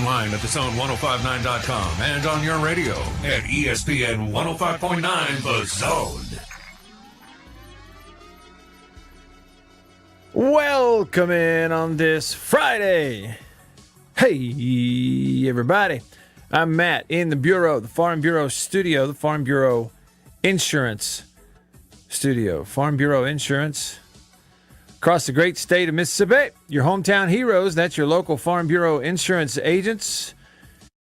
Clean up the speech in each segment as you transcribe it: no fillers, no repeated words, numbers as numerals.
online at thezone1059.com and on your radio at ESPN 105.9 The Zone. Welcome in on this Friday. Hey, everybody. I'm Matt in the Bureau, the Farm Bureau studio, the Farm Bureau Insurance studio. Farm Bureau Insurance across the great state of Mississippi. Your hometown heroes, that's your local Farm Bureau Insurance agents.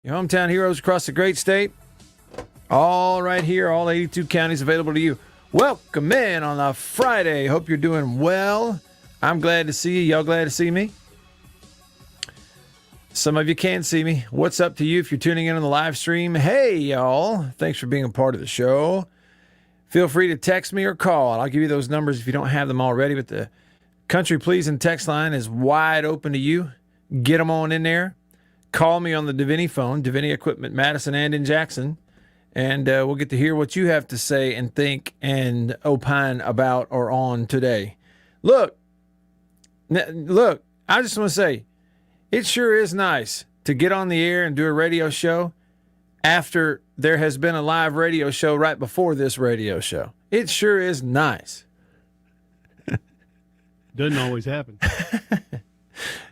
Your hometown heroes across the great state. All right here, all 82 counties available to you. Welcome in on a Friday. Hope you're doing well. I'm glad to see you. Y'all glad to see me? Some of you can see me. What's up to you if you're tuning in on the live stream? Hey, y'all. Thanks for being a part of the show. Feel free to text me or call. I'll give you those numbers if you don't have them already, but the Country Pleasing text line is wide open to you. Get them on in there. Call me on the Davini phone, Davini Equipment, Madison and in Jackson, and we'll get to hear what you have to say and think and opine about or on today. Look, I just want to say, it sure is nice to get on the air and do a radio show after there has been a live radio show right before this radio show. It sure is nice. Doesn't always happen.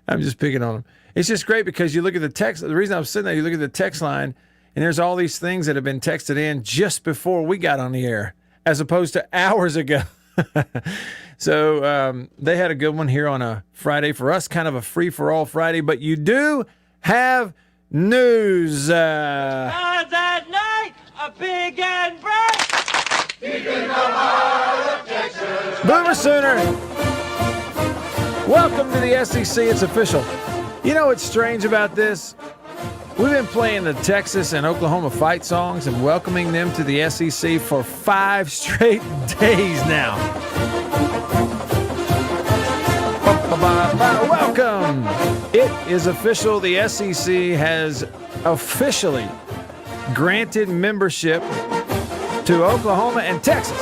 I'm just picking on them. It's just great because you look at the text. The reason I'm sitting there, you look at the text line, and there's all these things that have been texted in just before we got on the air, as opposed to hours ago. So they had a good one here on a Friday for us, kind of a free-for-all Friday. But you do have news. That night, a big and bright. Deep in the heart of Texas. Boomer Sooner. Welcome to the SEC. It's official. You know what's strange about this? We've been playing the Texas and Oklahoma fight songs and welcoming them to the SEC for 5 straight days now. Welcome. It is official. The SEC has officially granted membership to Oklahoma and Texas.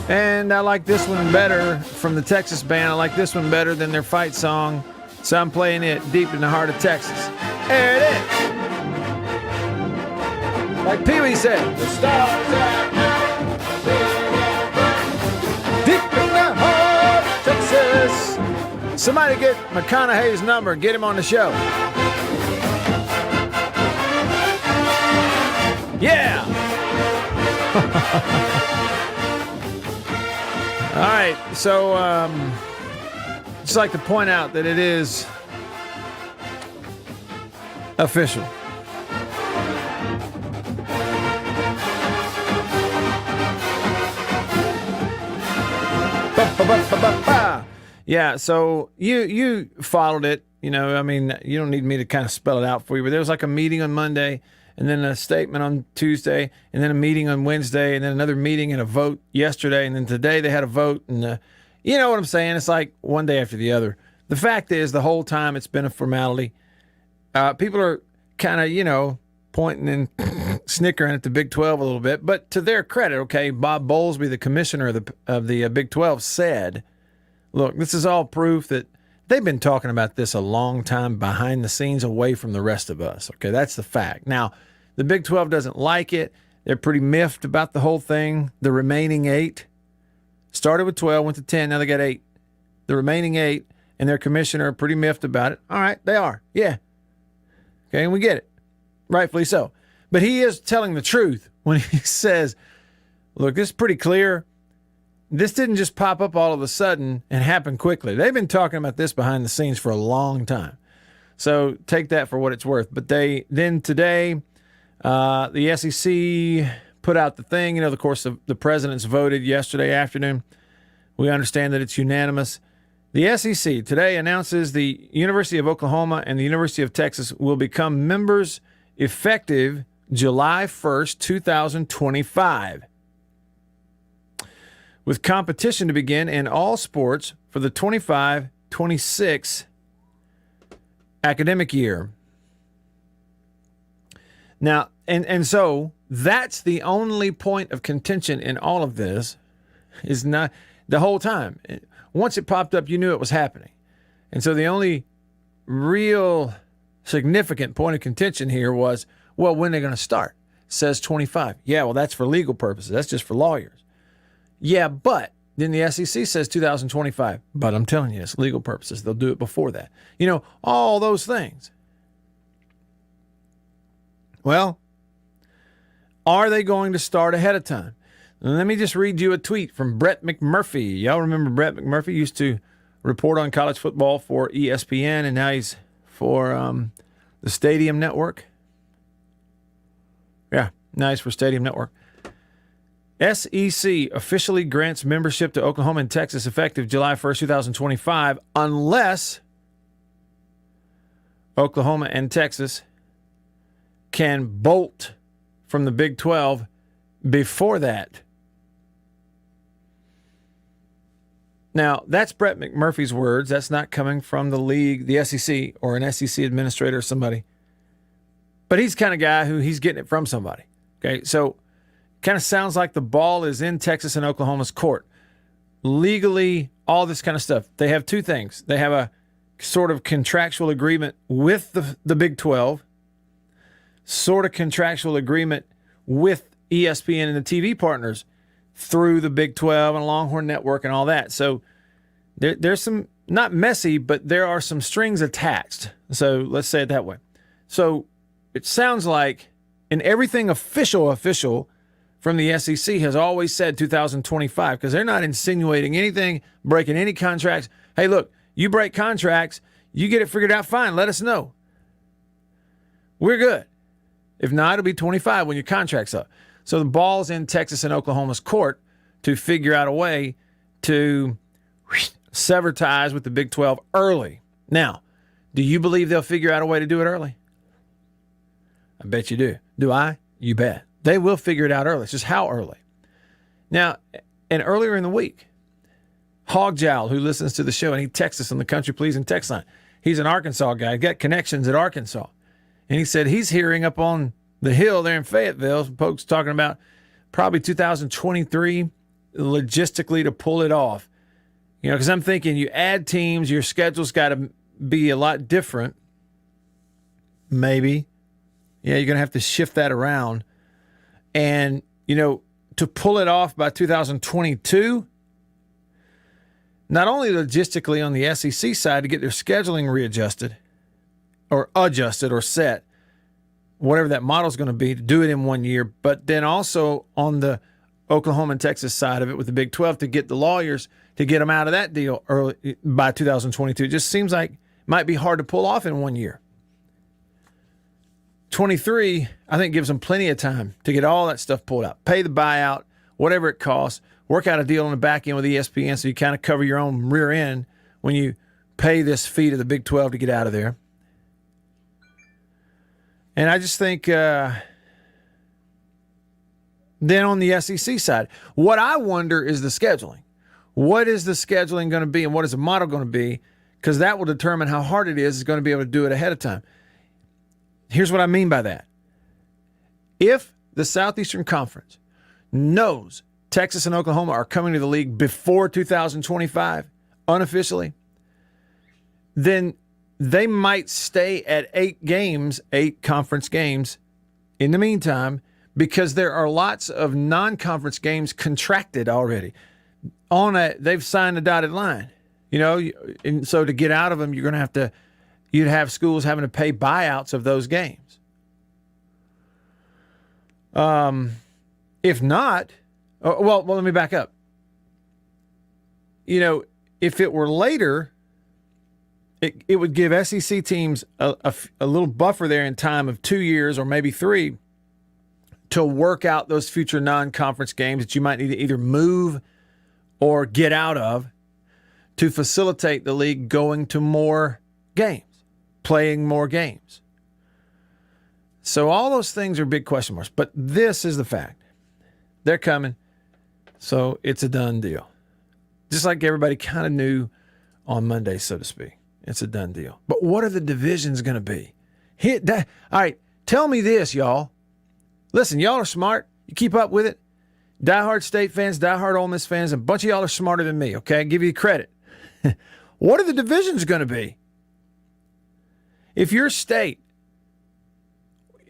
And I like this one better from the Texas band. I like this one better than their fight song. So I'm playing it deep in the heart of Texas. There it is. Like Pee Wee said. The stars at night, deep in the heart of Texas. Somebody get McConaughey's number. Get him on the show. Yeah. All right, so just like to point out that it is official. Yeah, so you followed it. You know, I mean, you don't need me to kind of spell it out for you, but there was like a meeting on Monday, and then a statement on Tuesday, and then a meeting on Wednesday, and then another meeting and a vote yesterday, and then today they had a vote, and you know what I'm saying? It's like one day after the other. The fact is, the whole time it's been a formality. People are kind of, you know, pointing and snickering at the Big 12 a little bit, but to their credit, okay, Bob Bowlesby, the commissioner of the Big 12, said, look, this is all proof that they've been talking about this a long time behind the scenes away from the rest of us. Okay, that's the fact. Now, the Big 12 doesn't like it. They're pretty miffed about the whole thing. The remaining 8 started with 12, went to 10, now they got 8. The remaining 8 and their commissioner are pretty miffed about it. All right, they are. Yeah. Okay, and we get it. Rightfully so. But he is telling the truth when he says, look, this is pretty clear. This didn't just pop up all of a sudden and happen quickly. They've been talking about this behind the scenes for a long time. So take that for what it's worth. But today, the SEC put out the thing. You know, of course, the presidents voted yesterday afternoon. We understand that it's unanimous. The SEC today announces the University of Oklahoma and the University of Texas will become members effective July 1st, 2025. With competition to begin in all sports for the 25-26 academic year. Now, and so that's the only point of contention in all of this, is not the whole time. Once it popped up, you knew it was happening. And so the only real significant point of contention here was, well, when they're going to start. Says 25. Yeah, well, that's for legal purposes. That's just for lawyers. Yeah, but then the SEC says 2025. But I'm telling you, it's legal purposes. They'll do it before that. You know, all those things. Well, are they going to start ahead of time? Let me just read you a tweet from Brett McMurphy. Y'all remember Brett McMurphy used to report on college football for ESPN, and now he's for the Stadium Network. Yeah, nice for Stadium Network. SEC officially grants membership to Oklahoma and Texas effective July 1st, 2025, unless Oklahoma and Texas can bolt from the Big 12 before that. Now, that's Brett McMurphy's words. That's not coming from the league, the SEC, or an SEC administrator or somebody. But he's the kind of guy who he's getting it from somebody. Okay, so kind of sounds like the ball is in Texas and Oklahoma's court. Legally, all this kind of stuff. They have two things. They have a sort of contractual agreement with the Big 12, sort of contractual agreement with ESPN and the TV partners through the Big 12 and Longhorn Network and all that. So there's some, not messy, but there are some strings attached. So let's say it that way. So it sounds like, and everything official from the SEC has always said 2025, because they're not insinuating anything, breaking any contracts. Hey, look, you break contracts, you get it figured out, fine, let us know. We're good. If not, it'll be 25 when your contract's up. So the ball's in Texas and Oklahoma's court to figure out a way to sever ties with the Big 12 early. Now, do you believe they'll figure out a way to do it early? I bet you do. Do I? You bet. They will figure it out early. It's just how early. Now, and earlier in the week, Hog Jowl, who listens to the show, and he texts us on the Country Pleasing text line. He's an Arkansas guy. He got connections at Arkansas. And he said he's hearing up on the hill there in Fayetteville, folks talking about probably 2023 logistically to pull it off. You know, because I'm thinking you add teams, your schedule's got to be a lot different. Maybe. Yeah, you're going to have to shift that around. And, you know, to pull it off by 2022, not only logistically on the SEC side to get their scheduling readjusted or adjusted or set, whatever that model is going to be, to do it in 1 year, but then also on the Oklahoma and Texas side of it with the Big 12 to get the lawyers to get them out of that deal early by 2022. It just seems like it might be hard to pull off in 1 year. 23, I think, gives them plenty of time to get all that stuff pulled out, pay the buyout, whatever it costs, work out a deal on the back end with ESPN so you kind of cover your own rear end when you pay this fee to the Big 12 to get out of there. And I just think then on the SEC side, what I wonder is the scheduling. What is the scheduling going to be and what is the model going to be? Because that will determine how hard it is going to be able to do it ahead of time. Here's what I mean by that. If the Southeastern Conference knows Texas and Oklahoma are coming to the league before 2025, unofficially, then they might stay at 8 conference games in the meantime, because there are lots of non-conference games contracted already. They've signed a dotted line, you know, and so to get out of them, you're going to you'd have schools having to pay buyouts of those games. If not, well, let me back up. You know, if it were later, it would give SEC teams a little buffer there in time of 2 years or maybe 3 to work out those future non-conference games that you might need to either move or get out of to facilitate the league going to more games, playing more games. So all those things are big question marks. But this is the fact. They're coming, so it's a done deal. Just like everybody kind of knew on Monday, so to speak. It's a done deal. But what are the divisions going to be? All right, tell me this, y'all. Listen, y'all are smart. You keep up with it. Diehard State fans, diehard Ole Miss fans, a bunch of y'all are smarter than me, okay? I give you credit. What are the divisions going to be? If your state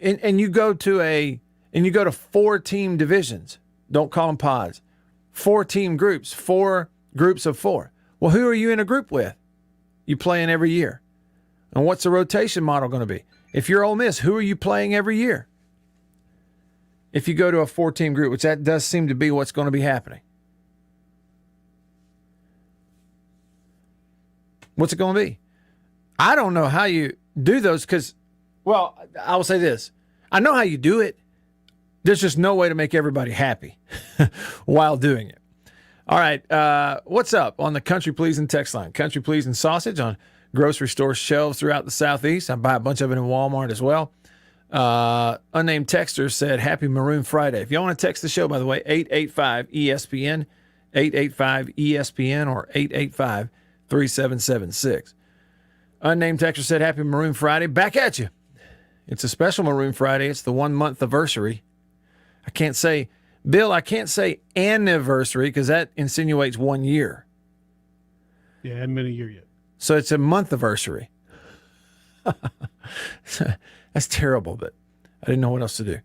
and you go to 4-team divisions, don't call them pods, 4-team groups, 4 groups of 4. Well, who are you in a group with? You playing every year. And what's the rotation model going to be? If you're Ole Miss, who are you playing every year? If you go to a 4-team group, which that does seem to be what's going to be happening. What's it going to be? I don't know how you do those because, well, I will say this. I know how you do it. There's just no way to make everybody happy while doing it. All right, what's up on the Country Pleasing text line? Country Pleasing sausage on grocery store shelves throughout the Southeast. I buy a bunch of it in Walmart as well. Unnamed texter said, Happy Maroon Friday. If y'all want to text the show, by the way, 885-ESPN, 885-ESPN, or 885-3776. Unnamed texter said, Happy Maroon Friday. Back at you. It's a special Maroon Friday. It's the 1-month anniversary. I can't say anniversary because that insinuates 1 year. Yeah, it hasn't been a year yet. So it's a month anniversary. That's terrible, but I didn't know what else to do.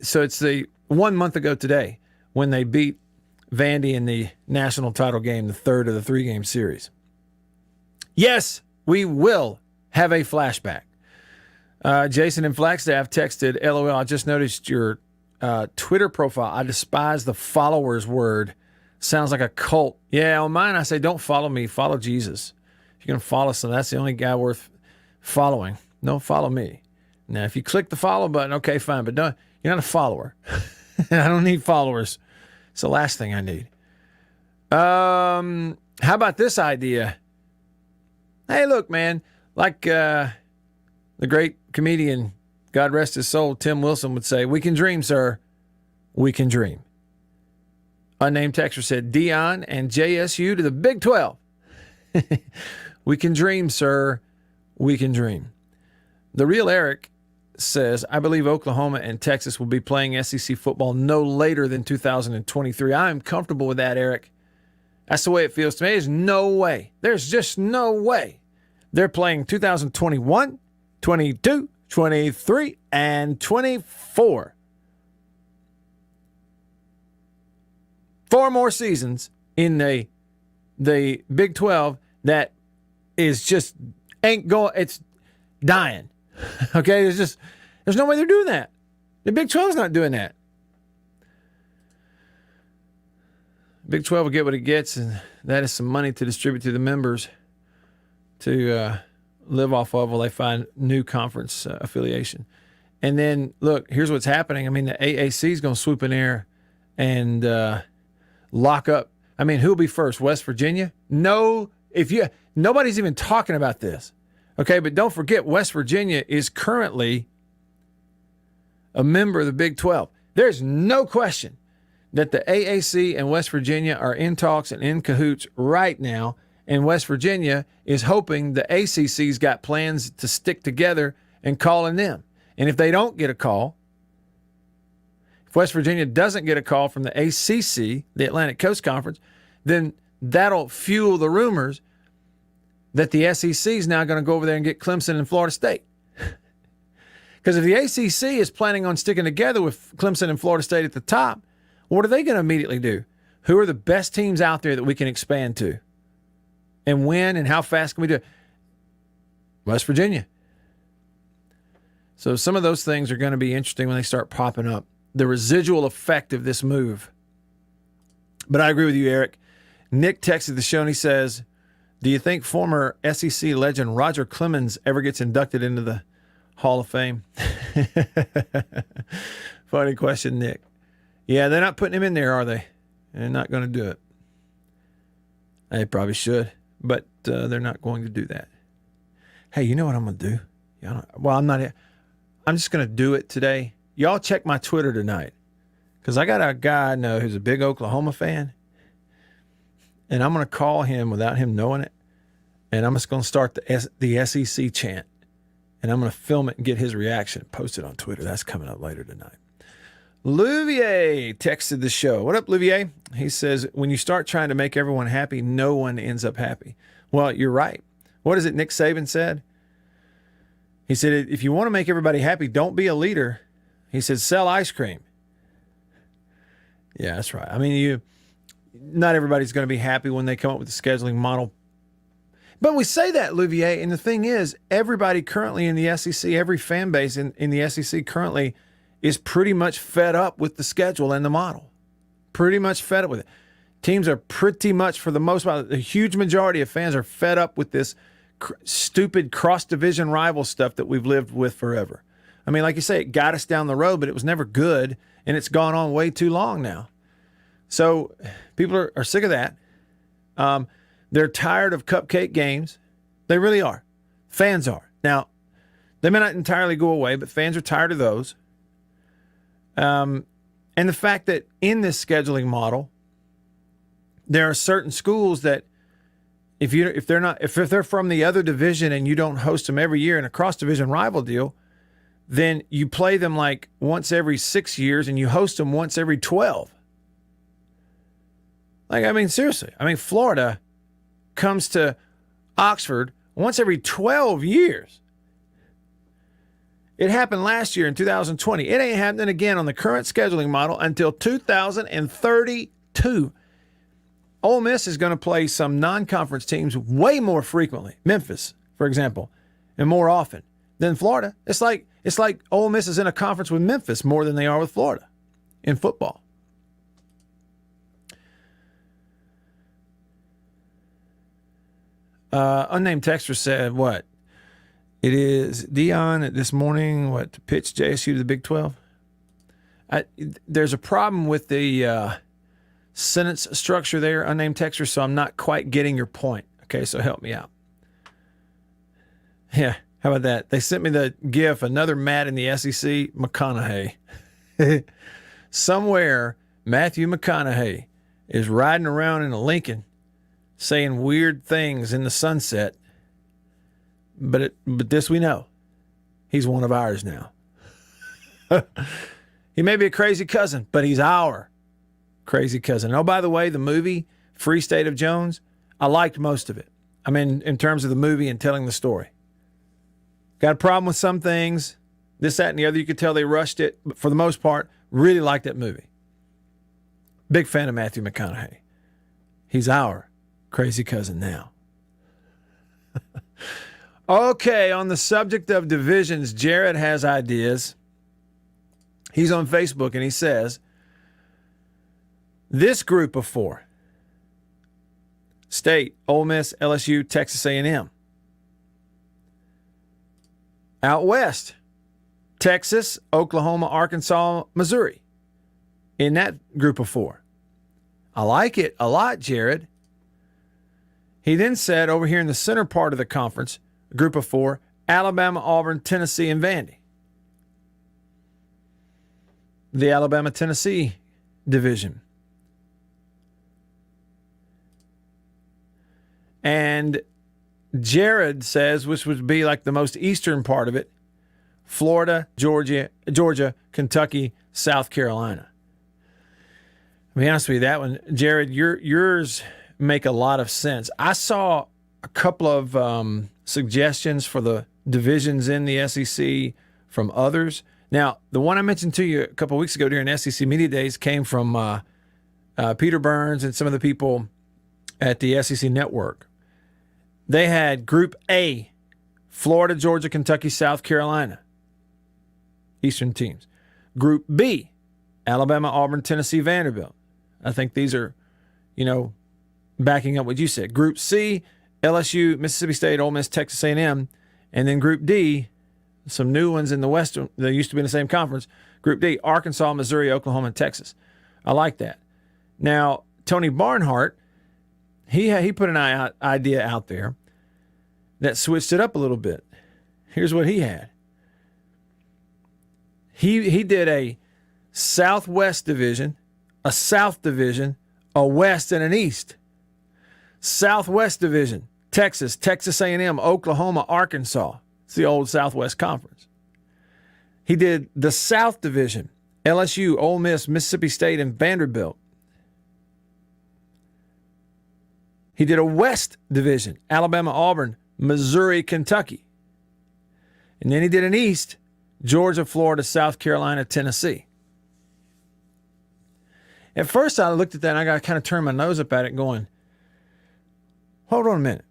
So it's the 1 month ago today when they beat Vandy in the national title game, the third of the 3-game series. Yes, we will have a flashback. Jason in Flagstaff texted, LOL, I just noticed your Twitter profile. I despise the followers word. Sounds like a cult. Yeah, on mine I say, don't follow me. Follow Jesus. If you're going to follow someone, that's the only guy worth following. Don't follow me. Now, if you click the follow button, okay, fine. But you're not a follower. I don't need followers. It's the last thing I need. How about this idea? Hey, look, man, like the great comedian, God rest his soul, Tim Wilson would say, we can dream, sir. We can dream. Unnamed texter said, Dion and JSU to the Big 12. We can dream, sir. We can dream. The real Eric says, I believe Oklahoma and Texas will be playing SEC football no later than 2023. I am comfortable with that, Eric. That's the way it feels to me. There's no way. There's just no way. They're playing 2021, 22, 23, and 24. 4 more seasons in the Big 12 that is just ain't going. It's dying. Okay, there's no way they're doing that. The Big 12 is not doing that. Big 12 will get what it gets, and that is some money to distribute to the members to live off of while they find new conference affiliation. And then, look, here's what's happening. I mean, the AAC is going to swoop in there and lock up. I mean, who'll be first? West Virginia? No, nobody's even talking about this. Okay, but don't forget, West Virginia is currently a member of the Big 12. There's no question that the AAC and West Virginia are in talks and in cahoots right now, and West Virginia is hoping the ACC's got plans to stick together and calling them. And if they don't get a call, if West Virginia doesn't get a call from the ACC, the Atlantic Coast Conference, then that'll fuel the rumors that the SEC is now going to go over there and get Clemson and Florida State. Because if the ACC is planning on sticking together with Clemson and Florida State at the top, what are they going to immediately do? Who are the best teams out there that we can expand to? And when and how fast can we do it? West Virginia. So some of those things are going to be interesting when they start popping up. The residual effect of this move. But I agree with you, Eric. Nick texted the show and he says, do you think former SEC legend Roger Clemens ever gets inducted into the Hall of Fame? Funny question, Nick. Yeah, they're not putting him in there, are they? They're not going to do it. They probably should, but they're not going to do that. Hey, you know what I'm going to do? I'm just going to do it today. Y'all check my Twitter tonight because I got a guy I know who's a big Oklahoma fan, and I'm going to call him without him knowing it, and I'm just going to start the SEC chant, and I'm going to film it and get his reaction and post it on Twitter. That's coming up later tonight. Louvier texted the show. What up, Louvier? He says, when you start trying to make everyone happy, no one ends up happy. Well, you're right. What is it Nick Saban said? He said, if you want to make everybody happy, don't be a leader. He said, sell ice cream. Yeah, that's right. I mean, not everybody's going to be happy when they come up with the scheduling model. But we say that, Louvier, and the thing is, everybody currently in the SEC, every fan base in the SEC currently is pretty much fed up with the schedule and the model. Pretty much fed up with it. Teams are pretty much, for the most part, a huge majority of fans are fed up with this stupid cross-division rival stuff that we've lived with forever. I mean, like you say, it got us down the road, but it was never good, and it's gone on way too long now. So people are sick of that. They're tired of cupcake games. They really are. Fans are. Now, they may not entirely go away, but fans are tired of those. And the fact that in this scheduling model, there are certain schools that if they're from the other division and you don't host them every year in a cross-division rival deal, then you play them like once every 6 years and you host them once every 12. Like, I mean, seriously. I mean, Florida comes to Oxford once every 12 years. It happened last year in 2020. It ain't happening again on the current scheduling model until 2032. Ole Miss is going to play some non-conference teams way more frequently. Memphis, for example, and more often than Florida. It's like Ole Miss is in a conference with Memphis more than they are with Florida in football. Unnamed texter said, what? It is Dion this morning, to pitch JSU to the Big 12? There's a problem with the sentence structure there, unnamed texter, so I'm not quite getting your point. Okay, so help me out. Yeah, how about that? They sent me the GIF, another Matt in the SEC, McConaughey. Somewhere, Matthew McConaughey is riding around in a Lincoln saying weird things in the sunset. But this we know. He's one of ours now. He may be a crazy cousin, but he's our crazy cousin. Oh, by the way, the movie, Free State of Jones, I liked most of it. I mean, in terms of the movie and telling the story. Got a problem with some things, this, that, and the other. You could tell they rushed it, but for the most part, really liked that movie. Big fan of Matthew McConaughey. He's our crazy cousin now. Okay, on the subject of divisions, Jared has ideas. He's on Facebook and he says, this group of four, State, Ole Miss, LSU, Texas A&M. Out west, Texas, Oklahoma, Arkansas, Missouri. In that group of four. I like it a lot, Jared. He then said over here in the center part of the conference, group of four, Alabama, Auburn, Tennessee, and Vandy. The Alabama-Tennessee division. And Jared says, which would be like the most eastern part of it, Florida, Georgia, Kentucky, South Carolina. To be honest with you, that one, Jared, yours make a lot of sense. I saw a couple of suggestions for the divisions in the SEC from others. Now, the one I mentioned to you a couple of weeks ago during SEC Media Days came from Peter Burns and some of the people at the SEC Network. They had Group A, Florida, Georgia, Kentucky, South Carolina, Eastern teams. Group B, Alabama, Auburn, Tennessee, Vanderbilt. I think these are, backing up what you said. Group C, LSU, Mississippi State, Ole Miss, Texas A&M. And then Group D, some new ones in the West that used to be in the same conference. Group D, Arkansas, Missouri, Oklahoma, and Texas. I like that. Now, Tony Barnhart, he put an idea out there that switched it up a little bit. Here's what he had. He did a Southwest division, a South division, a West, and an East. Southwest division, Texas, Texas A&M, Oklahoma, Arkansas. It's the old Southwest Conference. He did the South division, LSU, Ole Miss, Mississippi State, and Vanderbilt. He did a West Division, Alabama, Auburn, Missouri, Kentucky. And then he did an East, Georgia, Florida, South Carolina, Tennessee. At first I looked at that and I got to kind of turn my nose up at it going, hold on a minute.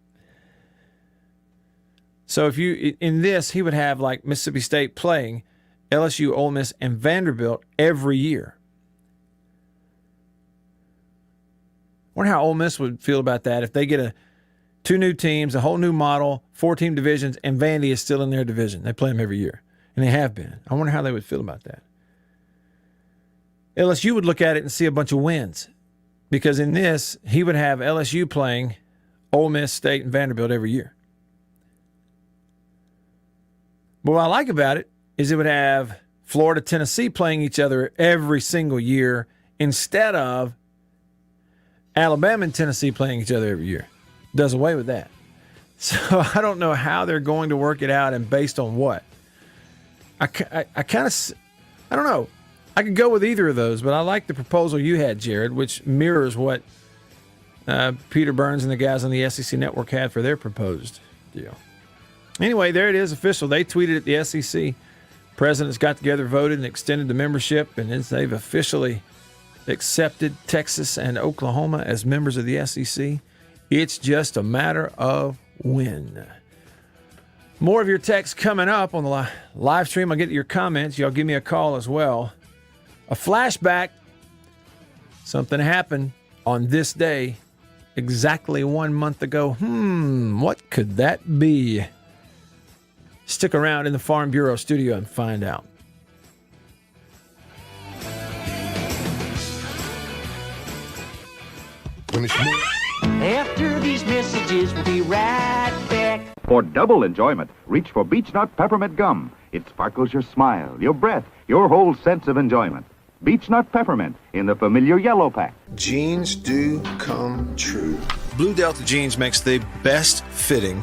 So if you, in this, he would have like Mississippi State playing LSU, Ole Miss, and Vanderbilt every year. I wonder how Ole Miss would feel about that if they get two new teams, a whole new model, 4-team divisions, and Vandy is still in their division. They play them every year, and they have been. I wonder how they would feel about that. LSU would look at it and see a bunch of wins, because in this, he would have LSU playing Ole Miss, State, and Vanderbilt every year. But what I like about it is it would have Florida, Tennessee playing each other every single year instead of Alabama and Tennessee playing each other every year. Does away with that. So I don't know how they're going to work it out and based on what. I don't know. I could go with either of those, but I like the proposal you had, Jared, which mirrors what Peter Burns and the guys on the SEC Network had for their proposed deal. Anyway, there it is, official. They tweeted at the SEC. Presidents got together, voted, and extended the membership, and then they've officially accepted Texas and Oklahoma as members of the SEC. It's just a matter of when. More of your texts coming up on the live stream. I'll get to your comments. Y'all give me a call as well. A flashback. Something happened on this day exactly 1 month ago. What could that be? Stick around in the Farm Bureau studio and find out. After these messages, we'll be right back. For double enjoyment, reach for Beech Nut Peppermint Gum. It sparkles your smile, your breath, your whole sense of enjoyment. Beech Nut Peppermint in the familiar yellow pack. Jeans do come true. Blue Delta Jeans makes the best fitting,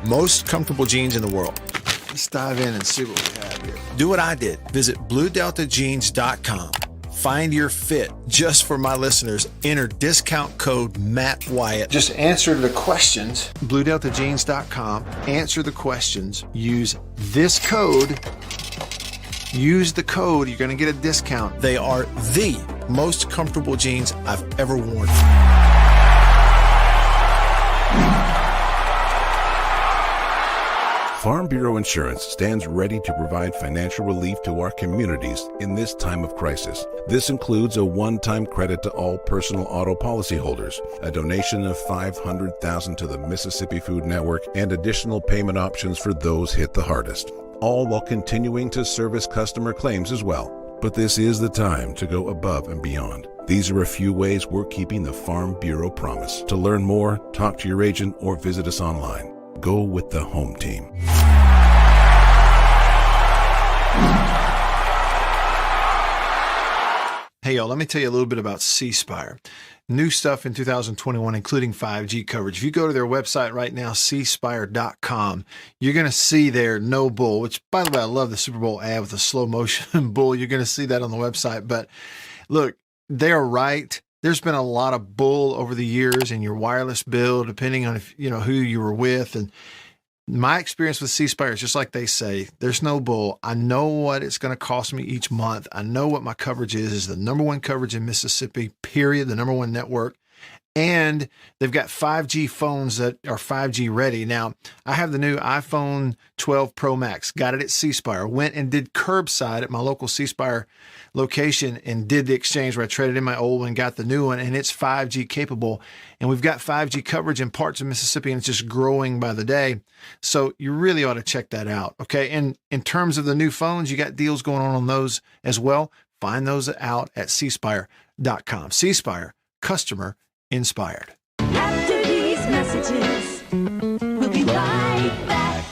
most comfortable jeans in the world. Let's dive in and see what we have here. Do what I did. Visit BlueDeltaJeans.com. Find your fit. Just for my listeners, enter discount code Matt Wyatt. Just answer the questions. BlueDeltaJeans.com. Answer the questions. Use this code. Use the code. You're going to get a discount. They are the most comfortable jeans I've ever worn. Farm Bureau Insurance stands ready to provide financial relief to our communities in this time of crisis. This includes a one-time credit to all personal auto policyholders, a donation of $500,000 to the Mississippi Food Network, and additional payment options for those hit the hardest, all while continuing to service customer claims as well. But this is the time to go above and beyond. These are a few ways we're keeping the Farm Bureau promise. To learn more, talk to your agent or visit us online. Go with the home team. Hey, y'all, let me tell you a little bit about C Spire. New stuff in 2021, including 5G coverage. If you go to their website right now, cspire.com, you're going to see their no bull, which, by the way, I love the Super Bowl ad with the slow motion bull. You're going to see that on the website. But look, they're right. There's been a lot of bull over the years in your wireless bill, depending on if, who you were with. And my experience with C Spire is just like they say, there's no bull. I know what it's going to cost me each month. I know what my coverage is the number one coverage in Mississippi, period, the number one network. And they've got 5G phones that are 5G ready. Now, I have the new iPhone 12 Pro Max, got it at C Spire, went and did curbside at my local C Spire location and did the exchange where I traded in my old one, got the new one, and it's 5G capable. And we've got 5G coverage in parts of Mississippi, and it's just growing by the day. So you really ought to check that out, okay? And in terms of the new phones, you got deals going on those as well. Find those out at cspire.com. C Spire, customer inspired. After these messages, we'll be right back.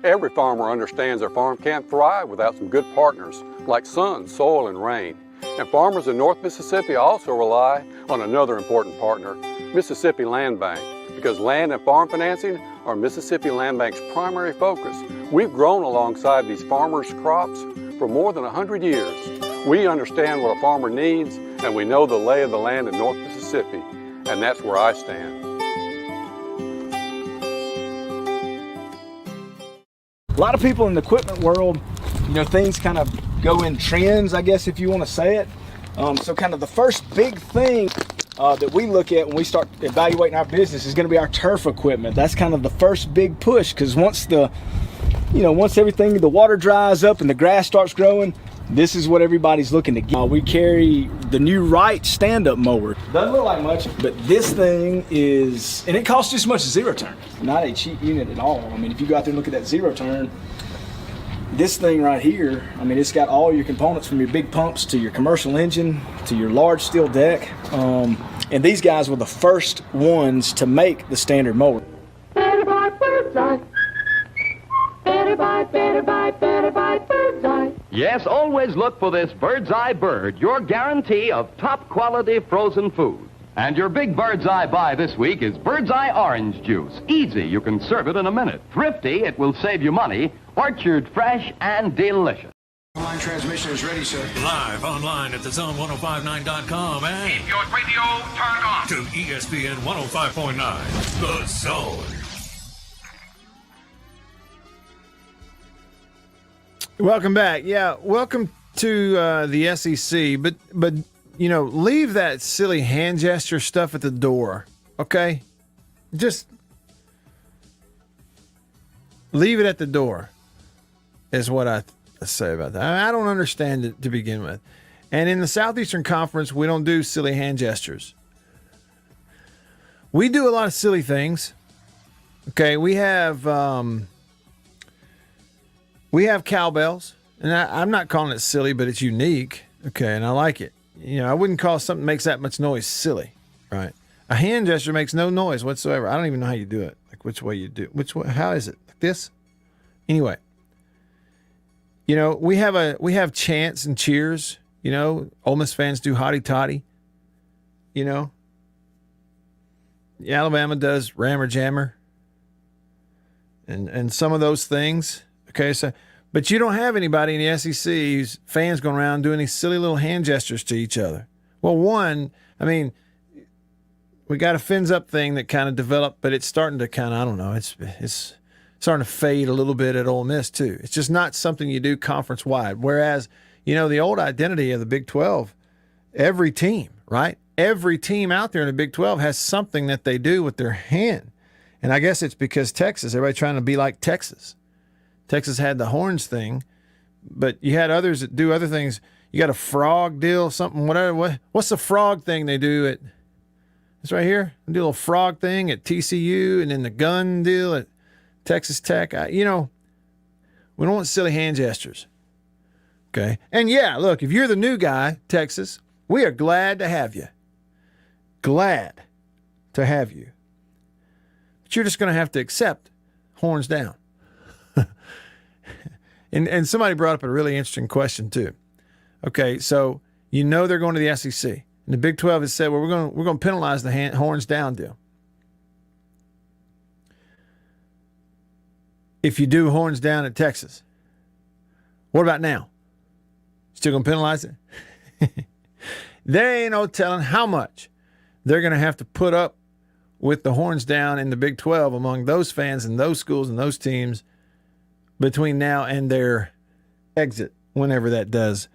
Every farmer understands their farm can't thrive without some good partners like sun, soil, and rain. And farmers in North Mississippi also rely on another important partner, Mississippi Land Bank, because land and farm financing are Mississippi Land Bank's primary focus. We've grown alongside these farmers' crops for more than 100 years. We understand what a farmer needs, and we know the lay of the land in North Mississippi, and that's where I stand. A lot of people in the equipment world, things kind of go in trends, I guess, if you want to say it. So kind of the first big thing that we look at when we start evaluating our business is going to be our turf equipment. That's kind of the first big push, because once everything, the water dries up and the grass starts growing, this is what everybody's looking to get. We carry the new Wright stand-up mower. Doesn't look like much, but this thing is, and it costs just as much as zero turn. Not a cheap unit at all. I mean, if you go out there and look at that zero turn, this thing right here, I mean, it's got all your components from your big pumps to your commercial engine to your large steel deck. And these guys were the first ones to make the standard mower. Better buy Bird's Eye. Better buy, better buy, better buy Bird's Eye. Yes, always look for this Bird's Eye Bird, your guarantee of top quality frozen food. And your big Bird's Eye buy this week is Bird's Eye Orange Juice. Easy, you can serve it in a minute. Thrifty, it will save you money. Orchard fresh and delicious. Online transmission is ready, sir. Live online at thezone1059.com and keep your radio turned on to ESPN 105.9, The Zone. Welcome back. Yeah, welcome to the SEC. But leave that silly hand gesture stuff at the door, okay? Just leave it at the door is what I say about that. I don't understand it to begin with. And in the Southeastern Conference, we don't do silly hand gestures. We do a lot of silly things. Okay, we have cowbells, and I'm not calling it silly, but it's unique. Okay, and I like it. I wouldn't call something that makes that much noise silly, right? A hand gesture makes no noise whatsoever. I don't even know how you do it. Like which way you do it. Which way? How is it? Like this? Anyway, we have chants and cheers. Ole Miss fans do hotty toddy. Alabama does rammer jammer. And some of those things. Okay, so. But you don't have anybody in the SEC whose fans going around doing these silly little hand gestures to each other. Well, we got a fins up thing that kind of developed, but it's starting to kind of, I don't know, it's starting to fade a little bit at Ole Miss too. It's just not something you do conference wide. Whereas, the old identity of the Big 12, every team, right? Every team out there in the Big 12 has something that they do with their hand. And I guess it's because Texas, everybody trying to be like Texas. Texas had the horns thing, but you had others that do other things. You got a frog deal, something, whatever. What's the frog thing they do at, it's right here. They do a little frog thing at TCU, and then the gun deal at Texas Tech. We don't want silly hand gestures. Okay. And yeah, look, if you're the new guy, Texas, we are glad to have you. Glad to have you. But you're just going to have to accept horns down. And somebody brought up a really interesting question too. Okay, so they're going to the SEC, and the Big 12 has said, well, we're going to penalize the horns down deal. If you do horns down at Texas, what about now? Still going to penalize it? There ain't no telling how much they're going to have to put up with the horns down in the Big 12 among those fans and those schools and those teams between now and their exit, whenever that does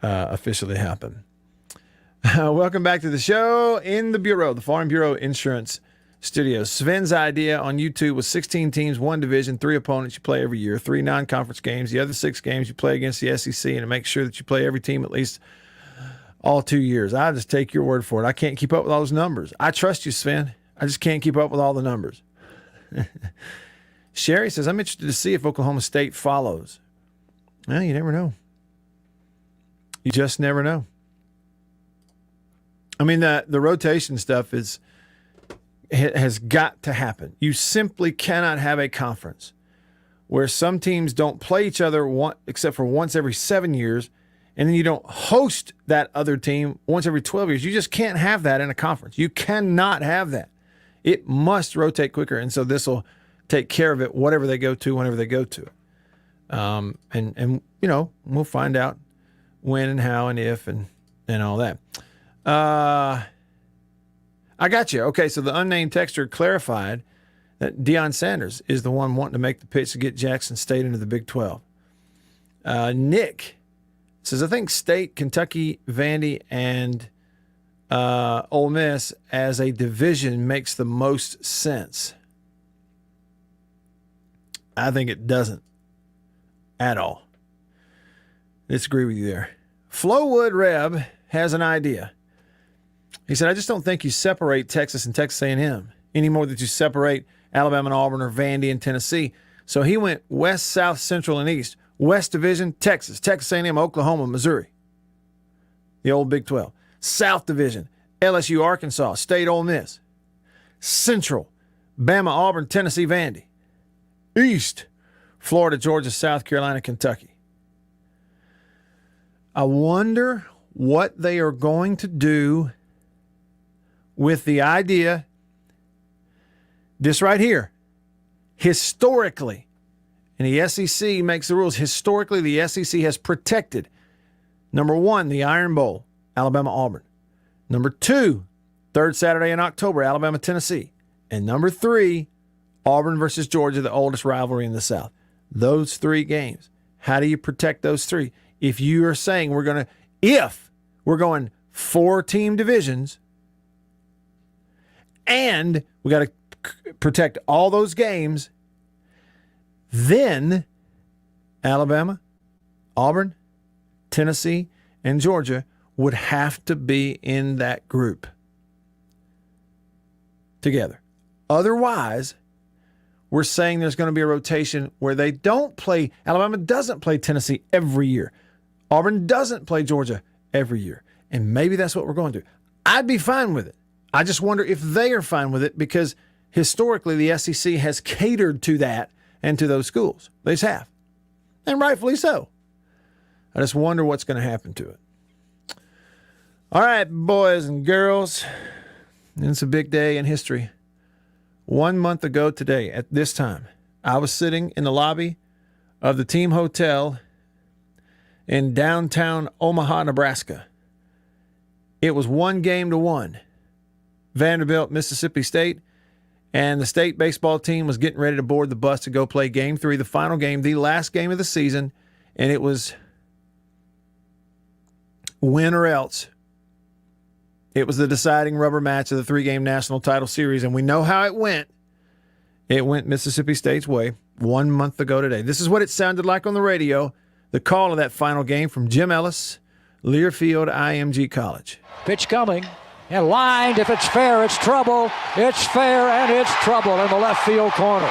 officially happen. Welcome back to the show in the Bureau, the Farm Bureau Insurance Studios. Sven's idea on YouTube was 16 teams, 1 division, 3 opponents you play every year, 3 non-conference games. The other 6 games you play against the SEC, and to make sure that you play every team at least all 2 years. I'll just take your word for it. I can't keep up with all those numbers. I trust you, Sven. I just can't keep up with all the numbers. Sherry says, I'm interested to see if Oklahoma State follows. Well, you never know. You just never know. I mean, the rotation stuff has got to happen. You simply cannot have a conference where some teams don't play each other except for once every 7 years, and then you don't host that other team once every 12 years. You just can't have that in a conference. You cannot have that. It must rotate quicker, and so this will take care of it, whatever they go to, whenever they go to it. And we'll find out when and how and if and all that. I got you. Okay, so the unnamed texter clarified that Deion Sanders is the one wanting to make the pitch to get Jackson State into the Big 12. Nick says, I think State, Kentucky, Vandy, and Ole Miss as a division makes the most sense. I think it doesn't at all. Disagree with you there. Flowwood Reb has an idea. He said, I just don't think you separate Texas and Texas A&M any more than you separate Alabama and Auburn or Vandy and Tennessee. So he went West, South, Central, and East. West Division, Texas, Texas A&M, Oklahoma, Missouri. The old Big 12. South Division, LSU, Arkansas, State, Ole Miss. Central, Bama, Auburn, Tennessee, Vandy. East, Florida, Georgia, South Carolina, Kentucky. I wonder what they are going to do with the idea, this right here, historically, and the SEC makes the rules. Historically, the SEC has protected, number 1, the Iron Bowl, Alabama, Auburn. Number 2, third Saturday in October, Alabama, Tennessee. And number 3, Auburn versus Georgia, the oldest rivalry in the South. Those 3 games. How do you protect those 3? If you are saying we're going 4-team divisions and we got to protect all those games, then Alabama, Auburn, Tennessee, and Georgia would have to be in that group together. Otherwise, we're saying there's going to be a rotation where they don't play. Alabama doesn't play Tennessee every year. Auburn doesn't play Georgia every year. And maybe that's what we're going to do. I'd be fine with it. I just wonder if they are fine with it because historically the SEC has catered to that and to those schools. They just have. And rightfully so. I just wonder what's going to happen to it. All right, boys and girls. It's a big day in history. 1 month ago today, at this time, I was sitting in the lobby of the team hotel in downtown Omaha, Nebraska. It was 1-1. Vanderbilt, Mississippi State, and the state baseball team was getting ready to board the bus to go play Game 3, the final game, the last game of the season, and it was win or else. It was the deciding rubber match of the 3-game national title series, and we know how it went. It went Mississippi State's way 1 month ago today. This is what it sounded like on the radio, the call of that final game from Jim Ellis, Learfield IMG College. Pitch coming, and lined. If it's fair, it's trouble. It's fair, and it's trouble in the left field corner.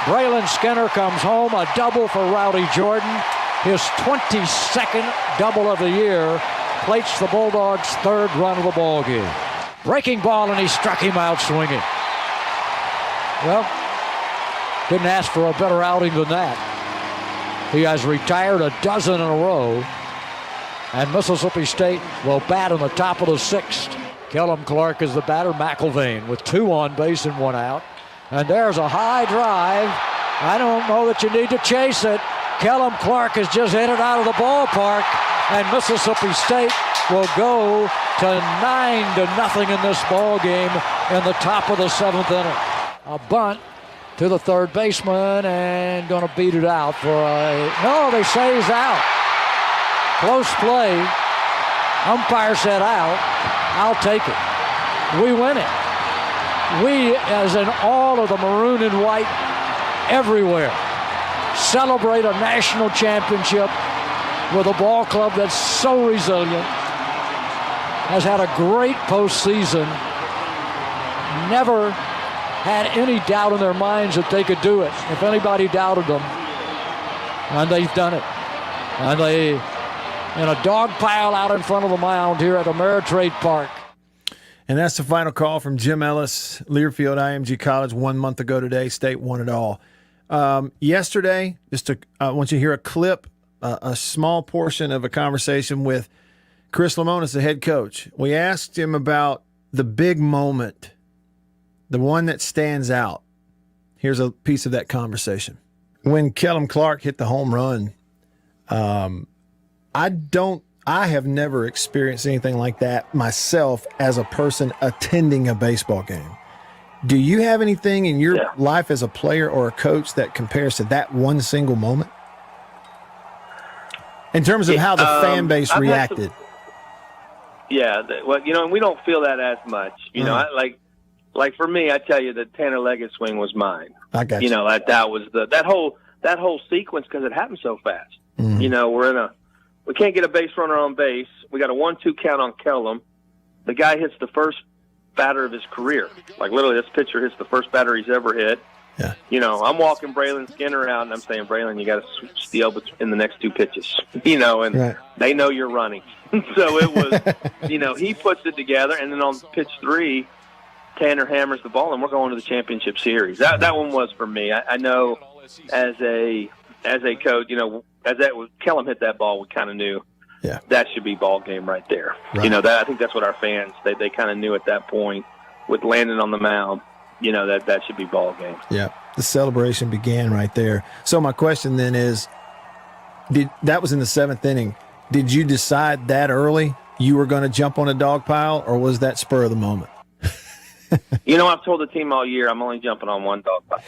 Braylon Skinner comes home, a double for Rowdy Jordan. His 22nd double of the year. Plates the Bulldogs' 3rd run of the ball game. Breaking ball, and he struck him out swinging. Well, didn't ask for a better outing than that. He has retired a dozen in a row, and Mississippi State will bat in the top of the 6th. Kellum Clark is the batter. McIlvain with 2 on base and 1 out. And there's a high drive. I don't know that you need to chase it. Kellum Clark has just hit it out of the ballpark, and Mississippi State will go to 9-0 in this ball game in the top of the 7th inning. A bunt to the third baseman, and going to beat it out for a... No, they say he's out. Close play. Umpire said out. I'll take it. We win it. We, as in all of the maroon and white everywhere, celebrate a national championship with a ball club that's so resilient, has had a great postseason, never had any doubt in their minds that they could do it. If anybody doubted them, and they've done it. And they, in a dog pile out in front of the mound here at Ameritrade Park. And that's the final call from Jim Ellis, Learfield IMG College, 1 month ago today. State won it all. Yesterday, I want you to hear a clip, a small portion of a conversation with Chris Lemonis, the head coach. We asked him about the big moment, the one that stands out. Here's a piece of that conversation. When Kellum Clark hit the home run, I I have never experienced anything like that myself as a person attending a baseball game. Do you have anything in your life as a player or a coach that compares to that one single moment? In terms of how the fan base reacted. Well, and we don't feel that as much. You know, like for me, I tell you, the Tanner Leggett swing was mine. I got you. You know, that was that whole sequence because it happened so fast. Mm-hmm. You know, we can't get a base runner on base. We got a 1-2 count on Kellum. The guy hits the first batter of his career. Like literally, this pitcher hits the first batter he's ever hit. Yeah. You know, I'm walking Braylon Skinner out, and I'm saying, Braylon, you got to steal in the next 2 pitches. You know, and they know you're running. So it was, you know, he puts it together, and then on pitch 3, Tanner hammers the ball, and we're going to the championship series. That one was for me. I know as a coach, you know, Kellum hit that ball, we kind of knew that should be ball game right there. Right. You know, I think that's what our fans, they kind of knew at that point with Landon on the mound. You know, that should be ball game. Yeah, the celebration began right there. So my question then is, that was in the 7th inning. Did you decide that early you were going to jump on a dog pile, or was that spur of the moment? You know, I've told the team all year I'm only jumping on one dog pile.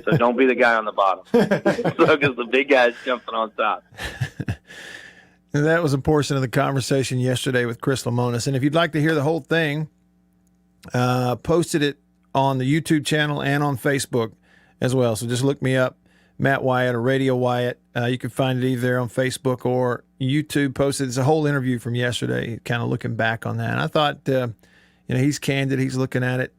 So don't be the guy on the bottom. Because the big guy's jumping on top. And that was a portion of the conversation yesterday with Chris Lemonis. And if you'd like to hear the whole thing, posted it on the YouTube channel and on Facebook as well. So just look me up, Matt Wyatt or Radio Wyatt. You can find it either there on Facebook or YouTube. Posted. It's a whole interview from yesterday, kind of looking back on that. And I thought, you know, he's candid. He's looking at it,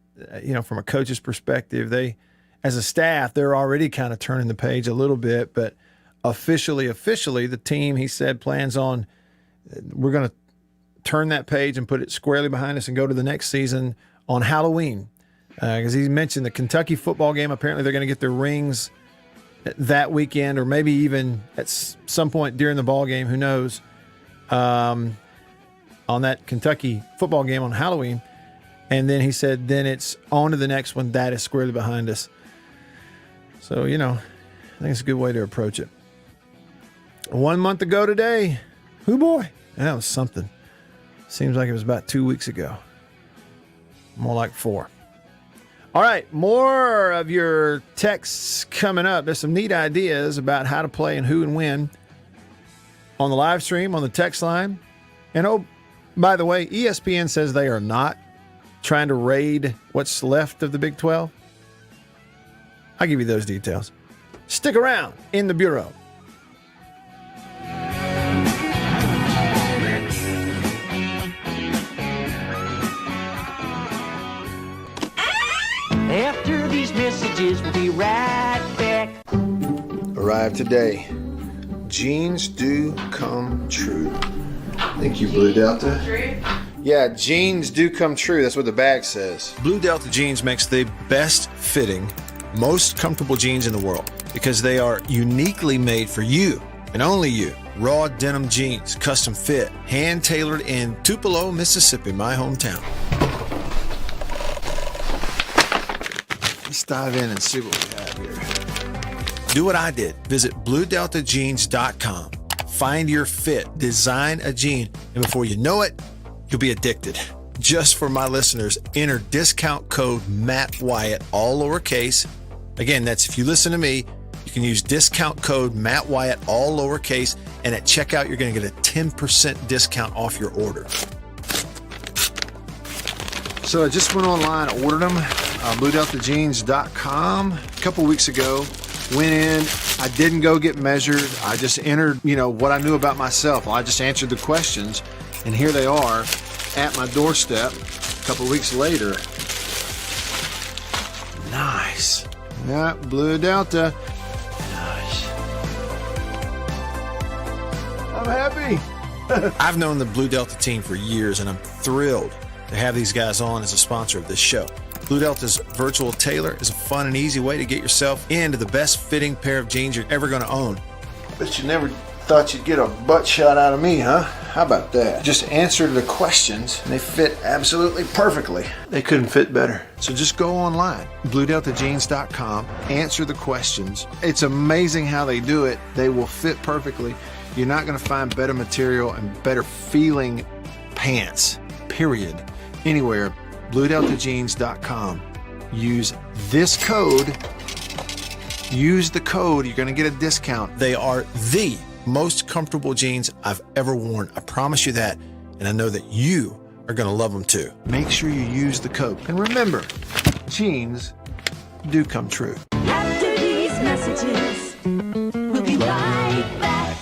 you know, from a coach's perspective. They, as a staff, they're already kind of turning the page a little bit, but officially, the team, he said, plans on, we're going to turn that page and put it squarely behind us and go to the next season on Halloween. Because he mentioned the Kentucky football game. Apparently they're going to get their rings that weekend, or maybe even at some point during the ball game, who knows, on that Kentucky football game on Halloween. And then he said, then it's on to the next one. That is squarely behind us. So, you know, I think it's a good way to approach it. 1 month ago today. Hoo boy. That was something. Seems like it was about 2 weeks ago. More like 4. All right, more of your texts coming up. There's some neat ideas about how to play and who and when on the live stream, on the text line. And oh, by the way, ESPN says they are not trying to raid what's left of the Big 12. I'll give you those details. Stick around in the Bureau. After these messages, we'll be right back. Arrived today. Jeans do come true. Thank you, Blue Delta. Yeah, jeans do come true. That's what the bag says. Blue Delta Jeans makes the best fitting, most comfortable jeans in the world because they are uniquely made for you and only you. Raw denim jeans, custom fit, hand tailored in Tupelo, Mississippi, my hometown. Let's dive in and see what we have here. Do what I did. Visit BlueDeltaJeans.com. Find your fit, design a jean, and before you know it, you'll be addicted. Just for my listeners, enter discount code Matt Wyatt, all lowercase. Again, that's if you listen to me, you can use discount code Matt Wyatt, all lowercase, and at checkout, you're going to get a 10% discount off your order. So I just went online, ordered them, BlueDeltaJeans.com. A couple weeks ago, went in. I didn't go get measured. I just entered, you know, what I knew about myself. I just answered the questions, and here they are at my doorstep a couple weeks later. Nice. Yeah, Blue Delta. Nice. I'm happy. I've known the Blue Delta team for years, and I'm thrilled to have these guys on as a sponsor of this show. Blue Delta's Virtual Tailor is a fun and easy way to get yourself into the best fitting pair of jeans you're ever going to own. Bet you never thought you'd get a butt shot out of me, huh? How about that? Just answer the questions, and they fit absolutely perfectly. They couldn't fit better. So just go online, BlueDeltaJeans.com, answer the questions. It's amazing how they do it. They will fit perfectly. You're not going to find better material and better feeling pants, period, anywhere. BlueDeltaJeans.com. Use this code. Use the code. You're going to get a discount. They are the most comfortable jeans I've ever worn. I promise you that. And I know that you are going to love them too. Make sure you use the code. And remember, jeans do come true. After these messages, we'll be right back.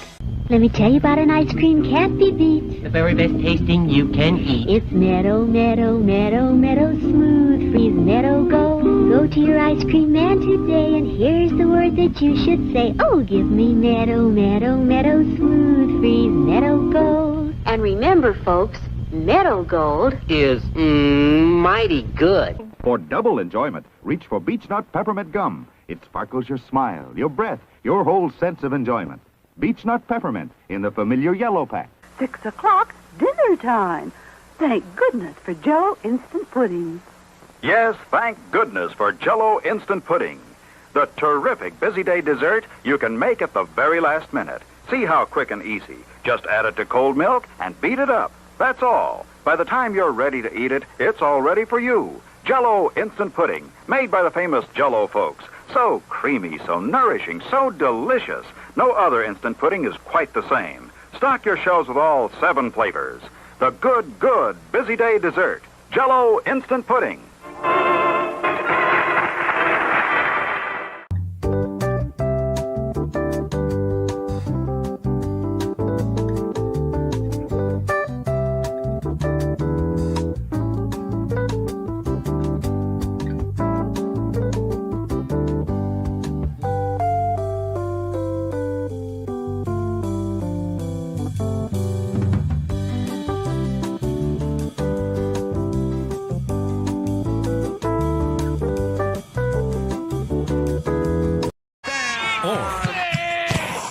Let me tell you about an ice cream can't be beat. The very best tasting you can eat. It's Meadow, Meadow, Meadow, Meadow Smooth Freeze Meadow Gold. Go to your ice cream man today, and here's the word that you should say. Oh, give me Meadow, Meadow, Meadow Smooth Freeze Meadow Gold. And remember, folks, Meadow Gold is mighty good. For double enjoyment, reach for Beech Nut Peppermint Gum. It sparkles your smile, your breath, your whole sense of enjoyment. Beech Nut Peppermint in the familiar yellow pack. 6 o'clock, dinner time. Thank goodness for Jell-O Instant Pudding. Yes, thank goodness for Jell-O Instant Pudding. The terrific busy day dessert you can make at the very last minute. See how quick and easy. Just add it to cold milk and beat it up. That's all. By the time you're ready to eat it, it's all ready for you. Jell-O Instant Pudding, made by the famous Jell-O folks. So creamy, so nourishing, so delicious. No other instant pudding is quite the same. Stock your shelves with all 7 flavors. The good busy day dessert. Jell-O Instant Pudding.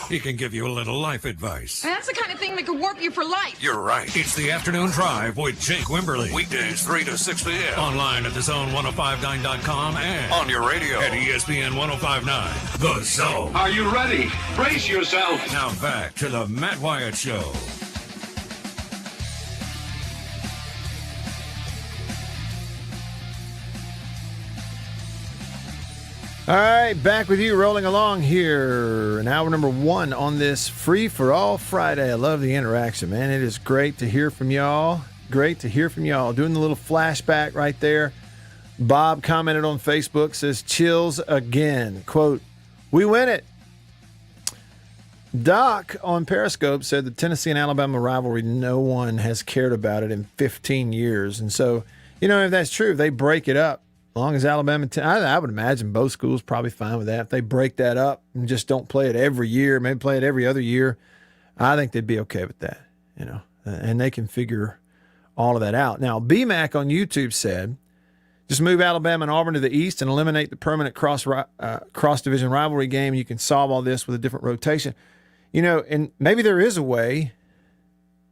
He can give you a little life advice. That's the kind of thing that could warp you for life. You're right. It's the Afternoon Drive with Jake Wimberly. Weekdays 3 to 6 p.m. Online at thezone1059.com and on your radio at ESPN 1059. The Zone. Are you ready? Brace yourself. Now back to the Matt Wyatt Show. All right, back with you, rolling along here in hour number 1 on this Free for All Friday. I love the interaction, man. It is great to hear from y'all. Great to hear from y'all. Doing the little flashback right there. Bob commented on Facebook, says, chills again. Quote, we win it. Doc on Periscope said the Tennessee and Alabama rivalry, no one has cared about it in 15 years. And so, you know, if that's true, if they break it up, as long as Alabama, I would imagine both schools probably fine with that. If they break that up and just don't play it every year, maybe play it every other year, I think they'd be okay with that, you know, and they can figure all of that out. Now, BMAC on YouTube said, just move Alabama and Auburn to the east and eliminate the permanent cross-division rivalry game. You can solve all this with a different rotation. You know, and maybe there is a way,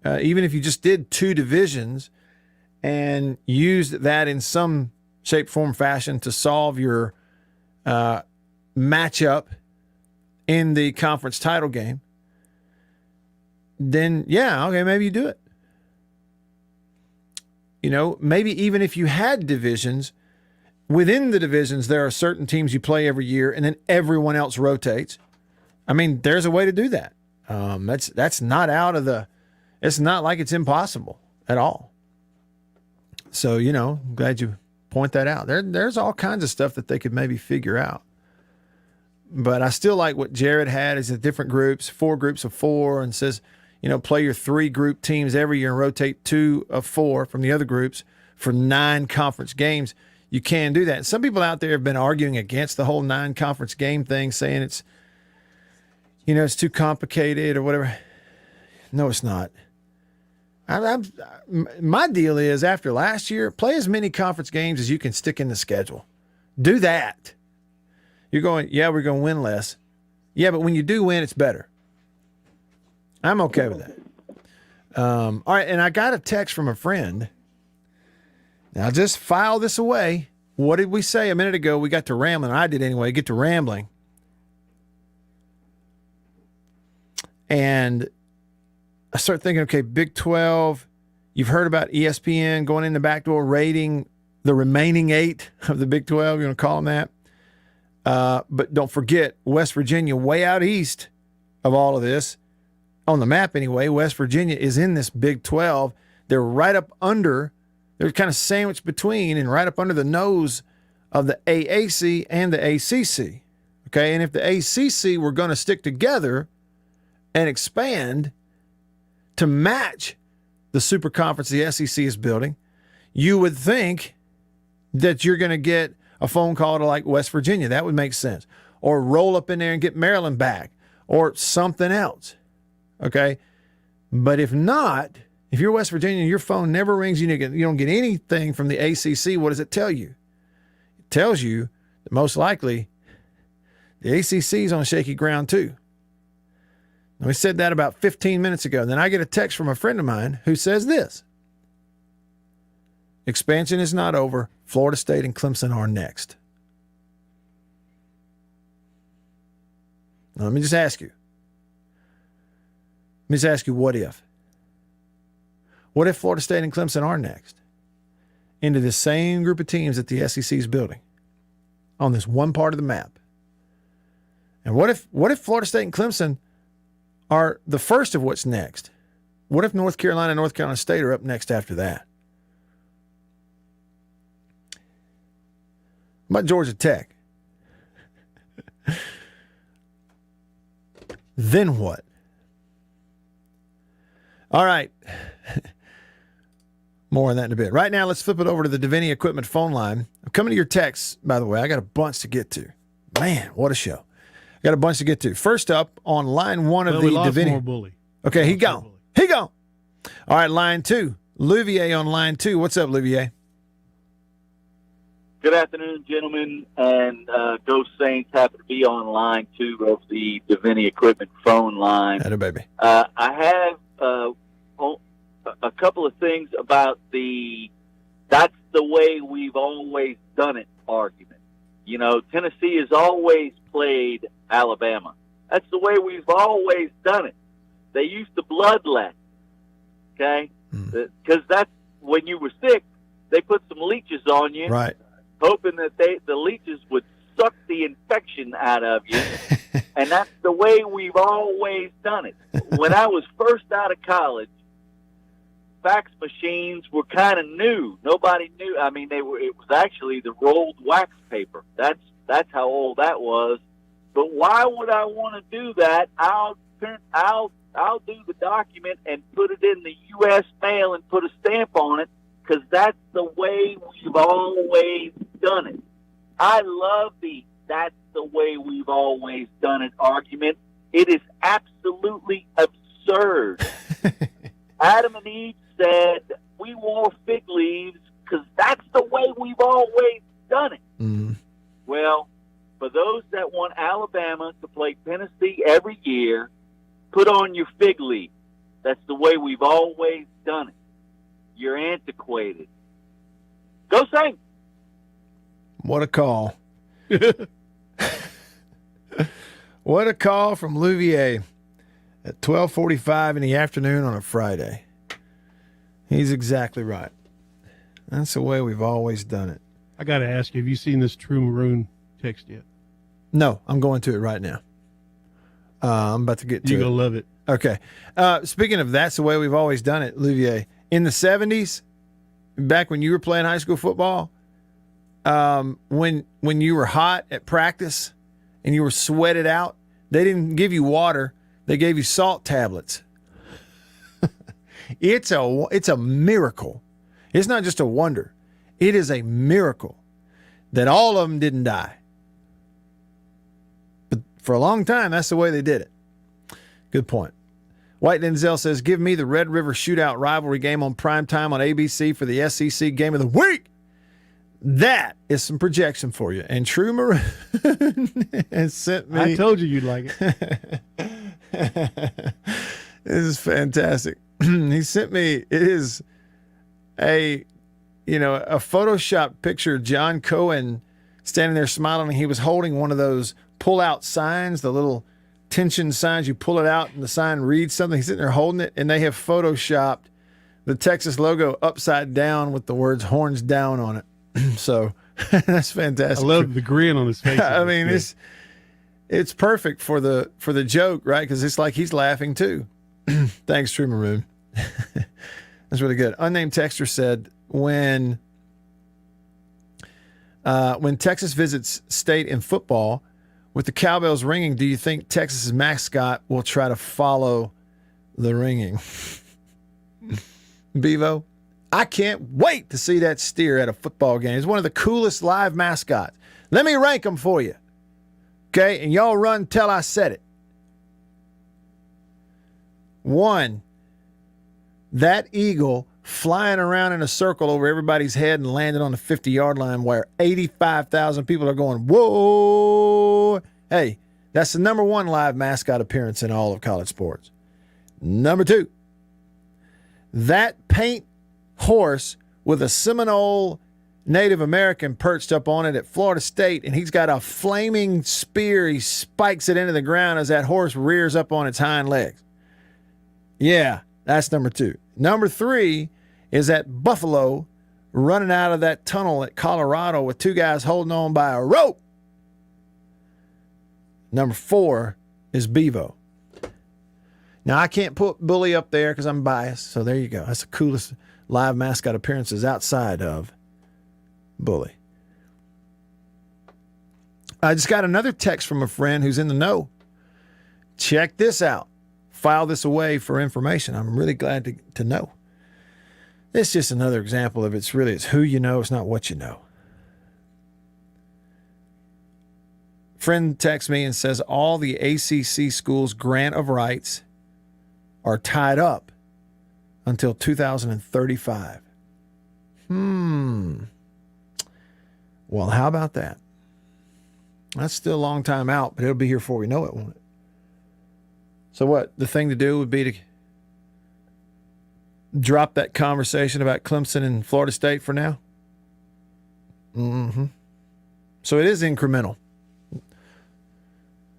even if you just did 2 divisions and used that in some shape, form, fashion to solve your matchup in the conference title game, then yeah, okay, maybe you do it. You know, maybe even if you had divisions, within the divisions, there are certain teams you play every year and then everyone else rotates. I mean, there's a way to do that. That's not out of the, it's not like it's impossible at all. So, you know, I'm glad you point that out. There's all kinds of stuff that they could maybe figure out. But I still like what Jared had is the different groups, 4 groups of 4, and says, you know, play your 3 group teams every year and rotate 2 of 4 from the other groups for 9 conference games. You can do that. Some people out there have been arguing against the whole 9 conference game thing, saying it's, you know, it's too complicated or whatever. No, it's not. My deal is, after last year, play as many conference games as you can stick in the schedule. Do that. You're going, yeah, we're going to win less. Yeah, but when you do win, it's better. I'm okay with that. All right, and I got a text from a friend. Now, just file this away. What did we say a minute ago? We got to rambling. I did anyway. Get to rambling. And I start thinking, okay, Big 12, you've heard about ESPN going in the back door rating the remaining 8 of the Big 12. You want to call them that? But don't forget, West Virginia, way out east of all of this, on the map anyway, West Virginia is in this Big 12. They're right up under, they're kind of sandwiched between and right up under the nose of the AAC and the ACC. Okay, and if the ACC were going to stick together and expand to match the super conference the SEC is building, you would think that you're going to get a phone call to like West Virginia. That would make sense. Or roll up in there and get Maryland back or something else. Okay? But if not, if you're West Virginia and your phone never rings, you don't get anything from the ACC, what does it tell you? It tells you that most likely the ACC is on shaky ground too. Now, we said that about 15 minutes ago. Then I get a text from a friend of mine who says this: expansion is not over. Florida State and Clemson are next. Now, let me just ask you. What if? What if Florida State and Clemson are next? Into the same group of teams that the SEC is building on this one part of the map. And what if Florida State and Clemson are the first of what's next? What if North Carolina and North Carolina State are up next after that? What about Georgia Tech? Then what? All right. More on that in a bit. Right now, let's flip it over to the Davini Equipment phone line. I'm coming to your texts, by the way. I got a bunch to get to. Man, what a show. I got a bunch to get to. First up, on line 1 of the Davini. Bully. Okay, he gone. He gone. All right, line 2. Louvier on line 2. What's up, Louvier? Good afternoon, gentlemen, and Go Saints happen to be on line 2 of the Davini Equipment phone line. Hello, baby. I have a couple of things about that's the way we've always done it argument. You know, Tennessee has always played Alabama. That's the way we've always done it. They used to bloodlet, okay? Because that's when you were sick, they put some leeches on you. Right. Hoping that the leeches would suck the infection out of you. And that's the way we've always done it. When I was first out of college, fax machines were kind of new. Nobody knew. I mean, it was actually the rolled wax paper. That's how old that was. But why would I want to do that? I'll do the document and put it in the U.S. mail and put a stamp on it, because that's the way we've always done it. I love that's the way we've always done it argument. It is absolutely absurd. Adam and Eve said we wore fig leaves because that's the way we've always done it. Mm. Well, for those that want Alabama to play Tennessee every year, put on your fig leaf. That's the way we've always done it. You're antiquated. Go Saints! What a call. What a call from Louvier at 12:45 in the afternoon on a Friday. He's exactly right. That's the way we've always done it. I got to ask you, have you seen this True Maroon text yet? No, I'm going to it right now. I'm about to get to it. You're going to love it. Okay. Speaking of that's the way we've always done it, Louvier, in the 70s, back when you were playing high school football, when you were hot at practice and you were sweated out, they didn't give you water. They gave you salt tablets. It's a miracle. It's not just a wonder. It is a miracle that all of them didn't die. But for a long time, that's the way they did it. Good point. White Denzel says, give me the Red River Shootout rivalry game on primetime on ABC for the SEC Game of the Week. That is some projection for you. And True Maroon has sent me. I told you you'd like it. This is fantastic. He sent me, it is a Photoshop picture of John Cohen standing there smiling, and he was holding one of those pull-out signs, the little tension signs. You pull it out and the sign reads something. He's sitting there holding it, and they have photoshopped the Texas logo upside down with the words "horns down" on it. So that's fantastic. I love the grin on his face. I mean, it's perfect for the joke, right? Because it's like he's laughing too. Thanks, True Maroon. That's really good. Unnamed texter said, when Texas visits state in football, with the cowbells ringing, do you think Texas's mascot will try to follow the ringing? Bevo, I can't wait to see that steer at a football game. It's one of the coolest live mascots. Let me rank them for you. Okay? And y'all run till I said it. 1, that eagle flying around in a circle over everybody's head and landing on the 50-yard line where 85,000 people are going, whoa. Hey, that's the number 1 live mascot appearance in all of college sports. Number 2, that paint horse with a Seminole Native American perched up on it at Florida State, and he's got a flaming spear. He spikes it into the ground as that horse rears up on its hind legs. Yeah, that's number 2. Number 3 is that buffalo running out of that tunnel at Colorado with 2 guys holding on by a rope. Number 4 is Bevo. Now, I can't put Bully up there because I'm biased, so there you go. That's the coolest live mascot appearances outside of Bully. I just got another text from a friend who's in the know. Check this out. File this away for information. I'm really glad to know. It's just another example of it's who you know, it's not what you know. Friend texts me and says all the ACC schools' grant of rights are tied up until 2035. Well, how about that? That's still a long time out, but it'll be here before we know it, won't it? So what? The thing to do would be to drop that conversation about Clemson and Florida State for now? So it is incremental.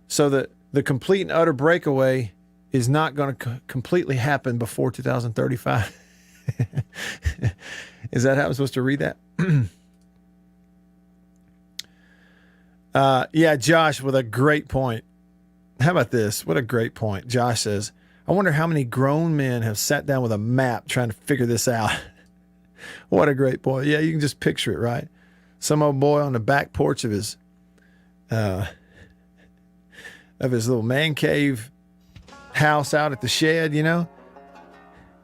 So that the complete and utter breakaway is not going to completely happen before 2035. Is that how I'm supposed to read that? Yeah, Josh with a great point. How about this? What a great point. Josh says, I wonder how many grown men have sat down with a map trying to figure this out. What a great point. Yeah, you can just picture it, right? Some old boy on the back porch of his little man cave house out at the shed, you know?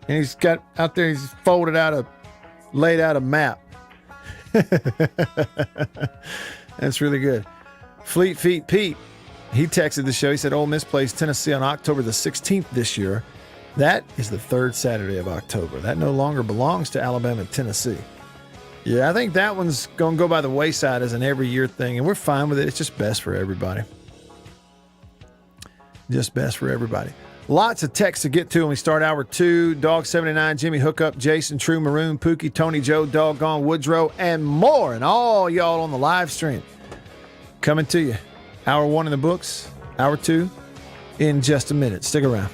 And he's got out there, he's laid out a map. That's really good. Fleet Feet Pete, he texted the show. He said, Ole Miss plays Tennessee on October the 16th this year. That is the 3rd Saturday of October. That no longer belongs to Alabama and Tennessee. Yeah, I think that one's going to go by the wayside as an every year thing, and we're fine with it. It's just best for everybody. Just best for everybody. Lots of texts to get to when we start hour 2. Dog 79, Jimmy Hookup, Jason, True Maroon, Pookie, Tony Joe, Doggone Woodrow, and more. And all y'all on the live stream. Coming to you. Hour 1 in the books. Hour 2 in just a minute. Stick around.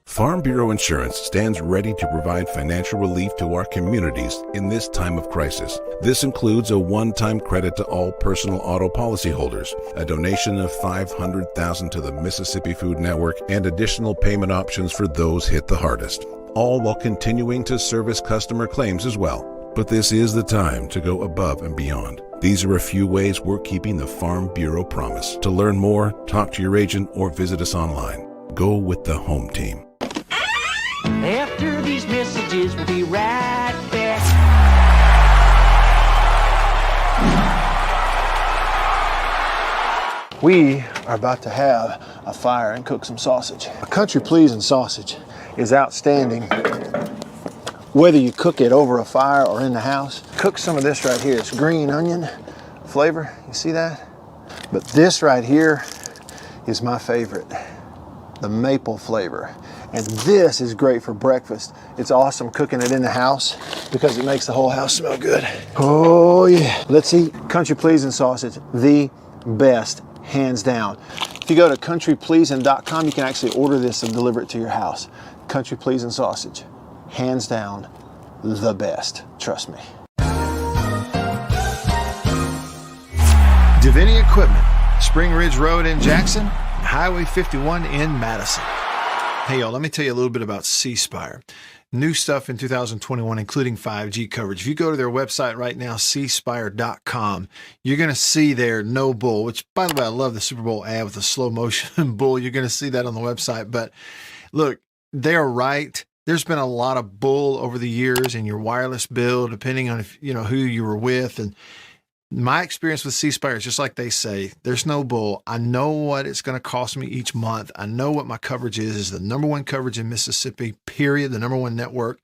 Farm Bureau Insurance stands ready to provide financial relief to our communities in this time of crisis. This includes a one-time credit to all personal auto policyholders, a donation of $500,000 to the Mississippi Food Network, and additional payment options for those hit the hardest, all while continuing to service customer claims as well. But this is the time to go above and beyond. These are a few ways we're keeping the Farm Bureau promise. To learn more, talk to your agent or visit us online. Go with the home team. After these messages, we'll be right back. We are about to have a fire and cook some sausage. A country-pleasing sausage is outstanding whether you cook it over a fire or in the house. Cook some of this right here. It's green onion flavor. You see that? But this right here is my favorite, the maple flavor. And this is great for breakfast. It's awesome cooking it in the house because it makes the whole house smell good. Oh yeah. Let's eat country pleasing sausage, the best, hands down. If you go to countrypleasing.com, you can actually order this and deliver it to your house. Country pleasing sausage, hands down, the best. Trust me. Davini Equipment, Spring Ridge Road in Jackson, Highway 51 in Madison. Hey y'all, let me tell you a little bit about C Spire. New stuff in 2021, including 5G coverage. If you go to their website right now, cspire.com, you're going to see their No Bull, which, by the way, I love the Super Bowl ad with the slow motion bull. You're going to see that on the website. But look, they're right. There's been a lot of bull over the years in your wireless bill, depending on if you know who you were with. And my experience with C Spire is just like they say, there's no bull. I know what it's going to cost me each month. I know what my coverage is the number one coverage in Mississippi, period, the number one network.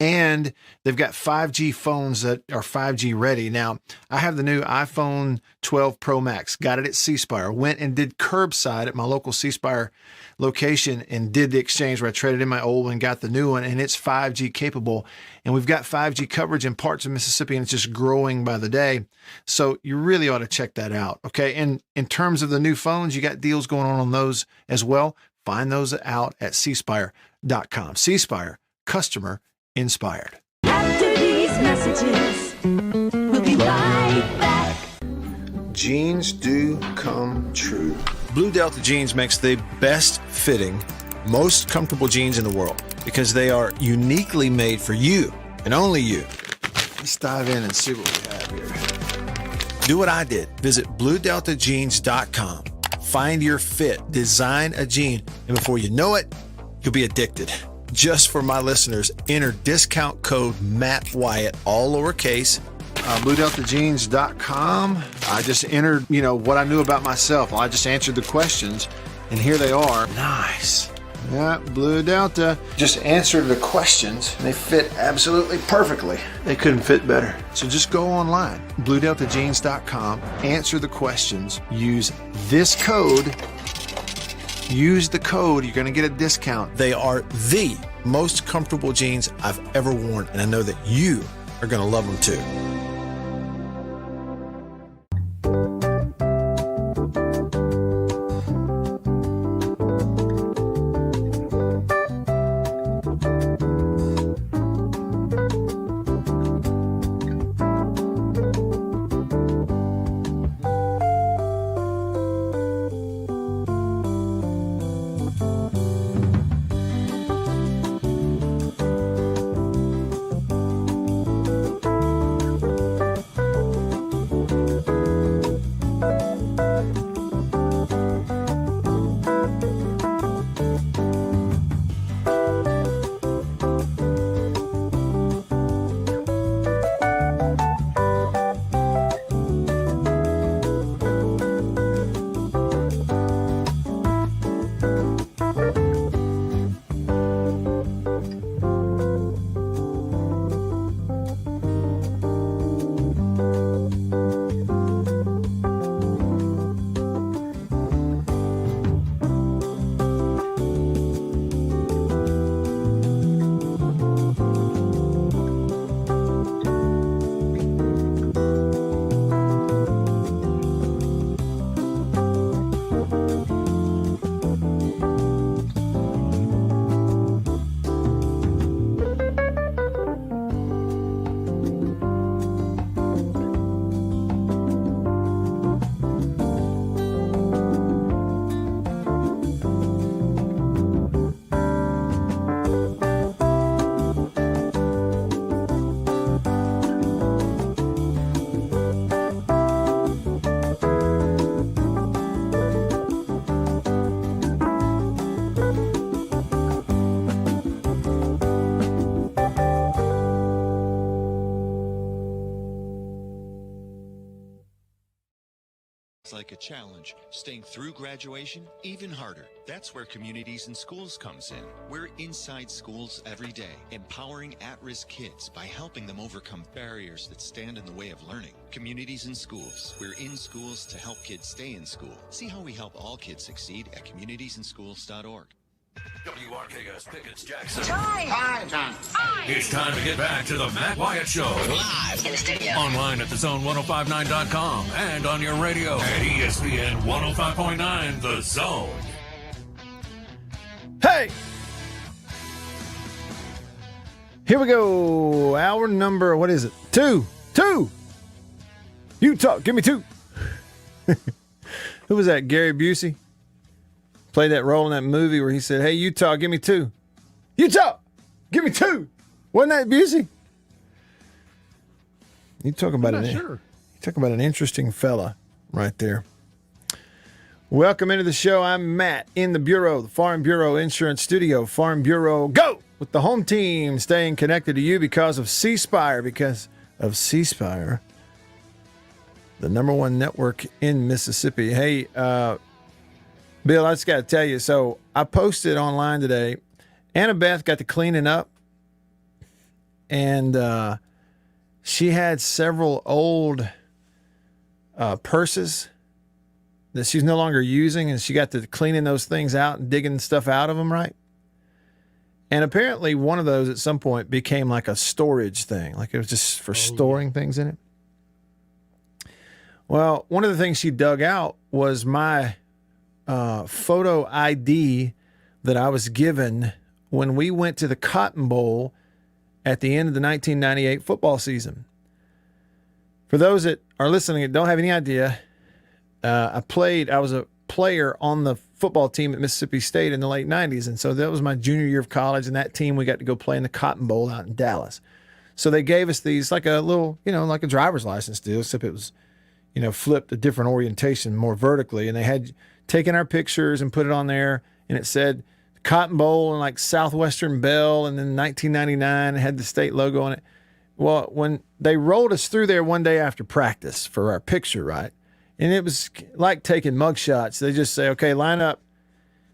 And they've got 5G phones that are 5G ready. Now, I have the new iPhone 12 Pro Max, got it at C Spire, went and did curbside at my local C Spire location and did the exchange where I traded in my old one, got the new one, and it's 5G capable. And we've got 5G coverage in parts of Mississippi, and it's just growing by the day. So you really ought to check that out, okay? And in terms of the new phones, you got deals going on those as well. Find those out at cspire.com. C Spire, customer inspired. After these messages, we'll be right back. Jeans do come true. Blue Delta Jeans makes the best fitting, most comfortable jeans in the world because they are uniquely made for you and only you. Let's dive in and see what we have here. Do what I did. Visit BlueDeltaJeans.com. Find your fit, design a jean, and before you know it, you'll be addicted. Just for my listeners, enter discount code Matt Wyatt, all lowercase, BlueDeltaJeans.com. I just entered, what I knew about myself. I just answered the questions, and here they are. Nice. Yeah, Blue Delta. Just answered the questions, and they fit absolutely perfectly. They couldn't fit better. So just go online, BlueDeltaJeans.com, answer the questions, use this code. Use the code, you're going to get a discount. They are the most comfortable jeans I've ever worn, and I know that you are going to love them too. like a challenge, staying through graduation even harder. That's where Communities in Schools comes in. We're inside schools every day, empowering at-risk kids by helping them overcome barriers that stand in the way of learning. Communities in Schools. We're in schools to help kids stay in school. See how we help all kids succeed at communitiesinschools.org. WRKS Pickens Jackson. Time. It's time to get back to the Matt Wyatt Show. Live in the studio. Online at thezone1059.com and on your radio at ESPN 105.9 The Zone. Hey! Here we go. Hour number, what is it? Two. Utah, give me 2. Who was that? Gary Busey? Played that role in that movie where he said, hey, Utah, give me 2. Utah, give me 2. Wasn't that Busey? You talking about an interesting fella right there. Welcome into the show. I'm Matt in the Bureau, the Farm Bureau Insurance Studio. Farm Bureau, go! With the home team staying connected to you because of C Spire. Because of C Spire, the #1 network in Mississippi. Hey, Bill, I just got to tell you. So I posted online today. Annabeth got to cleaning up, and she had several old purses that she's no longer using, and she got to cleaning those things out and digging stuff out of them, right? And apparently one of those at some point became like a storage thing, like it was just for storing things in it. Well, one of the things she dug out was my photo ID that I was given when we went to the Cotton Bowl at the end of the 1998 football season. For those that are listening and don't have any idea, I was a player on the football team at Mississippi State in the late 90s. And so that was my junior year of college. And that team, we got to go play in the Cotton Bowl out in Dallas. So they gave us these like a little, like a driver's license deal, except it was, flipped a different orientation more vertically. And they had taken our pictures and put it on there. And it said Cotton Bowl and like Southwestern Bell. And then 1999, it had the state logo on it. Well, when they rolled us through there one day after practice for our picture, right? And it was like taking mug shots. They just say, okay, line up.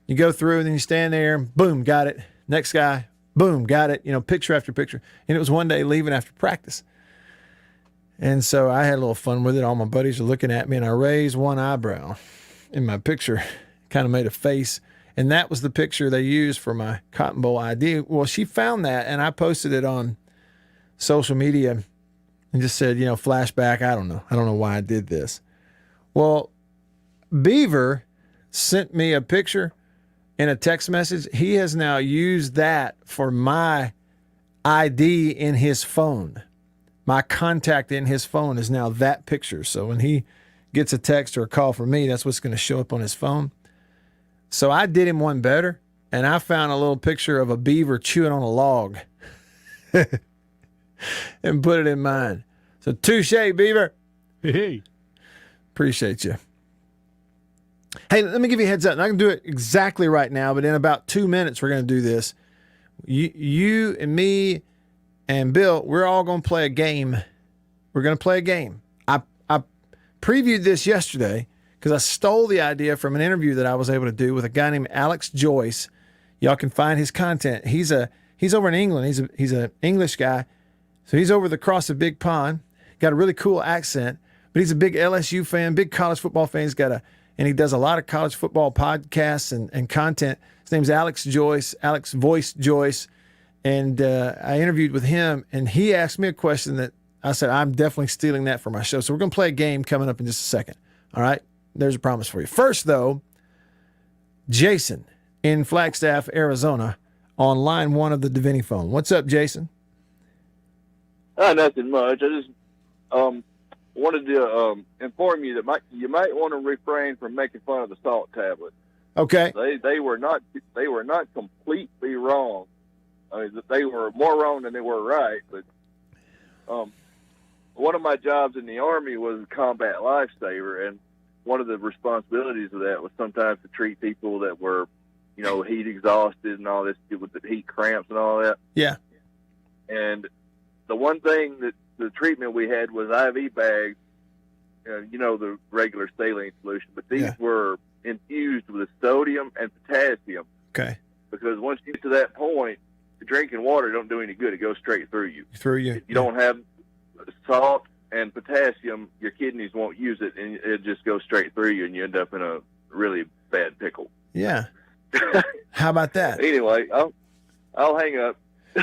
You go through, and then you stand there, boom, got it. Next guy, boom, got it. Picture after picture. And it was one day leaving after practice. And so I had a little fun with it. All my buddies are looking at me, and I raised one eyebrow in my picture, kind of made a face. And that was the picture they used for my Cotton Bowl ID. Well, she found that, and I posted it on social media and just said, flashback. I don't know why I did this. Well, Beaver sent me a picture and a text message. He has now used that for my ID in his phone. My contact in his phone is now that picture. So when he gets a text or a call from me, that's what's going to show up on his phone. So I did him one better, and I found a little picture of a beaver chewing on a log and put it in mine. So touche, Beaver. Hey. Appreciate you. Hey, let me give you a heads up. And I can do it exactly right now, but in about 2 minutes, we're going to do this. You and me and Bill, we're all going to play a game. We're going to play a game. I previewed this yesterday because I stole the idea from an interview that I was able to do with a guy named Alex Joyce. Y'all can find his content. He's over in England. He's an English guy. So he's over across the big pond. Got a really cool accent. But he's a big LSU fan, big college football fan. And he does a lot of college football podcasts and content. His name's Alex Joyce, Alex Voice Joyce. And I interviewed with him, and he asked me a question that I said, I'm definitely stealing that for my show. So we're going to play a game coming up in just a second. All right? There's a promise for you. First, though, Jason in Flagstaff, Arizona, on line 1 of the Davini phone. What's up, Jason? Nothing much. I just wanted to inform you that you might want to refrain from making fun of the salt tablet. Okay. They were not completely wrong. I mean, they were more wrong than they were right. But one of my jobs in the Army was combat lifesaver, and one of the responsibilities of that was sometimes to treat people that were, heat exhausted and all this, with the heat cramps and all that. Yeah. And the one thing that the treatment we had was IV bags the regular saline solution, but these Yeah. were infused with sodium and potassium. Okay. Because once you get to that point, drinking water don't do any good. It goes straight through you. Through you. If you don't have salt and potassium, your kidneys won't use it, and it just goes straight through you, and you end up in a really bad pickle. Yeah. How about that? Anyway, I'll hang up.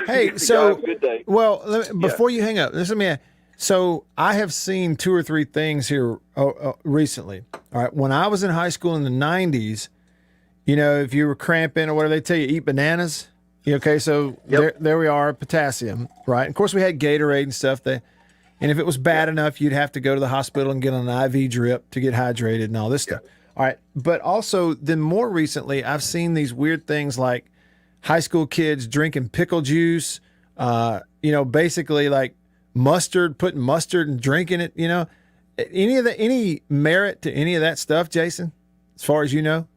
Hey, Y'all so have a good day. well, before you hang up, listen to me. So I have seen 2 or 3 things here recently. All right, when I was in high school in the 90s, if you were cramping or whatever, they tell you eat bananas. Okay, so there we are, potassium, right? Of course, we had Gatorade and stuff. And if it was bad enough, you'd have to go to the hospital and get on an IV drip to get hydrated and all this stuff. All right, but also then more recently, I've seen these weird things like high school kids drinking pickle juice, basically like mustard, putting mustard and drinking it, any merit to any of that stuff, Jason, as far as you know?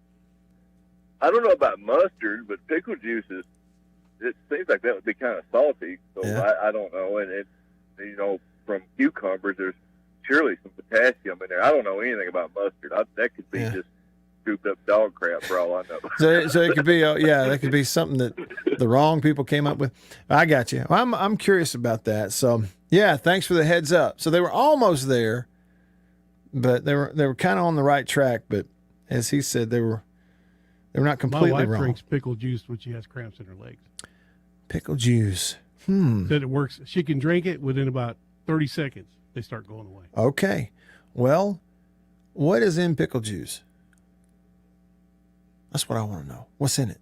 I don't know about mustard, but pickle juice it seems like that would be kind of salty. So I don't know. And from cucumbers, there's surely some potassium in there. I don't know anything about mustard. That could be just scooped up dog crap for all I know. So it could be, that could be something that the wrong people came up with. I got you. I'm curious about that. So yeah, thanks for the heads up. So they were almost there, but they were kind of on the right track. But as he said, they were not completely My wife wrong. drinks pickle juice when she has cramps in her legs. Pickle juice. Said it works. She can drink it within about 30 seconds. They start going away. Okay. Well, what is in pickle juice? That's what I want to know. What's in it?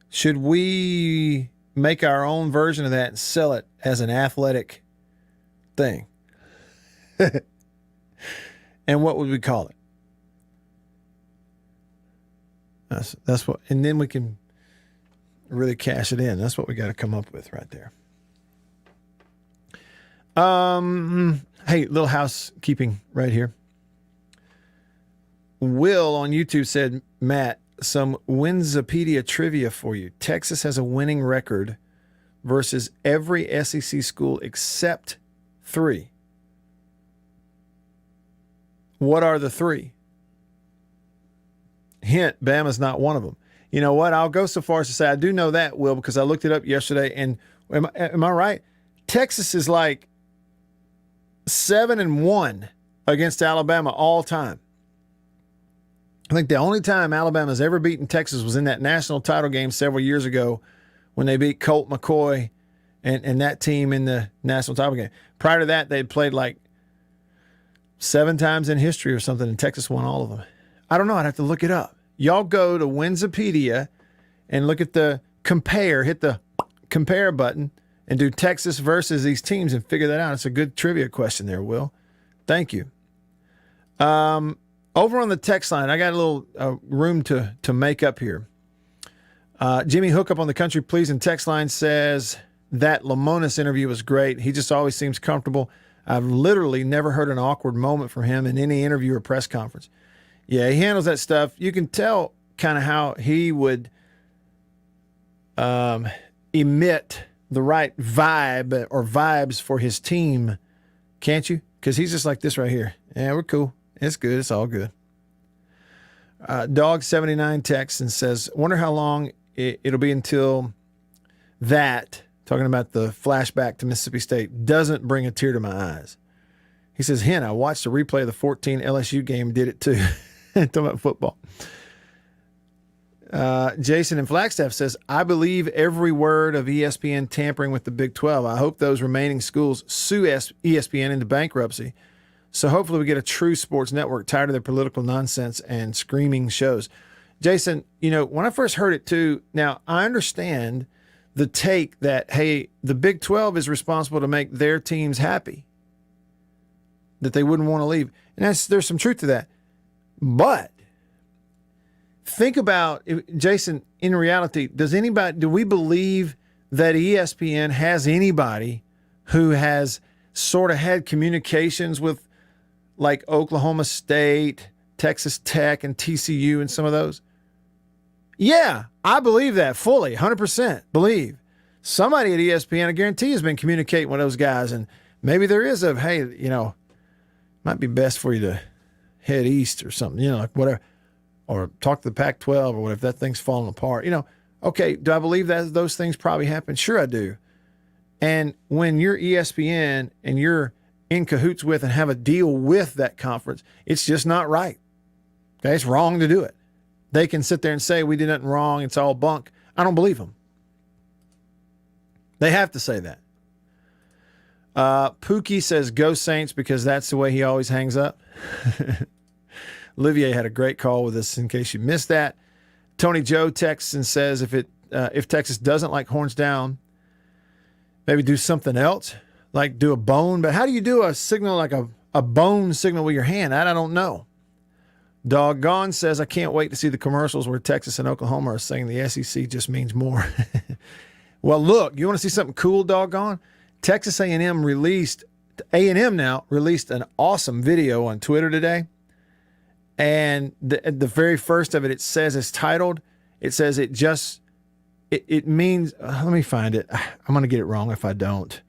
Should we make our own version of that and sell it as an athletic thing? And what would we call it? That's what, and then we can really cash it in. That's what we got to come up with right there. Hey, little housekeeping right here. Will on YouTube said, Matt, some Winsipedia trivia for you. Texas has a winning record versus every SEC school except 3. What are the 3? Hint, Bama's not one of them. You know what? I'll go so far as to say I do know that, Will, because I looked it up yesterday. And am I right? Texas is like 7-1 against Alabama all time. I think the only time Alabama's ever beaten Texas was in that national title game several years ago when they beat Colt McCoy and that team in the national title game. Prior to that, they'd played like 7 times in history or something, and Texas won all of them. I don't know. I'd have to look it up. Y'all go to Winsipedia and look at the compare, hit the compare button, and do Texas versus these teams and figure that out. It's a good trivia question there, Will. Thank you. Over on the text line, I got a little room to make up here. Jimmy Hookup on the Country Pleasing text line says that Lamonis interview was great. He just always seems comfortable. I've literally never heard an awkward moment from him in any interview or press conference. Yeah, he handles that stuff. You can tell kind of how he would emit the right vibe or vibes for his team, can't you? Because he's just like this right here. Yeah, we're cool. It's good. It's all good. Dog79 texts and says, wonder how long it'll be until that, talking about the flashback to Mississippi State, doesn't bring a tear to my eyes. He says, I watched a replay of the 14 LSU game, did it too. Talking about football. Jason in Flagstaff says, I believe every word of ESPN tampering with the Big 12. I hope those remaining schools sue ESPN into bankruptcy. So hopefully we get a true sports network, tired of their political nonsense and screaming shows. Jason, when I first heard it too, now I understand the take that, hey, the Big 12 is responsible to make their teams happy, that they wouldn't want to leave. And there's some truth to that. But think about, Jason, in reality, do we believe that ESPN has anybody who has sort of had communications with like Oklahoma State, Texas Tech, and TCU and some of those? Yeah, I believe that fully, 100% believe. Somebody at ESPN, I guarantee, has been communicating with those guys, and maybe there is hey, might be best for you to head east or something, like whatever, or talk to the Pac-12 or whatever, if that thing's falling apart. Okay, do I believe that those things probably happen? Sure I do. And when you're ESPN and you're in cahoots with and have a deal with that conference, it's just not right. Okay, it's wrong to do it. They can sit there and say we did nothing wrong, it's all bunk. I don't believe them. They have to say that. Pookie says go Saints because that's the way he always hangs up. Olivier had a great call with us in case you missed that. Tony Joe texts and says if Texas doesn't like horns down, maybe do something else, like do a bone. But how do you do a signal like a bone signal with your hand? I don't know. Doggone says, I can't wait to see the commercials where Texas and Oklahoma are saying the SEC just means more. Well, look, you want to see something cool, Doggone? Texas A&M released an awesome video on Twitter today. And the very first of it, it says it's titled, it says it means, let me find it. I'm going to get it wrong if I don't.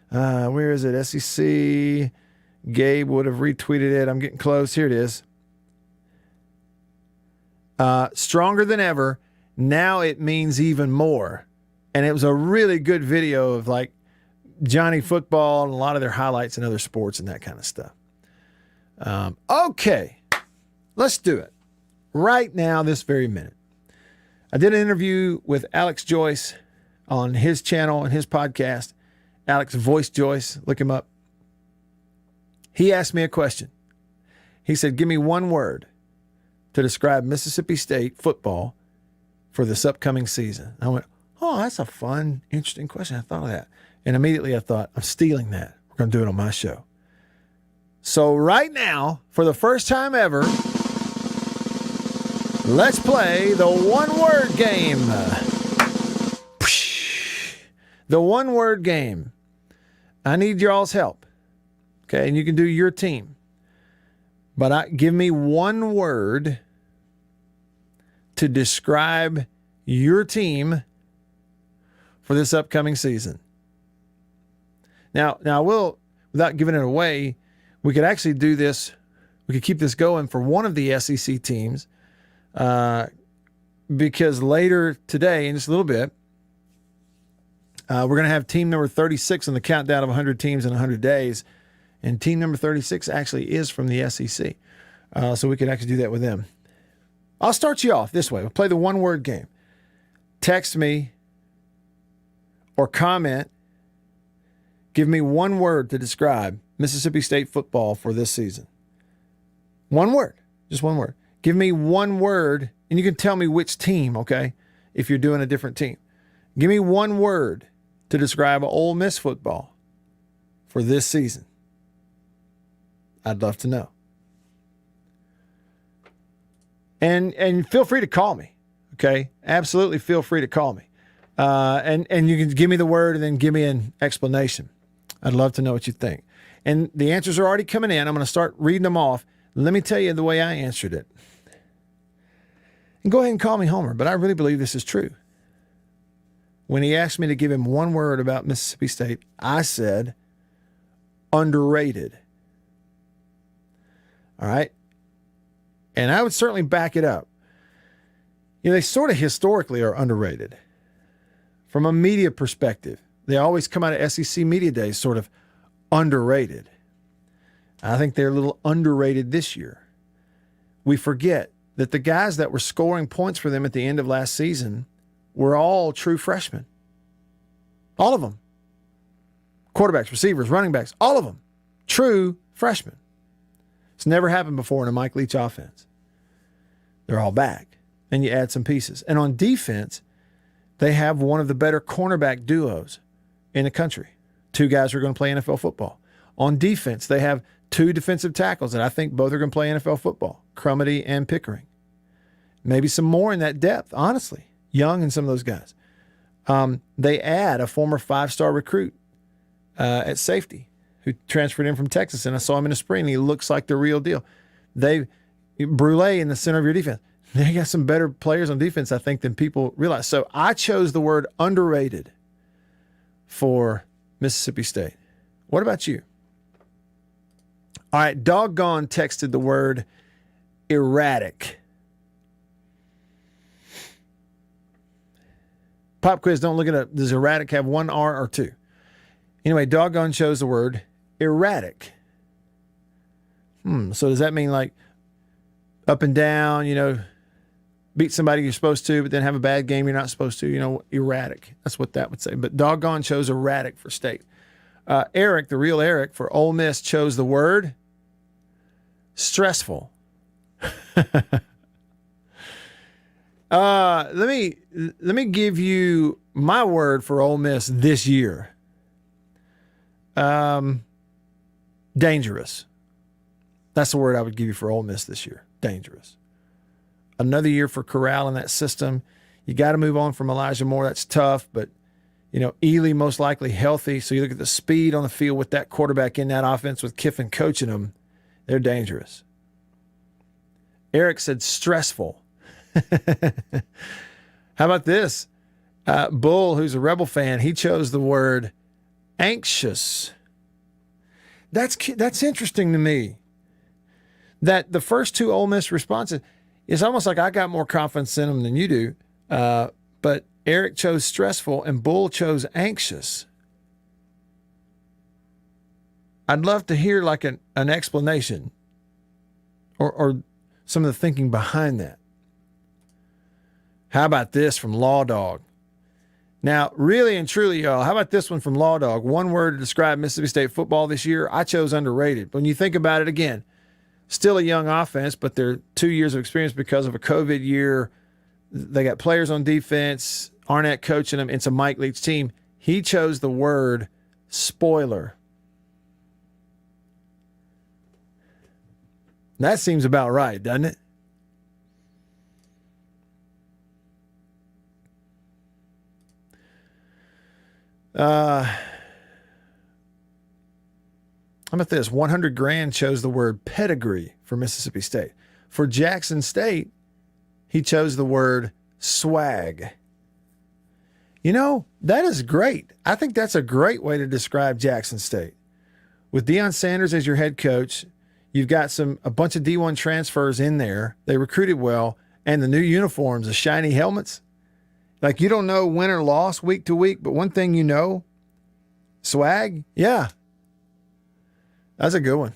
Where is it? SEC. Gabe would have retweeted it. I'm getting close. Here it is. Stronger than ever. Now it means even more. And it was a really good video of like Johnny football and a lot of their highlights in other sports and that kind of stuff. Okay. Let's do it right now, this very minute. I did an interview with Alex Joyce on his channel and his podcast, Alex Voice Joyce. Look him up. He asked me a question. He said, give me one word to describe Mississippi State football for this upcoming season. I went, oh, that's a fun, interesting question. I thought of that. And immediately I thought, I'm stealing that. We're going to do it on my show. So right now, for the first time ever, let's play the one-word game. The one-word game. I need y'all's help. Okay, and you can do your team. But give me one word to describe your team for this upcoming season. Now I will, without giving it away, we could actually do this. We could keep this going for one of the SEC teams. Because later today, in just a little bit, we're going to have team number 36 on the countdown of 100 teams in 100 days. And team number 36 actually is from the SEC. So we could actually do that with them. I'll start you off this way. We'll play the one-word game. Text me or comment. Give me one word to describe Mississippi State football for this season. One word. Just one word. Give me one word, and you can tell me which team, okay, if you're doing a different team. Give me one word to describe Ole Miss football for this season. I'd love to know. And feel free to call me, okay? Absolutely feel free to call me. And you can give me the word and then give me an explanation. I'd love to know what you think. And the answers are already coming in. I'm going to start reading them off. Let me tell you the way I answered it. And go ahead and call me Homer, but I really believe this is true. When he asked me to give him one word about Mississippi State, I said underrated. All right? And I would certainly back it up. They sort of historically are underrated. From a media perspective, they always come out of SEC Media Days sort of underrated. I think they're a little underrated this year. We forget that the guys that were scoring points for them at the end of last season were all true freshmen. All of them. Quarterbacks, receivers, running backs, all of them. True freshmen. It's never happened before in a Mike Leach offense. They're all back. And you add some pieces. And on defense, they have one of the better cornerback duos in the country. Two guys who are going to play NFL football. On defense, they have two defensive tackles that I think both are going to play NFL football, Crumedy and Pickering. Maybe some more in that depth, honestly. Young and some of those guys. They add a former 5-star recruit at safety who transferred in from Texas, and I saw him in the spring, and he looks like the real deal. Brule in the center of your defense. They got some better players on defense, I think, than people realize. So I chose the word underrated for Mississippi State. What about you? All right, Doggone texted the word erratic. Pop quiz, don't look it up. Does erratic have one R or two? Anyway, Doggone chose the word erratic. So does that mean like up and down, beat somebody you're supposed to, but then have a bad game you're not supposed to, erratic. That's what that would say. But Doggone chose erratic for State. Eric, the real Eric, for Ole Miss chose the word stressful. Let me give you my word for Ole Miss this year. Dangerous. That's the word I would give you for Ole Miss this year. Dangerous. Another year for Corral in that system. You got to move on from Elijah Moore. That's tough, but Ely most likely healthy. So you look at the speed on the field with that quarterback in that offense with Kiffin coaching them. They're dangerous. Eric said stressful. How about this? Bull, who's a Rebel fan, he chose the word anxious. That's interesting to me. That the first two Ole Miss responses, it's almost like I got more confidence in them than you do. But Eric chose stressful and Bull chose anxious. I'd love to hear like an explanation or some of the thinking behind that. How about this from Law Dog? Now, really and truly, y'all, how about this one from Law Dog? One word to describe Mississippi State football this year. I chose underrated. When you think about it again, still a young offense, but they're 2 years of experience because of a COVID year. They got players on defense, Arnett coaching them. It's a Mike Leach team. He chose the word spoiler. That seems about right, doesn't it? How about this? 100 Grand chose the word pedigree for Mississippi State. For Jackson State, he chose the word swag. That is great. I think that's a great way to describe Jackson State. With Deion Sanders as your head coach, you've got a bunch of D1 transfers in there. They recruited well, and the new uniforms, the shiny helmets. Like, you don't know win or loss week to week, but one thing you know, swag, yeah. That's a good one.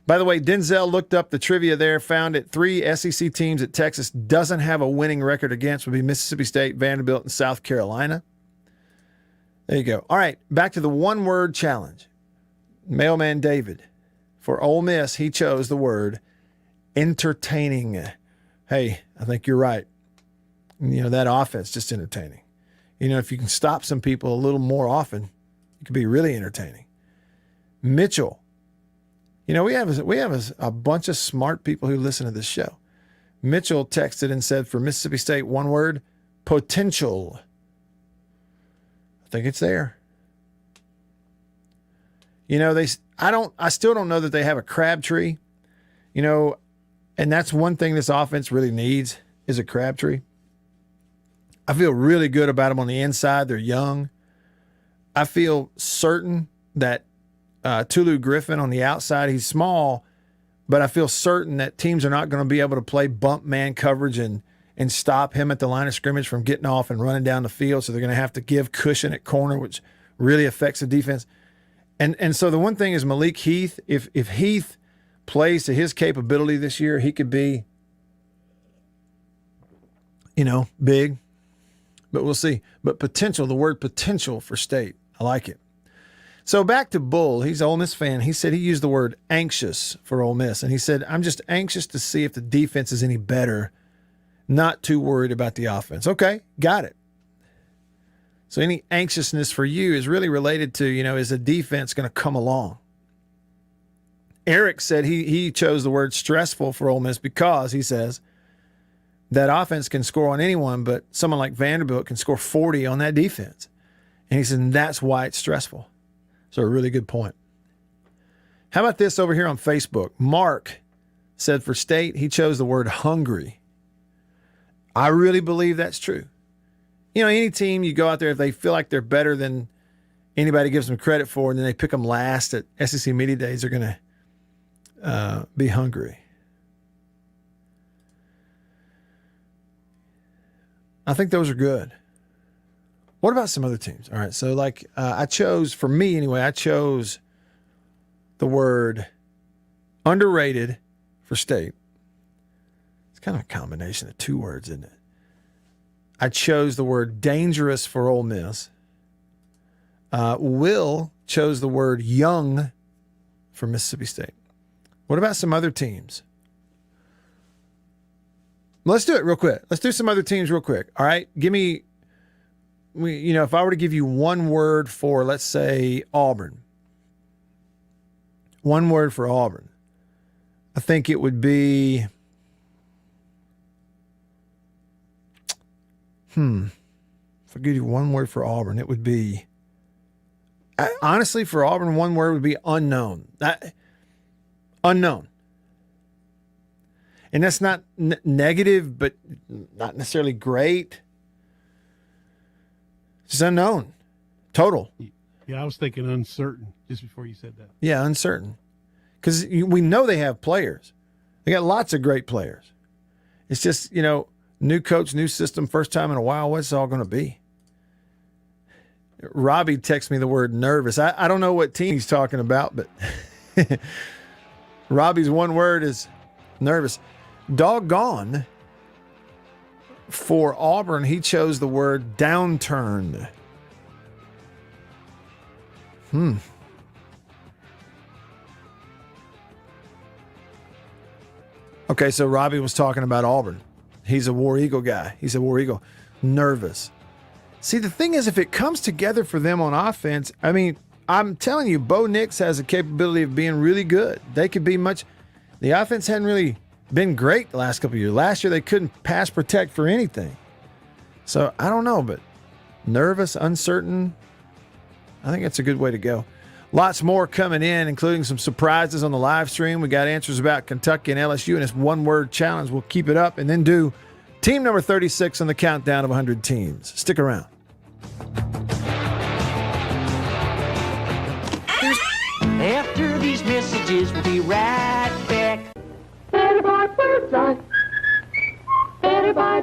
By the way, Denzel looked up the trivia there, found it 3 SEC teams that Texas doesn't have a winning record against would be Mississippi State, Vanderbilt, and South Carolina. There you go. All right, back to the one-word challenge. Mailman David. For Ole Miss, he chose the word entertaining. Hey, I think you're right. That offense just entertaining. If you can stop some people a little more often, it could be really entertaining. Mitchell. We have a bunch of smart people who listen to this show. Mitchell texted and said for Mississippi State, one word, potential. I think it's there. I still don't know that they have a Crabtree. And that's one thing this offense really needs is a Crabtree. I feel really good about them on the inside. They're young. I feel certain that Tulu Griffin on the outside, he's small, but I feel certain that teams are not going to be able to play bump man coverage and stop him at the line of scrimmage from getting off and running down the field. So they're going to have to give cushion at corner, which really affects the defense. And so the one thing is Malik Heath, if Heath plays to his capability this year, he could be, big, but we'll see. But potential, the word potential for State, I like it. So back to Bull. He's an Ole Miss fan. He said he used the word anxious for Ole Miss. And he said, I'm just anxious to see if the defense is any better, not too worried about the offense. Okay, got it. So any anxiousness for you is really related to, is the defense going to come along? Eric said he chose the word stressful for Ole Miss because, he says, that offense can score on anyone, but someone like Vanderbilt can score 40 on that defense. And he said that's why it's stressful. So a really good point. How about this over here on Facebook? Mark said for State, he chose the word hungry. I really believe that's true. Any team you go out there, if they feel like they're better than anybody gives them credit for, and then they pick them last at SEC Media Days, they're going to be hungry. I think those are good. What about some other teams? All right, so I chose, for me anyway, I chose the word underrated for State. It's kind of a combination of two words, isn't it? I chose the word dangerous for Ole Miss. Will chose the word young for Mississippi State. What about some other teams? Let's do it real quick. Let's do some other teams real quick. All right, give me, if I were to give you one word for, let's say, Auburn. One word for Auburn. I think it would be, if I give you one word for Auburn, it would be, honestly, for Auburn, one word would be unknown. Unknown. And that's not negative, but not necessarily great. It's unknown. Total. Yeah, I was thinking uncertain just before you said that. Yeah, uncertain. Because we know they have players. They got lots of great players. It's just, new coach, new system, first time in a while. What's it all going to be? Robbie texted me the word nervous. I don't know what team he's talking about, but Robbie's one word is nervous. Doggone, for Auburn, he chose the word downturn. Okay, so Robbie was talking about Auburn. He's a War Eagle guy. He's a War Eagle. Nervous. See, the thing is, if it comes together for them on offense, I mean, I'm telling you, Bo Nix has the capability of being really good. They could be much. The offense hadn't really been great the last couple of years. Last year, they couldn't pass protect for anything. So, I don't know, but nervous, uncertain, I think that's a good way to go. Lots more coming in, including some surprises on the live stream. We got answers about Kentucky and LSU and this one-word challenge. We'll keep it up and then do team number 36 on the countdown of 100 teams. Stick around. After these messages, we'll be right back. Better buy Birdseye. Better buy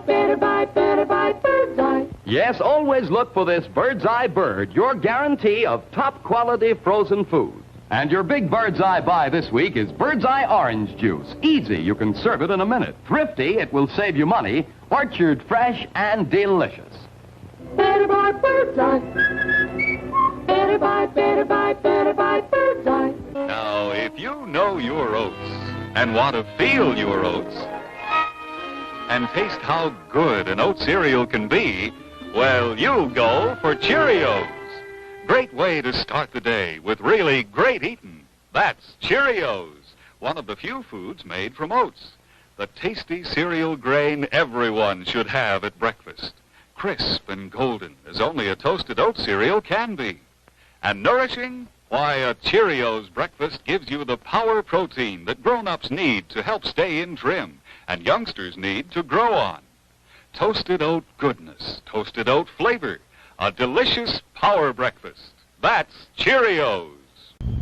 Birdseye. Yes, always look for this Birdseye Bird, your guarantee of top quality frozen food. And your big Birdseye buy this week is Birdseye Orange Juice. Easy, you can serve it in a minute. Thrifty, it will save you money. Orchard fresh and delicious. Better buy Birdseye. Better buy Birdseye. Now, if you know your oats and want to feel your oats and taste how good an oat cereal can be, well, you'll go for Cheerios. Great way to start the day with really great eating. That's Cheerios, one of the few foods made from oats. The tasty cereal grain everyone should have at breakfast. Crisp and golden as only a toasted oat cereal can be. And nourishing? Why, a Cheerios breakfast gives you the power protein that grown-ups need to help stay in trim and youngsters need to grow on. Toasted oat goodness, toasted oat flavor, a delicious power breakfast. That's Cheerios.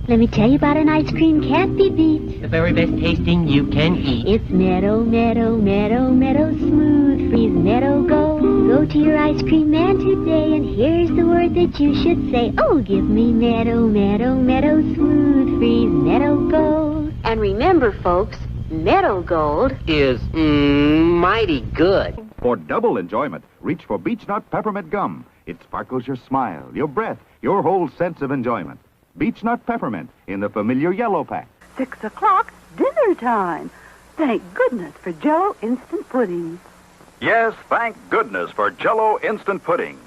Let me tell you about an ice cream can't be beat. The very best tasting you can eat. It's Meadow, Meadow, Meadow, Meadow Smooth Freeze Meadow Gold. Go to your ice cream man today, and here's the word that you should say. Oh, give me Meadow, Meadow, Meadow Smooth Freeze Meadow Gold. And remember, folks, Meadow Gold is mighty good. For double enjoyment, reach for Beech Nut Peppermint Gum. It sparkles your smile, your breath, your whole sense of enjoyment. Beech Nut Peppermint in the familiar yellow pack. 6 o'clock, dinner time. Thank goodness for Jell-O Instant Pudding. Yes, thank goodness for Jell-O Instant Pudding.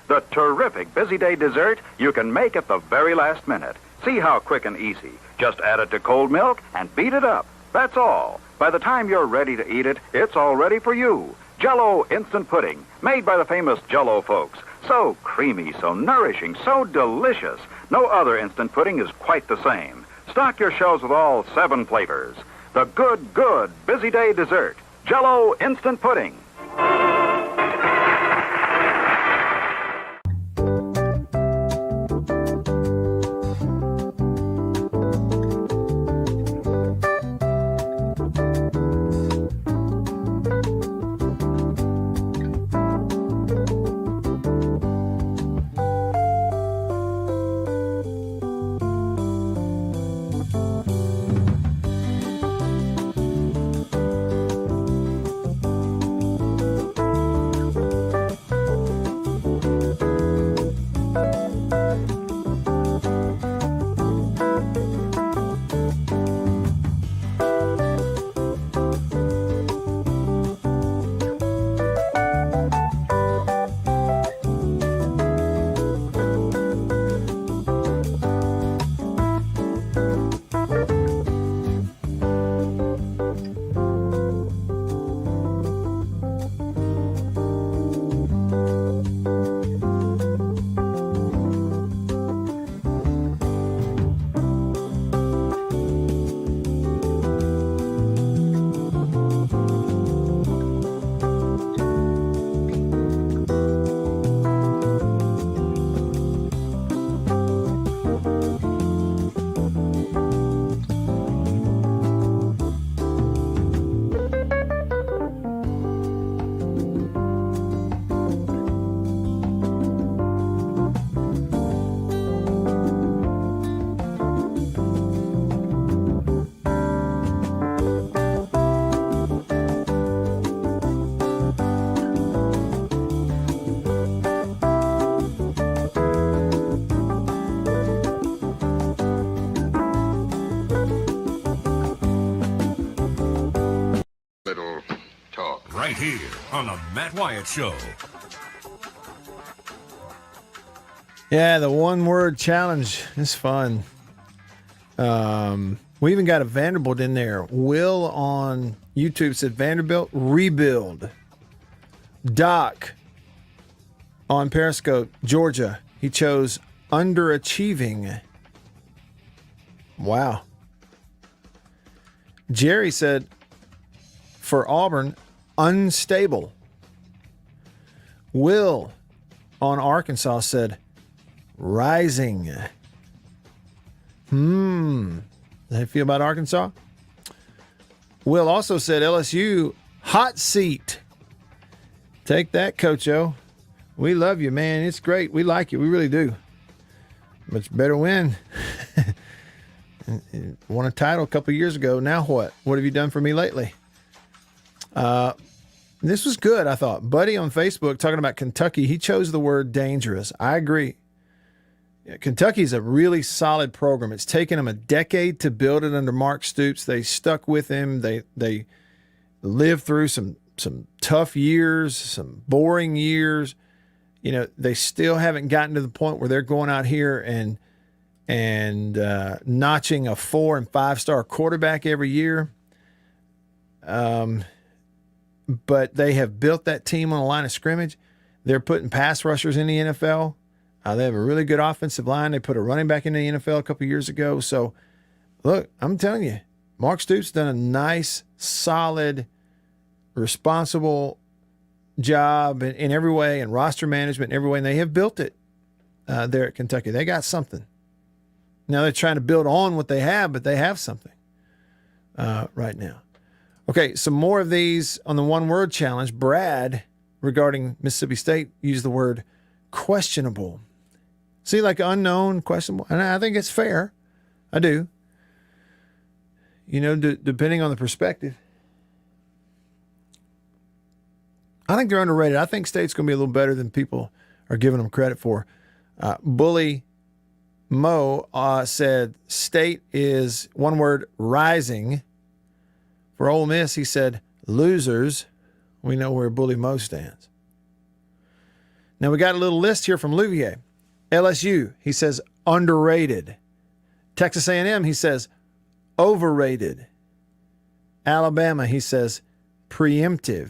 The terrific busy day dessert you can make at the very last minute. See how quick and easy. Just add it to cold milk and beat it up. That's all. By the time you're ready to eat it, it's all ready for you. Jell-O Instant Pudding, made by the famous Jell-O folks. So creamy, so nourishing, so delicious. No other instant pudding is quite the same. Stock your shelves with all 7 flavors. The good busy day dessert. Jell-O Instant Pudding. little talk. Right here on the Matt Wyatt Show. Yeah, the one-word challenge is fun. We even got a Vanderbilt in there. Will on YouTube said Vanderbilt rebuild. Doc on Periscope, Georgia, he chose underachieving. Wow. Jerry said for Auburn, unstable. Will on Arkansas said rising. How do you feel about Arkansas? Will also said LSU hot seat. Take that, Coach O. We love you, man. It's great. We like you. We really do. But you better win. Won a title a couple years ago. Now what? What have you done for me lately? This was good, I thought. Buddy on Facebook talking about Kentucky. He chose the word dangerous. I agree. Kentucky's a really solid program. It's taken them a decade to build it under Mark Stoops. They stuck with him. They lived through some tough years, some boring years. You know, they still haven't gotten to the point where they're going out here and notching a 4- and 5-star quarterback every year. But they have built that team on a line of scrimmage. They're putting pass rushers in the NFL. They have a really good offensive line. They put a running back in the NFL a couple years ago. So, look, I'm telling you, Mark Stoops done a nice, solid, responsible job in every way, and roster management in every way, and they have built it there at Kentucky. They got something. Now they're trying to build on what they have, but they have something right now. Okay, some more of these on the one-word challenge. Brad, regarding Mississippi State, used the word questionable. See, like unknown, questionable, and I think it's fair. I do. You know, depending on the perspective. I think they're underrated. I think State's going to be a little better than people are giving them credit for. Bully Mo said State is, one word, rising. For Ole Miss, he said losers. We know where Bully Mo stands. Now we got a little list here from Louvier. LSU, he says underrated. Texas A&M, he says overrated. Alabama, he says preemptive.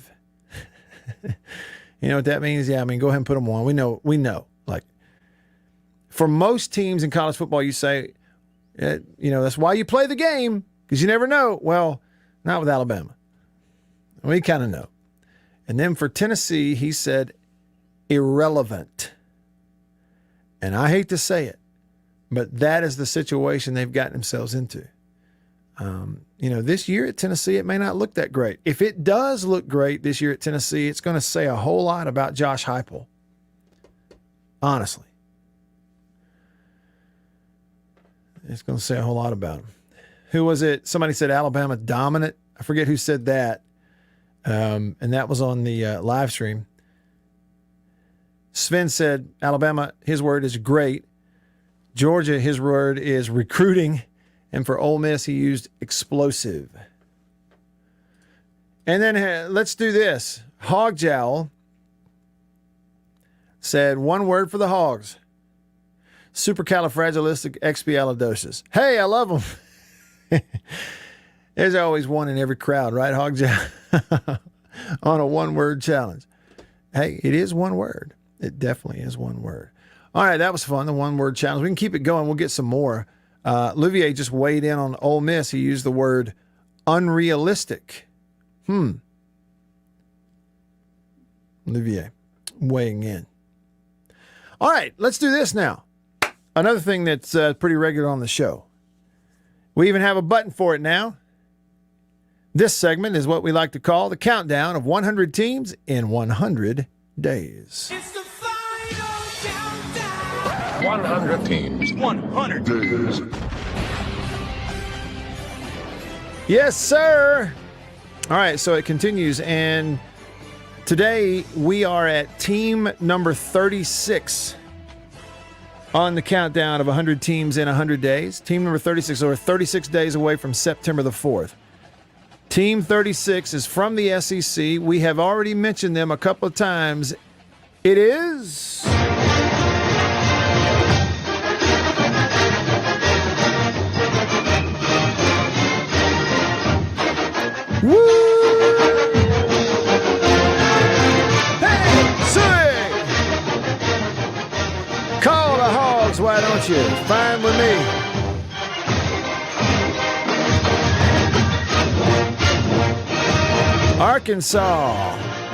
You know what that means? Yeah, I mean, go ahead and put them on. We know. Like, for most teams in college football, you say, that's why you play the game, because you never know. Well, not with Alabama. We kind of know. And then for Tennessee, he said irrelevant. And I hate to say it, but that is the situation they've gotten themselves into. This year at Tennessee, it may not look that great. If it does look great this year at Tennessee, it's going to say a whole lot about Josh Heupel. Honestly. It's going to say a whole lot about him. Who was it? Somebody said Alabama dominant. I forget who said that. And that was on the live stream. Sven said Alabama, his word is great. Georgia, his word is recruiting. And for Ole Miss, he used explosive. And then let's do this. Hog Jowl said one word for the Hogs. Supercalifragilisticexpialidocious. Hey, I love them. There's always one in every crowd, right, Hog Jowl? On a one-word challenge. Hey, it is one word. It definitely is one word. All right, that was fun, the one-word challenge. We can keep it going. We'll get some more. Olivier just weighed in on Ole Miss. He used the word unrealistic. Olivier weighing in. All right, let's do this now. Another thing that's pretty regular on the show. We even have a button for it now. This segment is what we like to call the countdown of 100 teams in 100 days. It's the final countdown. 100 teams. 100 days. Yes, sir. All right, so it continues, and today we are at team number 36 on the countdown of 100 teams in 100 days. Team number 36, so we're 36 days away from September the 4th. Team 36 is from the SEC. We have already mentioned them a couple of times. It is... Woo! Call the Hogs, why don't you? Fine with me. Arkansas.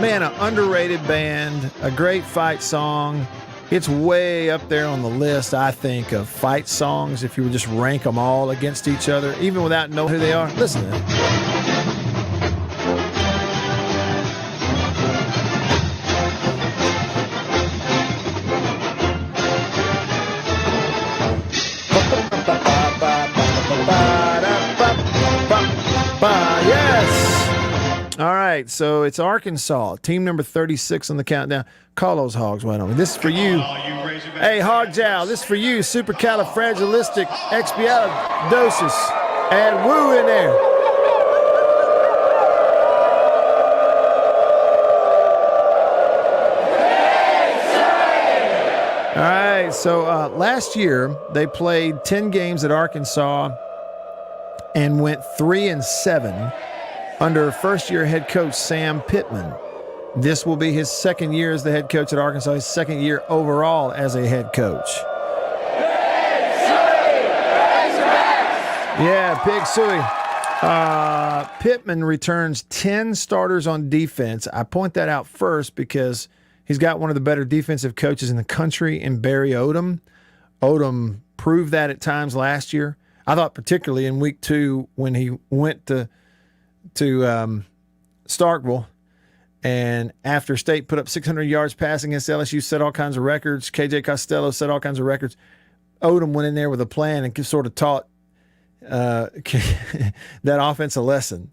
Man, an underrated band, a great fight song. It's way up there on the list, I think, of fight songs if you would just rank them all against each other, even without knowing who they are. Listen to that. Yes. All right, so it's Arkansas, team number 36 on the countdown. Call those Hogs, why don't we? This is for you. Hey, Hog Jow, this is for you. Supercalifragilisticexpialidocious. Add woo in there. All right, so last year they played 10 games at Arkansas and went 3-7 under first-year head coach Sam Pittman. This will be his second year as the head coach at Arkansas, his second year overall as a head coach. Yeah, Pig Suey. Pittman returns 10 starters on defense. I point that out first because he's got one of the better defensive coaches in the country in Barry Odom. Odom proved that at times last year. I thought particularly in week 2 when he went to Starkville, and after State put up 600 yards passing against LSU, set all kinds of records. KJ Costello set all kinds of records. Odom went in there with a plan and sort of taught that offense a lesson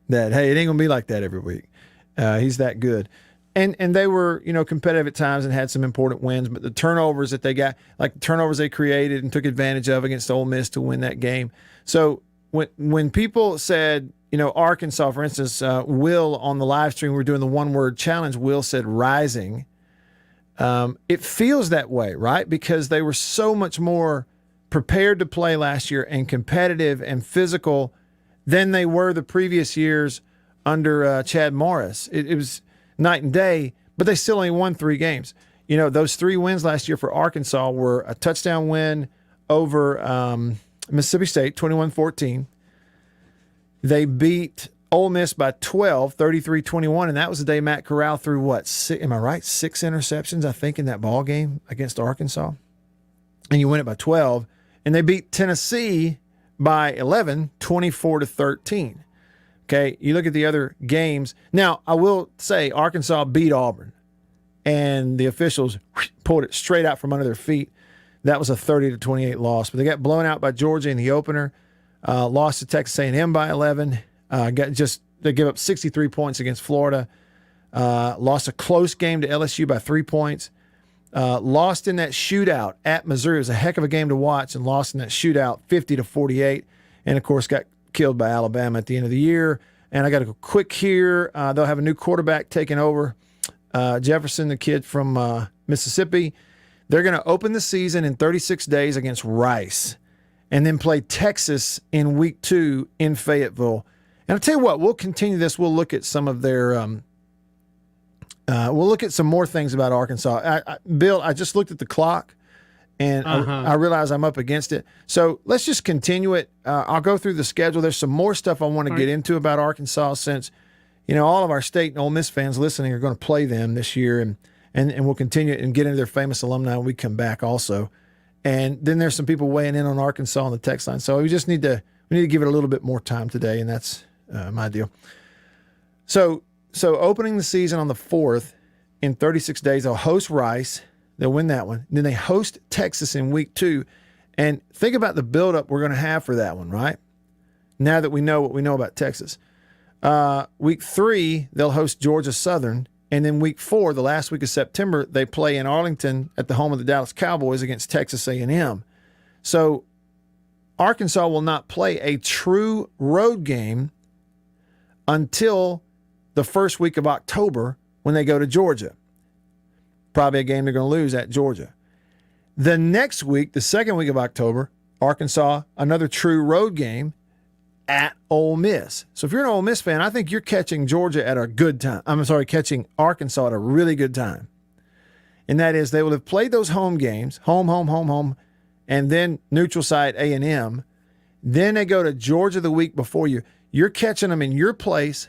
that, hey, it ain't going to be like that every week. He's that good. And they were, competitive at times and had some important wins, but the turnovers that they got, like the turnovers they created and took advantage of against Ole Miss to win that game. So when people said, Arkansas, for instance, Will on the live stream, we're doing the one-word challenge, Will said rising. It feels that way, right? Because they were so much more prepared to play last year and competitive and physical than they were the previous years under Chad Morris. It was night and day, but they still only won 3 games. Those 3 wins last year for Arkansas were a touchdown win over Mississippi State, 21-14. They beat Ole Miss by 12, 33-21, and that was the day Matt Corral threw am I right? 6 interceptions, I think, in that ball game against Arkansas. And you win it by 12. And they beat Tennessee by 11, 24-13. Okay, you look at the other games. Now, I will say Arkansas beat Auburn, and the officials pulled it straight out from under their feet. That was a 30-28 loss. But they got blown out by Georgia in the opener. Lost to Texas A&M by 11. They give up 63 points against Florida. Lost a close game to LSU by 3 points. Lost in that shootout at Missouri. It was a heck of a game to watch, and lost in that shootout 50-48. And, of course, got killed by Alabama at the end of the year. And I got to go quick here. They'll have a new quarterback taking over. Jefferson, the kid from Mississippi. They're going to open the season in 36 days against Rice and then play Texas in week 2 in Fayetteville. And I'll tell you what, we'll continue this. We'll look at some of their we'll look at some more things about Arkansas. Bill, I just looked at the clock, and I realize I'm up against it. So let's just continue it. I'll go through the schedule. There's some more stuff I want to get into about Arkansas since, all of our State and Ole Miss fans listening are going to play them this year, and we'll continue and get into their famous alumni when we come back also. And then there's some people weighing in on Arkansas on the text line. So we need to give it a little bit more time today, and that's my deal. So opening the season on the 4th in 36 days, they'll host Rice. They'll win that one. Then they host Texas in week 2. And think about the buildup we're going to have for that one, right? Now that we know what we know about Texas. Week 3, they'll host Georgia Southern. And then week 4, the last week of September, they play in Arlington at the home of the Dallas Cowboys against Texas A&M. So Arkansas will not play a true road game until the first week of October when they go to Georgia. Probably a game they're going to lose at Georgia. The next week, the second week of October, Arkansas, another true road game at Ole Miss. So if you're an Ole Miss fan, I think you're catching Georgia at a good time. Catching Arkansas at a really good time. And that is, they will have played those home games, home, and then neutral site A&M. Then they go to Georgia the week before you. You're catching them in your place,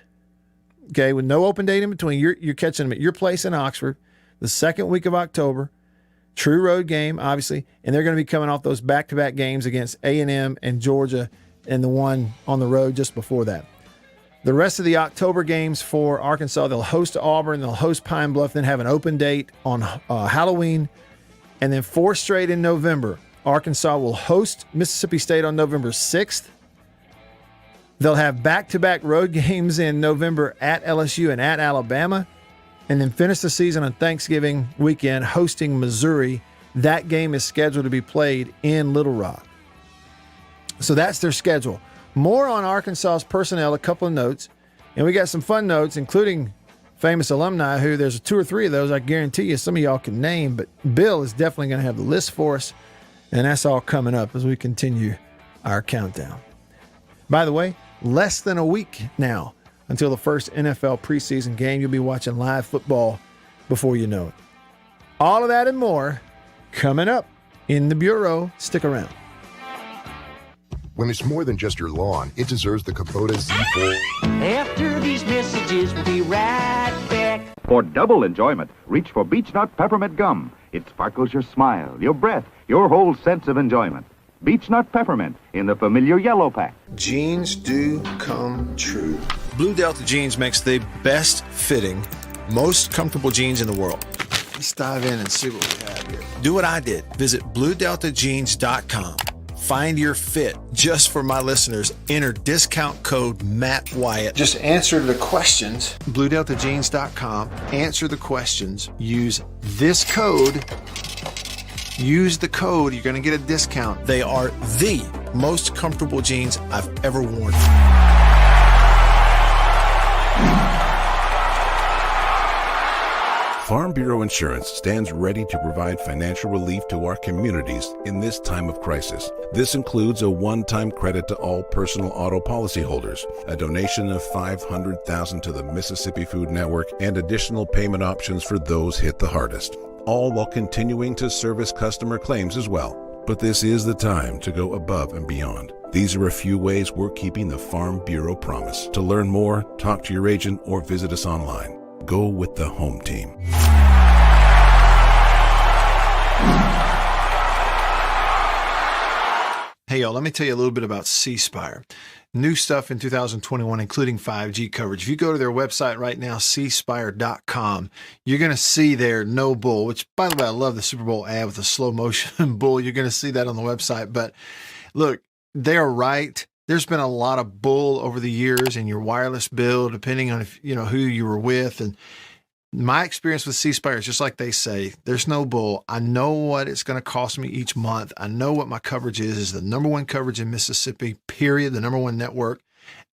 okay, with no open date in between. You're catching them at your place in Oxford the second week of October. True road game, obviously, and they're going to be coming off those back-to-back games against A&M and Georgia and the one on the road just before that. The rest of the October games for Arkansas, they'll host Auburn, they'll host Pine Bluff, then have an open date on Halloween, and then 4 straight in November. Arkansas will host Mississippi State on November 6th. They'll have back-to-back road games in November at LSU and at Alabama, and then finish the season on Thanksgiving weekend hosting Missouri. That game is scheduled to be played in Little Rock. So that's their schedule. More on Arkansas's personnel, a couple of notes. And we got some fun notes, including famous alumni who there's 2 or 3 of those I guarantee you some of y'all can name. But Bill is definitely going to have the list for us. And that's all coming up as we continue our countdown. By the way, less than a week now until the first NFL preseason game. You'll be watching live football before you know it. All of that and more coming up in the Bureau. Stick around. When it's more than just your lawn, it deserves the Kubota Z4. After these messages, we'll be right back. For double enjoyment, reach for Beech Nut Peppermint Gum. It sparkles your smile, your breath, your whole sense of enjoyment. Beech Nut Peppermint in the familiar yellow pack. Jeans do come true. Blue Delta Jeans makes the best fitting, most comfortable jeans in the world. Let's dive in and see what we have here. Do what I did. Visit BlueDeltaJeans.com. Find your fit. Just for my listeners, enter discount code Matt Wyatt. Just answer the questions. BlueDeltaJeans.com. Answer the questions. Use this code. Use the code. You're going to get a discount. They are the most comfortable jeans I've ever worn. Farm Bureau Insurance stands ready to provide financial relief to our communities in this time of crisis. This includes a one-time credit to all personal auto policyholders, a donation of $500,000 to the Mississippi Food Network, and additional payment options for those hit the hardest, all while continuing to service customer claims as well. But this is the time to go above and beyond. These are a few ways we're keeping the Farm Bureau promise. To learn more, talk to your agent or visit us online. Go with the home team. Hey, y'all, let me tell you a little bit about C Spire. New stuff in 2021, including 5G coverage. If you go to their website right now, cspire.com, you're going to see their No Bull, which, by the way, I love the Super Bowl ad with the slow motion bull. You're going to see that on the website. But look, they're right. There's been a lot of bull over the years in your wireless bill, depending on if you know who you were with. And my experience with C Spire is just like they say, there's no bull. I know what it's going to cost me each month. I know what my coverage is the number one coverage in Mississippi, period, the number one network.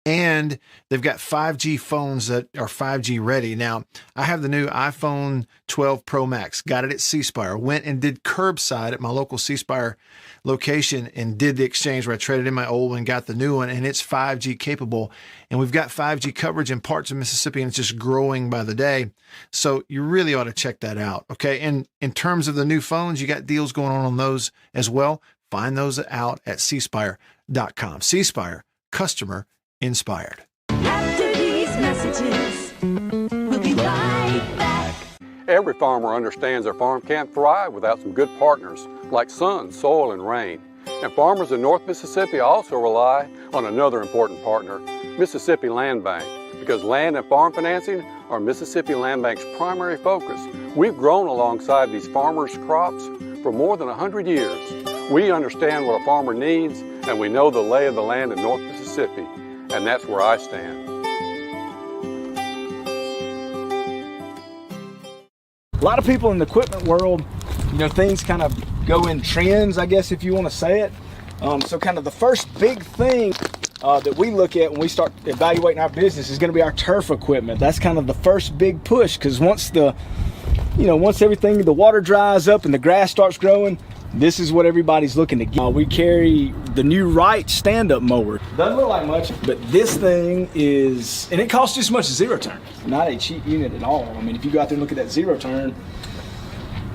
And they've got 5G phones that are 5G ready. Now, I have the new iPhone 12 Pro Max, got it at C Spire, went and did curbside at my local C Spire location and did the exchange where I traded in my old one, got the new one, and it's 5G capable. And we've got 5G coverage in parts of Mississippi, and it's just growing by the day. So you really ought to check that out, okay? And in terms of the new phones, you got deals going on those as well. Find those out at cspire.com. C Spire, customer inspired. After these messages, we'll be right back. Every farmer understands their farm can't thrive without some good partners like sun, soil, and rain. And farmers in North Mississippi also rely on another important partner, Mississippi Land Bank, because land and farm financing are Mississippi Land Bank's primary focus. We've grown alongside these farmers' crops for more than 100 years. We understand what a farmer needs, and we know the lay of the land in North Mississippi, and that's where I stand. A lot of people in the equipment world, things kind of go in trends, I guess, if you want to say it. So kind of the first big thing that we look at when we start evaluating our business is going to be our turf equipment. That's kind of the first big push, because once everything, the water dries up and the grass starts growing, this is what everybody's looking to get. We carry the new Wright stand-up mower. Doesn't look like much, but this thing is, and it costs just as much as zero turn. Not a cheap unit at all. I mean, if you go out there and look at that zero turn,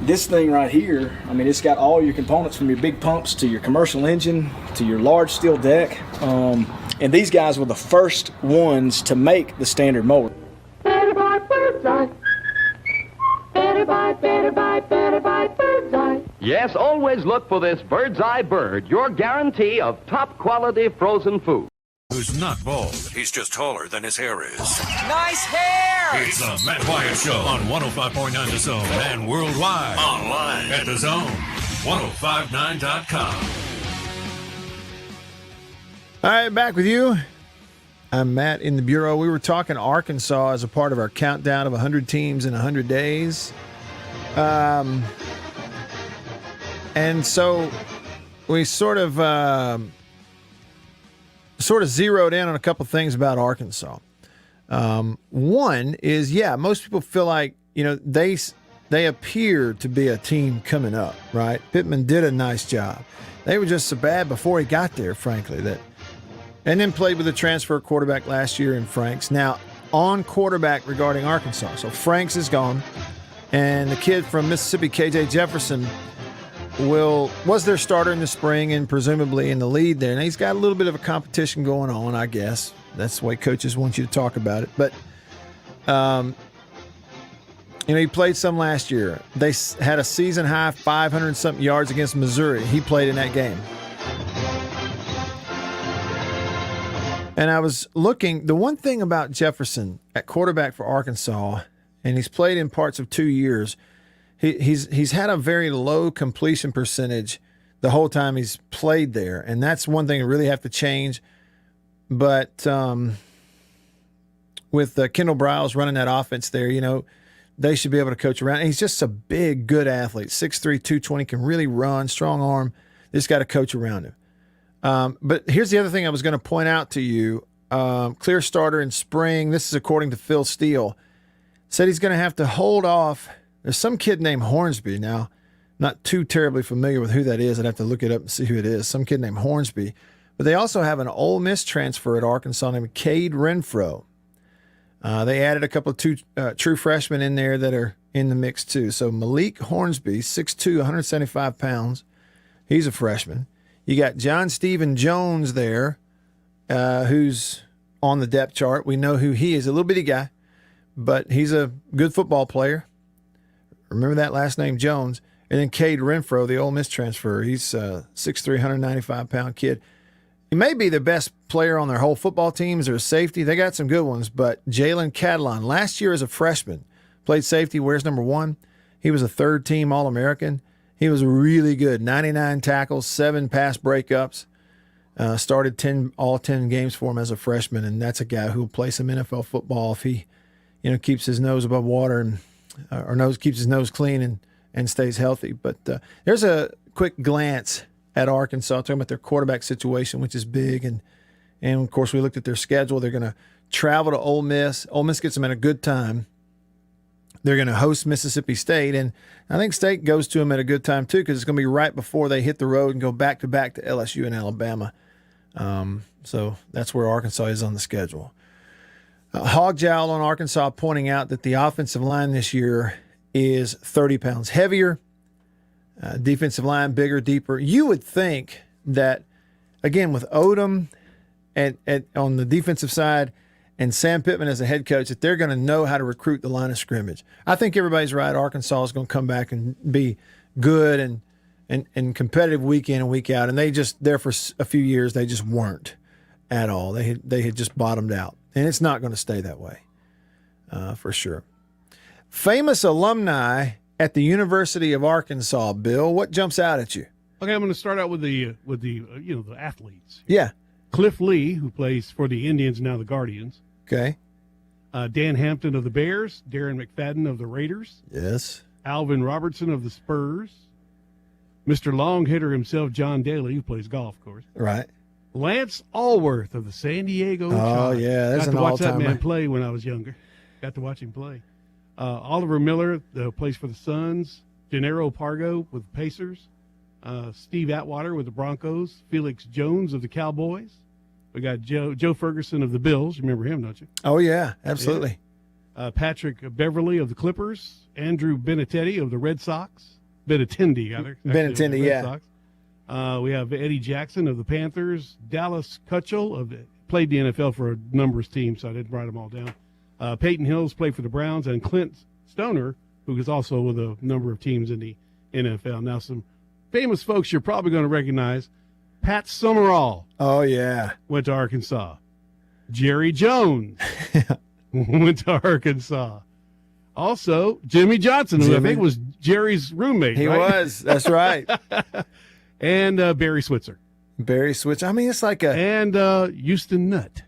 this thing right here, I mean, it's got all your components from your big pumps to your commercial engine to your large steel deck. And these guys were the first ones to make the standard mower. Better buy Bird's Eye. Better buy Bird's Eye. Yes, always look for this Bird's Eye Bird, your guarantee of top quality frozen food. Who's not bald, he's just taller than his hair is. Nice hair! It's the Matt Wyatt Show on 105.9 The Zone and worldwide online at thezone1059.com. All right, back with you. I'm Matt in the Bureau. We were talking Arkansas as a part of our countdown of 100 teams in 100 days. And so we sort of zeroed in on a couple things about Arkansas. One is, most people feel like, they appear to be a team coming up, right? Pittman did a nice job. They were just so bad before he got there, frankly, and then played with a transfer quarterback last year in Franks. Now, on quarterback regarding Arkansas. So Franks is gone, and the kid from Mississippi, KJ Jefferson, was their starter in the spring and presumably in the lead there. And he's got a little bit of a competition going on, I guess. That's the way coaches want you to talk about it. But, he played some last year. They had a season-high 500-something yards against Missouri. He played in that game. And I was looking, the one thing about Jefferson at quarterback for Arkansas, and he's played in parts of 2 years, he's had a very low completion percentage the whole time he's played there. And that's one thing you really have to change. But with Kendall Briles running that offense there, they should be able to coach around. And he's just a big, good athlete, 6'3", 220, can really run, strong arm. They just got to coach around him. But here's the other thing I was going to point out to you. Clear starter in spring. This is according to Phil Steele. Said he's going to have to hold off. There's some kid named Hornsby. Now, not too terribly familiar with who that is. I'd have to look it up and see who it is. Some kid named Hornsby. But they also have an Ole Miss transfer at Arkansas named Cade Renfro. They added a couple of true freshmen in there that are in the mix too. So Malik Hornsby, 6'2", 175 pounds. He's a freshman. You got John Stephen Jones there, who's on the depth chart. We know who he is, a little bitty guy, but he's a good football player. Remember that last name, Jones. And then Cade Renfro, the Ole Miss transfer. He's 6'3", 195-pound kid. He may be the best player on their whole football team as their safety. They got some good ones, but Jalen Catalon, last year as a freshman, played safety, wears number 1. He was a third-team All-American. He was really good, 99 tackles, 7 pass breakups. Started all 10 games for him as a freshman, and that's a guy who will play some NFL football if he, keeps his nose above water and keeps his nose clean and stays healthy. But there's a quick glance at Arkansas, talking about their quarterback situation, which is big. And of course, we looked at their schedule. They're going to travel to Ole Miss. Ole Miss gets them at a good time. They're going to host Mississippi State. And I think State goes to them at a good time, too, because it's going to be right before they hit the road and go back-to-back to LSU and Alabama. So that's where Arkansas is on the schedule. Hog Jowl on Arkansas pointing out that the offensive line this year is 30 pounds heavier. Defensive line bigger, deeper. You would think that, again, with Odom on the defensive side and Sam Pittman as a head coach, that they're going to know how to recruit the line of scrimmage. I think everybody's right. Arkansas is going to come back and be good and competitive week in and week out. And they just, there for a few years, they just weren't at all. They had just bottomed out. And it's not going to stay that way, for sure. Famous alumni at the University of Arkansas, Bill. What jumps out at you? Okay, I'm going to start out with the athletes. Yeah. Cliff Lee, who plays for the Indians, now the Guardians. Okay. Dan Hampton of the Bears. Darren McFadden of the Raiders. Yes. Alvin Robertson of the Spurs. Mr. Long Hitter himself, John Daly, who plays golf, of course. Right. Lance Allworth of the San Diego Oh, Chargers. yeah, that's Got an to watch that all-timer. man play when I was younger. Got to watch him play. Oliver Miller plays for the Suns. Gennaro Pargo with the Pacers. Steve Atwater with the Broncos. Felix Jones of the Cowboys. We got Joe Ferguson of the Bills. You remember him, don't you? Oh, yeah, absolutely. Patrick Beverly of the Clippers. Andrew Benintendi of the Red Sox. Benintendi, rather. Benintendi, Red yeah. Sox. We have Eddie Jackson of the Panthers. Dallas Keuchel played the NFL for a number of teams, so I didn't write them all down. Peyton Hills played for the Browns, and Clint Stoner, who is also with a number of teams in the NFL. Now, some famous folks you're probably going to recognize. Pat Summerall. Oh, yeah. Went to Arkansas. Jerry Jones went to Arkansas. Also, Jimmy Johnson, who I think was Jerry's roommate. He right? was. That's right. And Barry Switzer. Barry Switzer. I mean, it's like a... And Houston Nutt.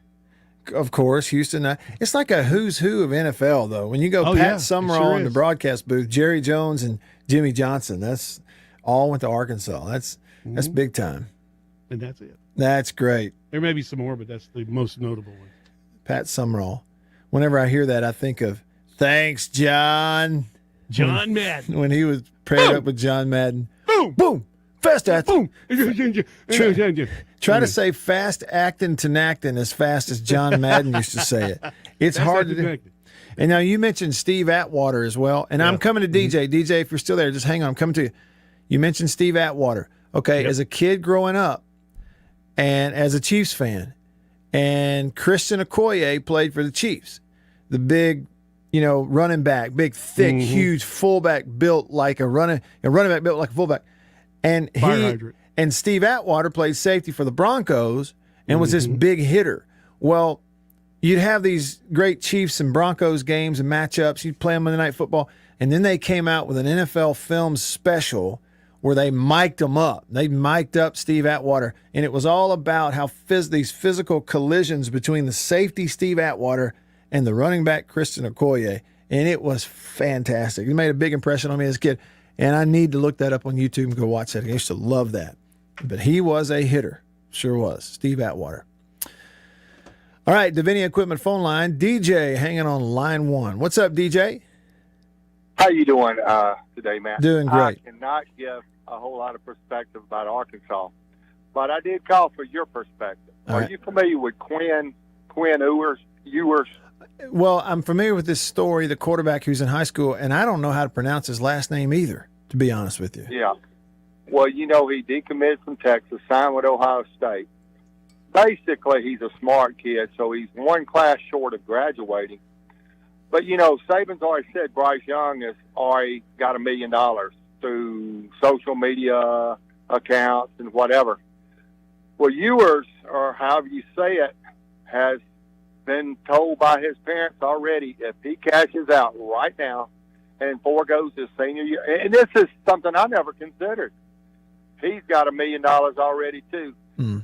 Of course, Houston. It's like a who's who of NFL, though. When you go Pat Summerall in the broadcast booth, Jerry Jones and Jimmy Johnson, that's all went to Arkansas. That's big time. And that's it. That's great. There may be some more, but that's the most notable one. Pat Summerall. Whenever I hear that, I think of thanks, John. John Madden. When he was paired up with John Madden. Boom. Boom. Fast acting. Boom. Try to say fast acting to acting as fast as John Madden used to say it. It's hard to do. And now you mentioned Steve Atwater as well. And I'm coming to DJ. DJ, if you're still there, just hang on. I'm coming to you. You mentioned Steve Atwater. Okay, as a kid growing up and as a Chiefs fan, and Christian Okoye played for the Chiefs, the big, running back, big, thick, huge fullback built like a running back built like a fullback. And and Steve Atwater played safety for the Broncos and was this big hitter. Well, you'd have these great Chiefs and Broncos games and matchups. You'd play them Monday Night Football. And then they came out with an NFL film special where they mic'd him up. They mic'd up Steve Atwater. And it was all about how these physical collisions between the safety Steve Atwater and the running back Christian Okoye. And it was fantastic. It made a big impression on me as a kid. And I need to look that up on YouTube and go watch that. I used to love that. But he was a hitter. Sure was. Steve Atwater. All right, Davini Equipment phone line. DJ hanging on line 1. What's up, DJ? How you doing today, Matt? Doing great. I cannot give a whole lot of perspective about Arkansas, but I did call for your perspective. Are you familiar with Quinn Ewers? Well, I'm familiar with this story, the quarterback who's in high school, and I don't know how to pronounce his last name either, to be honest with you. Yeah. Well, he decommitted from Texas, signed with Ohio State. Basically, he's a smart kid, so he's one class short of graduating. But, Saban's already said Bryce Young has already got $1 million through social media accounts and whatever. Well, Ewers, or however you say it, has been told by his parents already if he cashes out right now and forgoes his senior year, and this is something I never considered, he's got $1 million already too.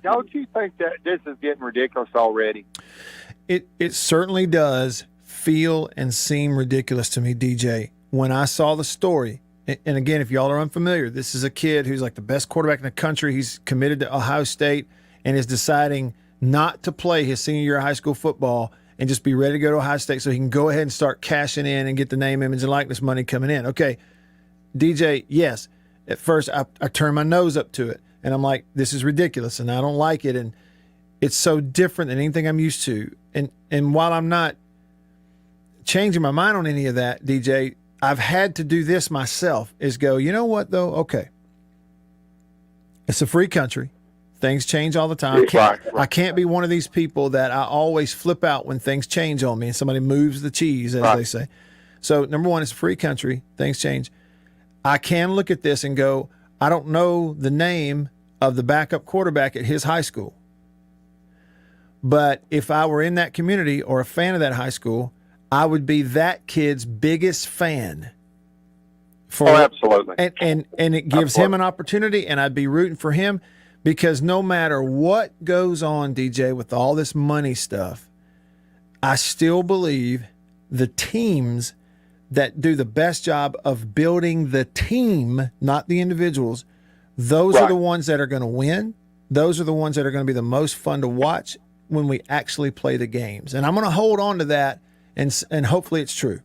Don't you think that this is getting ridiculous already? It certainly does feel and seem ridiculous to me, DJ. When I saw the story, and again, if y'all are unfamiliar, this is a kid who's like the best quarterback in the country. He's committed to Ohio State and is deciding not to play his senior year of high school football and just be ready to go to Ohio State so he can go ahead and start cashing in and get the name, image, and likeness money coming in. Okay, DJ, yes. At first, I turned my nose up to it, and I'm like, this is ridiculous, and I don't like it, and it's so different than anything I'm used to. And while I'm not changing my mind on any of that, DJ, I've had to do this myself, is go, you know what, though? Okay. It's a free country. Things change all the time. I can't be one of these people that I always flip out when things change on me and somebody moves the cheese, as they say. So, number one, it's a free country. Things change. I can look at this and go, I don't know the name of the backup quarterback at his high school. But if I were in that community or a fan of that high school, I would be that kid's biggest fan. Absolutely. And it gives him an opportunity, and I'd be rooting for him, because no matter what goes on, DJ, with all this money stuff, I still believe the teams that do the best job of building the team, not the individuals, those are the ones that are going to win. those are the ones that are going to be the most fun to watch when we actually play the games. And I'm going to hold on to that, and hopefully it's true.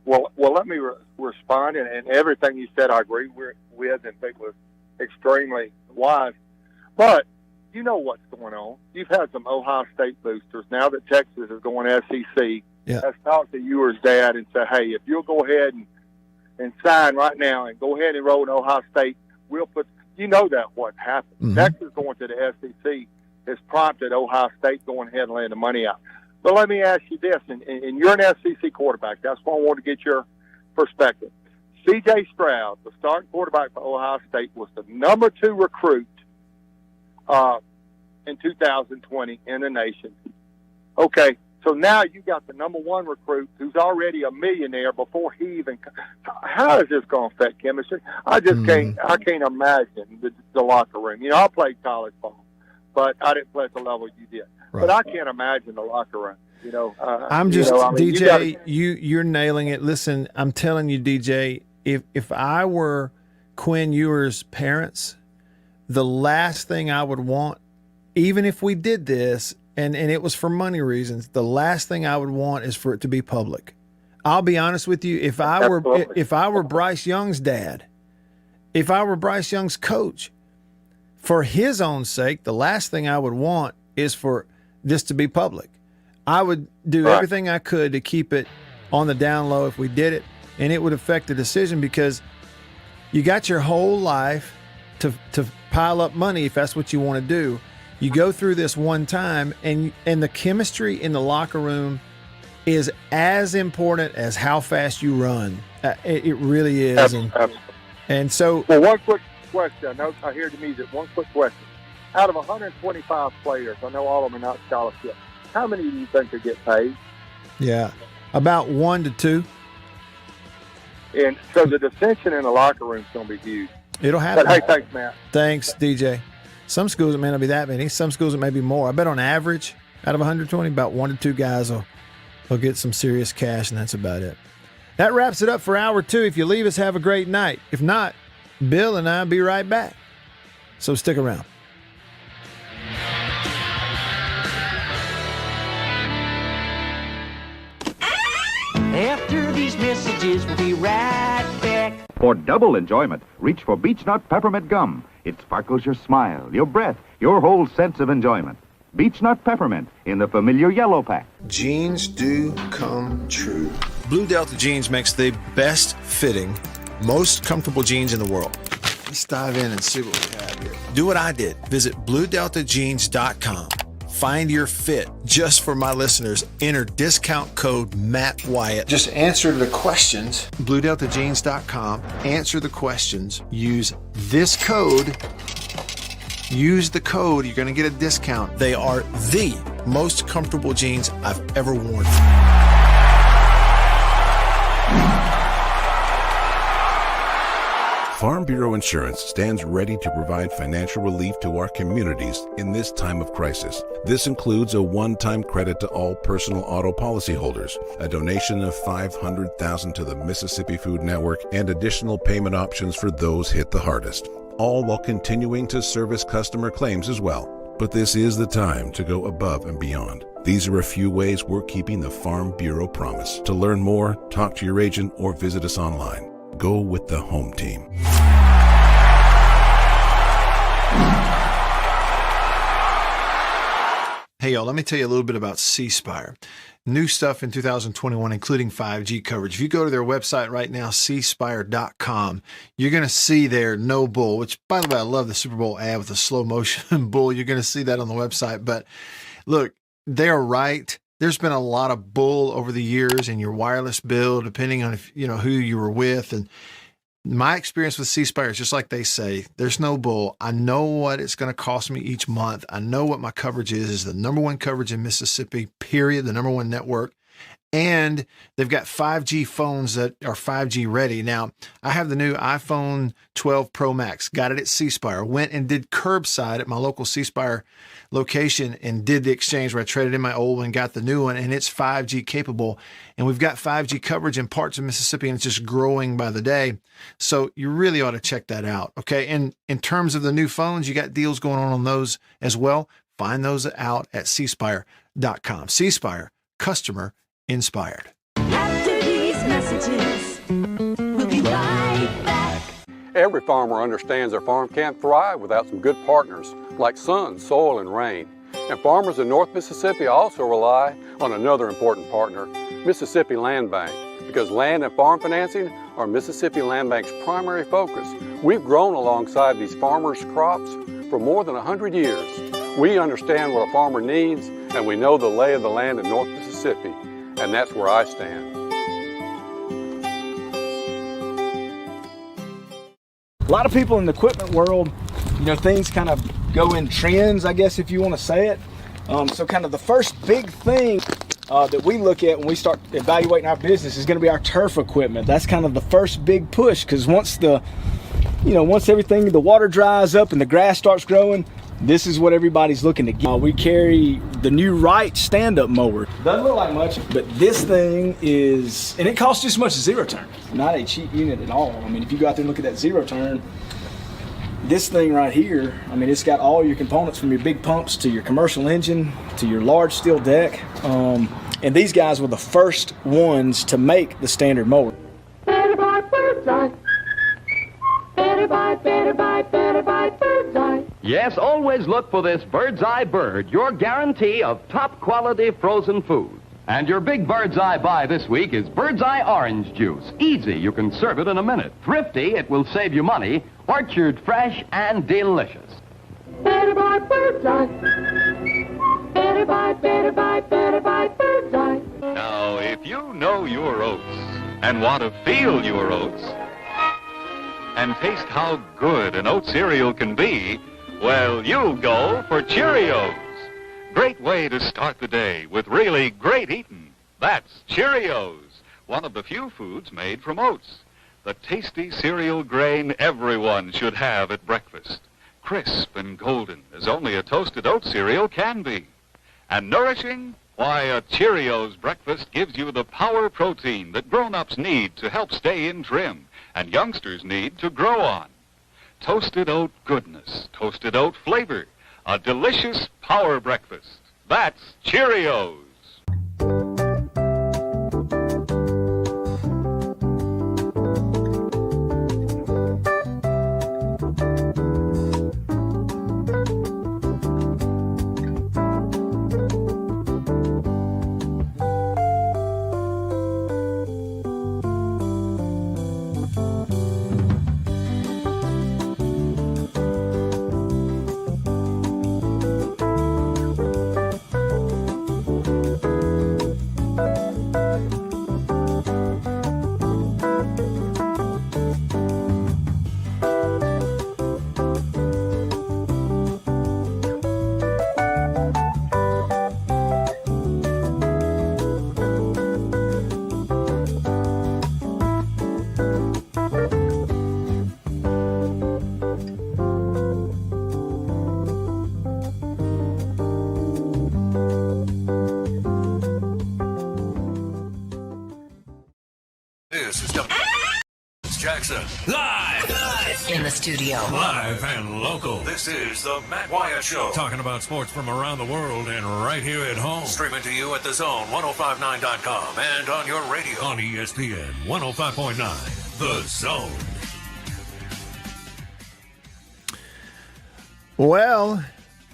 Well, let me respond, and everything you said I agree with and think was extremely wise. But you know what's going on. You've had some Ohio State boosters. Now that Texas is going SEC, has talked to Ewer's dad and said, hey, if you'll go ahead and sign right now and go ahead and enroll in Ohio State, we'll put – you know that what happened. Mm-hmm. Texas going to the SEC has prompted Ohio State going ahead and laying the money out. But let me ask you this, and you're an SEC quarterback. That's why I want to get your perspective. C.J. Stroud, the starting quarterback for Ohio State, was the number 2 recruit in 2020 in the nation. Okay, so now you got the number 1 recruit who's already a millionaire before he even. How is this going to affect chemistry? I just can't imagine the locker room. You know, I played college ball, but I didn't play at the level you did. Right. But I can't imagine the locker room. You know, DJ. You're nailing it. Listen, I'm telling you, DJ. If I were Quinn Ewer's parents, the last thing I would want, even if we did this and it was for money reasons, the last thing I would want is for it to be public. I'll be honest with you. If I were Bryce Young's dad, if I were Bryce Young's coach, for his own sake, the last thing I would want is for this to be public. I would do everything I could to keep it on the down low if we did it, and it would affect the decision because you got your whole life to pile up money if that's what you want to do. You go through this one time, and the chemistry in the locker room is as important as how fast you run. It really is. And so... Well, one quick question. I hear the music. One quick question. Out of 125 players, I know all of them are not scholarship, how many do you think will get paid? Yeah, about 1 to 2. And so the dissension in the locker room is going to be huge. It'll happen. But hey, thanks, Matt. Thanks, DJ. Some schools it may not be that many. Some schools it may be more. I bet on average, out of 120, about 1 to 2 guys will get some serious cash, and that's about it. That wraps it up for hour 2. If you leave us, have a great night. If not, Bill and I will be right back. So stick around. After these messages, we'll be right back. For double enjoyment, reach for Beech-Nut Peppermint Gum. It sparkles your smile, your breath, your whole sense of enjoyment. Beech-Nut Peppermint in the familiar yellow pack. Jeans do come true. Blue Delta Jeans makes the best fitting, most comfortable jeans in the world. Let's dive in and see what we have here. Do what I did. Visit BlueDeltaJeans.com. Find your fit. Just for my listeners, enter discount code Matt Wyatt. Just answer the questions. BlueDeltaJeans.com. Answer the questions. Use this code. Use the code. You're going to get a discount. They are the most comfortable jeans I've ever worn. Farm Bureau Insurance stands ready to provide financial relief to our communities in this time of crisis. This includes a one-time credit to all personal auto policyholders, a donation of $500,000 to the Mississippi Food Network, and additional payment options for those hit the hardest, all while continuing to service customer claims as well. But this is the time to go above and beyond. These are a few ways we're keeping the Farm Bureau promise. To learn more, talk to your agent or visit us online. Go with the home team. Hey, y'all, let me tell you a little bit about C Spire. New stuff in 2021, including 5G coverage. If you go to their website right now, cspire.com, you're going to see their no bull, which, by the way, I love the Super Bowl ad with the slow motion bull. You're going to see that on the website. But look, they're right. There's been a lot of bull over the years in your wireless bill, depending on if, who you were with. And my experience with C Spire is just like they say, there's no bull. I know what it's going to cost me each month. I know what my coverage is the number one coverage in Mississippi, period, the number one network. And they've got 5G phones that are 5G ready. Now, I have the new iPhone 12 Pro Max, got it at C Spire, went and did curbside at my local C Spire location and did the exchange where I traded in my old one, got the new one, and it's 5G capable. And we've got 5G coverage in parts of Mississippi, and it's just growing by the day. So you really ought to check that out. Okay. And in terms of the new phones, you got deals going on those as well. Find those out at cspire.com. C Spire, customer inspired. After these messages, we'll be right back. Every farmer understands their farm can't thrive without some good partners like sun, soil, and rain. And farmers in North Mississippi also rely on another important partner, Mississippi Land Bank, because land and farm financing are Mississippi Land Bank's primary focus. We've grown alongside these farmers' crops for more than 100 years. We understand what a farmer needs, and we know the lay of the land in North Mississippi, and that's where I stand. A lot of people in the equipment world, things kind of go in trends, I guess, if you want to say it. So kind of the first big thing that we look at when we start evaluating our business is going to be our turf equipment. That's kind of the first big push, because once everything, the water dries up and the grass starts growing, this is what everybody's looking to get. We carry the new Wright stand-up mower. Doesn't look like much, but this thing is, and it costs just as much as zero turn. Not a cheap unit at all. I mean, if you go out there and look at that zero turn, this thing right here, I mean, it's got all your components from your big pumps to your commercial engine to your large steel deck. And these guys were the first ones to make the standard mower. Better buy Bird's Eye. Better buy, better buy, better buy Bird's Eye. Yes, always look for this Bird's Eye Bird, your guarantee of top quality frozen food. And your big Bird's Eye buy this week is Bird's Eye Orange Juice. Easy, you can serve it in a minute. Thrifty, it will save you money. Orchard fresh and delicious. Better buy Bird's Eye. Better buy, better buy, better buy Bird's Eye. Now, if you know your oats and want to feel your oats and taste how good an oat cereal can be, well, you'll go for Cheerios. Great way to start the day with really great eating. That's Cheerios, one of the few foods made from oats. The tasty cereal grain everyone should have at breakfast. Crisp and golden as only a toasted oat cereal can be. And nourishing? Why, a Cheerios breakfast gives you the power protein that grown-ups need to help stay in trim and youngsters need to grow on. Toasted oat goodness, toasted oat flavor, a delicious power breakfast. That's Cheerios. This is Jackson. Live in the studio. Live and local. This is the Matt Wyatt Show. Talking about sports from around the world and right here at home. Streaming to you at thezone1059.com and on your radio on ESPN 105.9. The Zone. Well,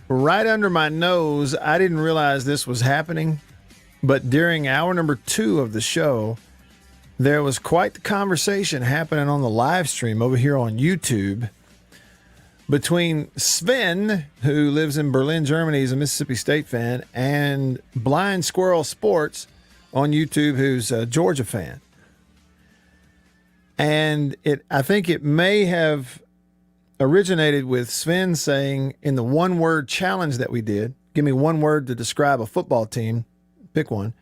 right under my nose, I didn't realize this was happening, but during hour number 2 of the show, there was quite the conversation happening on the live stream over here on YouTube between Sven, who lives in Berlin, Germany, he's a Mississippi State fan, and Blind Squirrel Sports on YouTube, who's a Georgia fan. And I think it may have originated with Sven saying in the one-word challenge that we did, give me one word to describe a football team, pick one.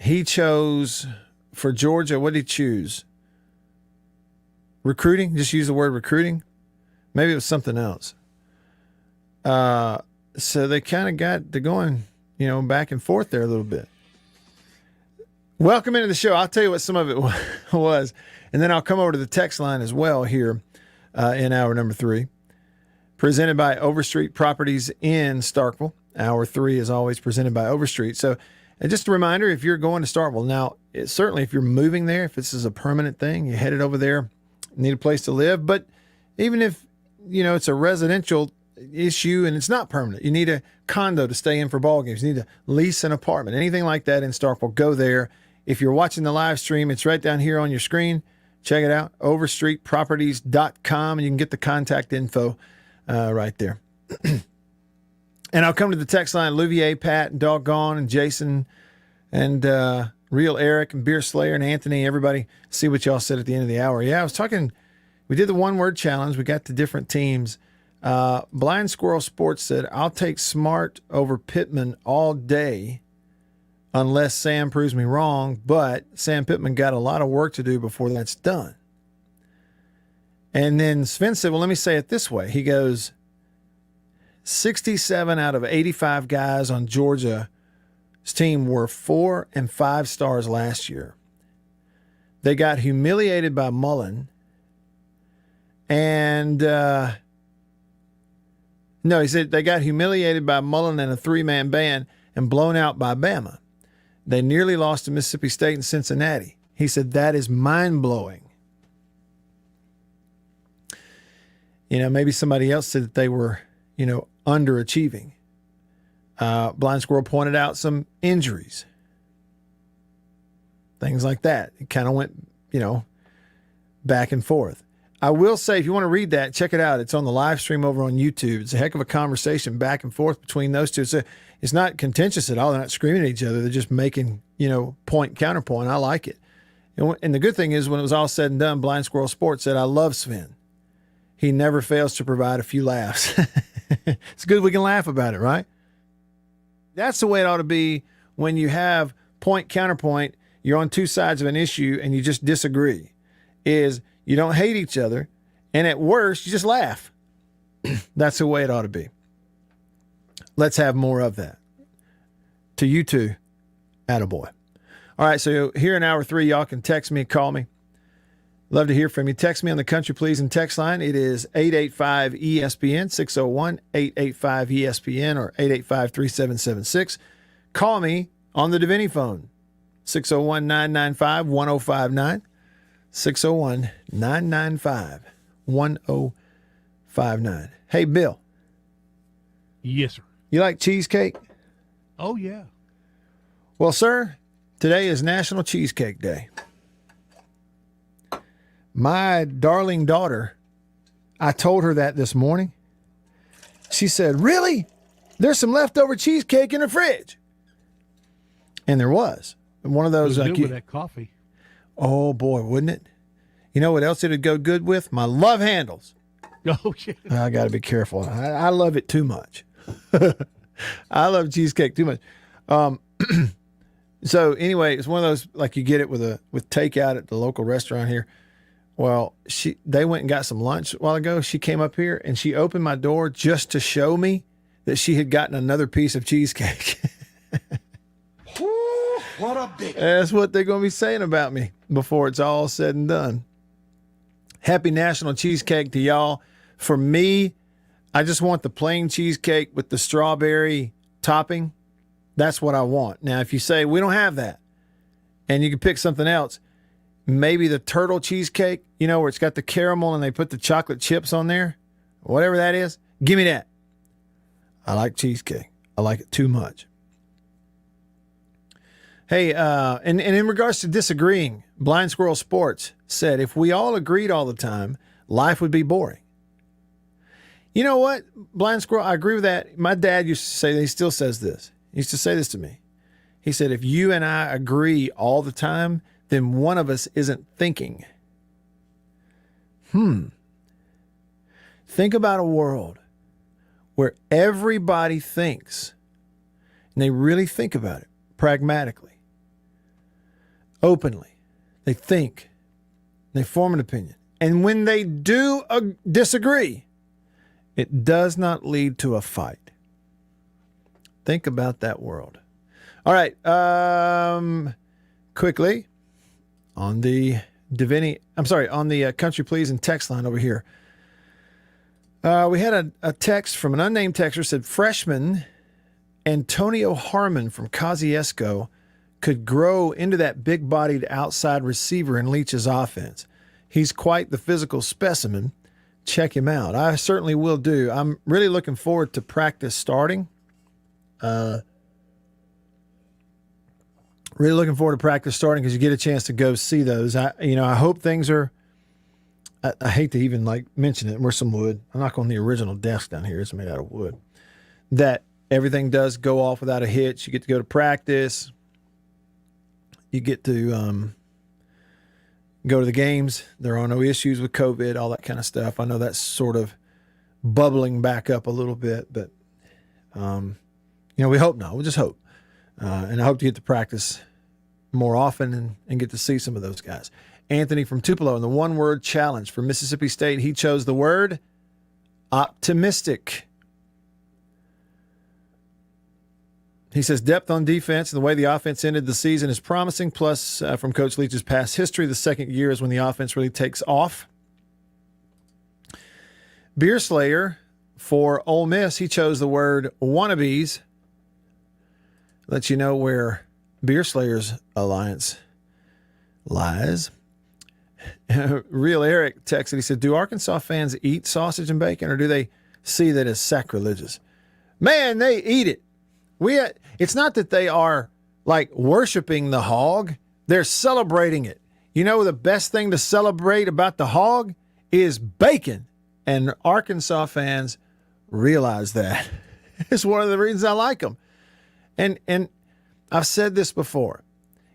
he chose for Georgia. What did he choose? Recruiting? Just use the word recruiting? Maybe it was something else. So they kind of got to going, back and forth there a little bit. Welcome into the show. I'll tell you what some of it was, and then I'll come over to the text line as well here in hour number 3. Presented by Overstreet Properties in Starkville. Hour 3 is always presented by Overstreet. So just a reminder, if you're going to Starkville, now, certainly if you're moving there, if this is a permanent thing, you headed over there, need a place to live. But even if, it's a residential issue and it's not permanent, you need a condo to stay in for ball games, you need to lease an apartment, anything like that in Starkville, go there. If you're watching the live stream, it's right down here on your screen. Check it out, overstreetproperties.com, and you can get the contact info right there. And I'll come to the text line, Louvier, Pat, and Doggone, and Jason, and Real Eric, and Beer Slayer, and Anthony, everybody, see what y'all said at the end of the hour. Yeah, I was talking, we did the one-word challenge. We got the different teams. Blind Squirrel Sports said, I'll take Smart over Pittman all day unless Sam proves me wrong, but Sam Pittman got a lot of work to do before that's done. And then Sven said, well, let me say it this way. He goes, 67 out of 85 guys on Georgia's team were 4 and 5 stars last year. They got humiliated by Mullen. And, no, he said they got humiliated by Mullen and a 3-man band and blown out by Bama. They nearly lost to Mississippi State and Cincinnati. He said that is mind-blowing. Maybe somebody else said that they were, underachieving. Blind Squirrel pointed out some injuries. Things like that. It kind of went, back and forth. I will say, if you want to read that, check it out. It's on the live stream over on YouTube. It's a heck of a conversation back and forth between those two. So it's not contentious at all. They're not screaming at each other. They're just making, point, counterpoint. I like it. And the good thing is, when it was all said and done, Blind Squirrel Sports said, I love Sven. He never fails to provide a few laughs. It's good we can laugh about it, right? That's the way it ought to be when you have point, counterpoint, you're on two sides of an issue and you just disagree. Is you don't hate each other, and at worst, you just laugh. That's the way it ought to be. Let's have more of that. To you two, attaboy. All right, so here in hour 3, y'all can text me, call me. Love to hear from you. Text me on the Country Pleasing text line. It is 885-ESPN, 601-885-ESPN, or 885-3776. Call me on the Davini phone, 601-995-1059. 601-995-1059. Hey, Bill. Yes, sir. You like cheesecake? Oh, yeah. Well, sir, today is National Cheesecake Day. My darling daughter, I told her that this morning. She said, really? There's some leftover cheesecake in the fridge. And there was. One of those. Good with that coffee. Oh, boy, wouldn't it? You know what else it would go good with? My love handles. Oh, yeah. I got to be careful. I love it too much. I love cheesecake too much. So anyway, it's one of those, like you get it with takeout at the local restaurant here. Well, they went and got some lunch a while ago. She came up here and she opened my door just to show me that she had gotten another piece of cheesecake. What a big. That's what they're going to be saying about me before it's all said and done. Happy National Cheesecake to y'all. For me, I just want the plain cheesecake with the strawberry topping. That's what I want. Now, if you say we don't have that and you can pick something else, maybe the turtle cheesecake, where it's got the caramel and they put the chocolate chips on there, whatever that is, give me that. I like cheesecake. I like it too much. Hey, and in regards to disagreeing, Blind Squirrel Sports said, if we all agreed all the time, life would be boring. You know what, Blind Squirrel, I agree with that. My dad used to say, he still says this. He used to say this to me. He said, if you and I agree all the time, then one of us isn't thinking. Think about a world where everybody thinks, and they really think about it pragmatically. openly. They think. They form an opinion. And when they do disagree, it does not lead to a fight. Think about that world. All right. Quickly, on the on the Country Please and text line over here. We had a text from an unnamed texter said freshman Antonio Harmon from Kosciuszko could grow into that big-bodied outside receiver in Leach's offense. He's quite the physical specimen. Check him out. I certainly will do. I'm really looking forward to practice starting. Really looking forward to practice starting because you get a chance to go see those. I hope things are. I hate to even mention it. Where's some wood? I knock on the original desk down here. It's made out of wood. That everything does go off without a hitch. You get to go to practice. You get to go to the games. There are no issues with COVID, all that kind of stuff. I know that's sort of bubbling back up a little bit, but we hope not. We'll just hope. And I hope to get to practice more often and get to see some of those guys. Anthony from Tupelo in the one-word challenge for Mississippi State. He chose the word optimistic. He says depth on defense and the way the offense ended the season is promising. Plus, from Coach Leach's past history, the second year is when the offense really takes off. Beer Slayer for Ole Miss, he chose the word wannabes. Let you know where Beer Slayer's alliance lies. Real Eric texted, he said, do Arkansas fans eat sausage and bacon or do they see that as sacrilegious? Man, they eat it. It's not that they are worshiping the hog. They're celebrating it. You know, the best thing to celebrate about the hog is bacon. And Arkansas fans realize that. It's one of the reasons I like them. And I've said this before.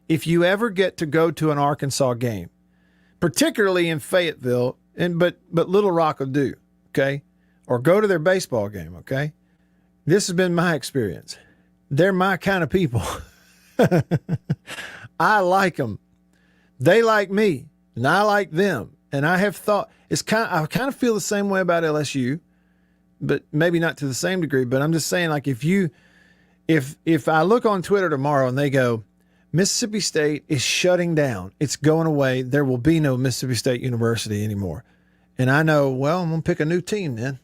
If you ever get to go to an Arkansas game, particularly in Fayetteville, but Little Rock will do, okay? Or go to their baseball game, okay? This has been my experience. They're my kind of people. I like them. They like me, and I like them. And I have thought I kind of feel the same way about LSU, but maybe not to the same degree. But I'm just saying, if I look on Twitter tomorrow and they go, Mississippi State is shutting down, it's going away, there will be no Mississippi State University anymore. And I know, well, I'm going to pick a new team then.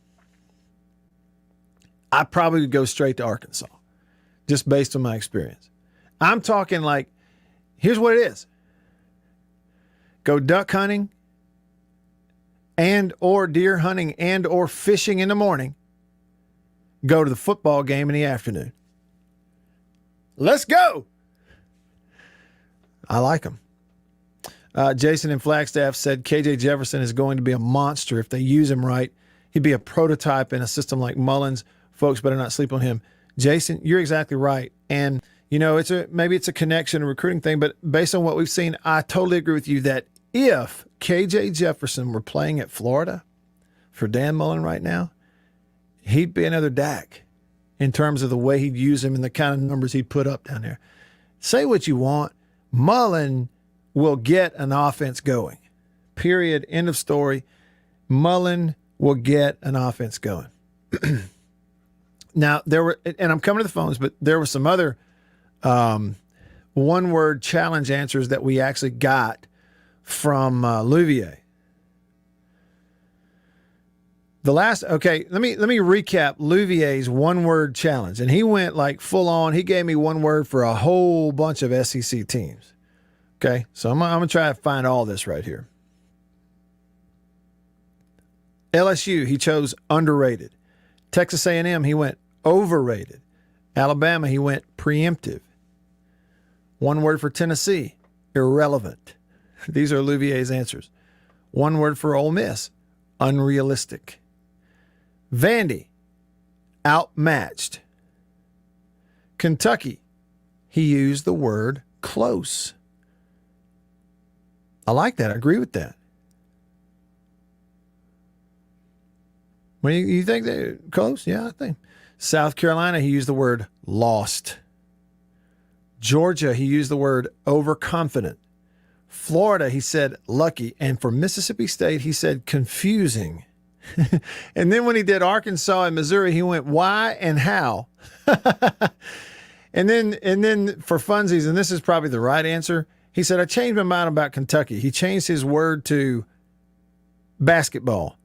I probably would go straight to Arkansas, just based on my experience. I'm talking here's what it is. Go duck hunting and or deer hunting and or fishing in the morning. Go to the football game in the afternoon. Let's go. I like them. Jason in Flagstaff said KJ Jefferson is going to be a monster if they use him right. He'd be a prototype in a system like Mullins. Folks better not sleep on him. Jason, you're exactly right. And, maybe it's a connection, a recruiting thing, but based on what we've seen, I totally agree with you that if KJ Jefferson were playing at Florida for Dan Mullen right now, he'd be another Dak in terms of the way he'd use him and the kind of numbers he'd put up down there. Say what you want. Mullen will get an offense going. Period. End of story. Mullen will get an offense going. Now, and I'm coming to the phones, but there were some other one-word challenge answers that we actually got from Louvier. Let me recap Louvier's one-word challenge. And he went full on. He gave me one word for a whole bunch of SEC teams. Okay, so I'm going to try to find all this right here. LSU, he chose underrated. Texas A&M, he went overrated. Alabama, he went preemptive. One word for Tennessee, irrelevant. These are Louvier's answers. One word for Ole Miss, unrealistic. Vandy, outmatched. Kentucky, he used the word close. I like that. I agree with that. What do you think they're close? Yeah, I think. South Carolina, he used the word lost. Georgia, he used the word overconfident. Florida, he said lucky. And for Mississippi State, he said confusing. And then when he did Arkansas and Missouri, he went why and how. and then for funsies, and this is probably the right answer, he said, I changed my mind about Kentucky. He changed his word to basketball.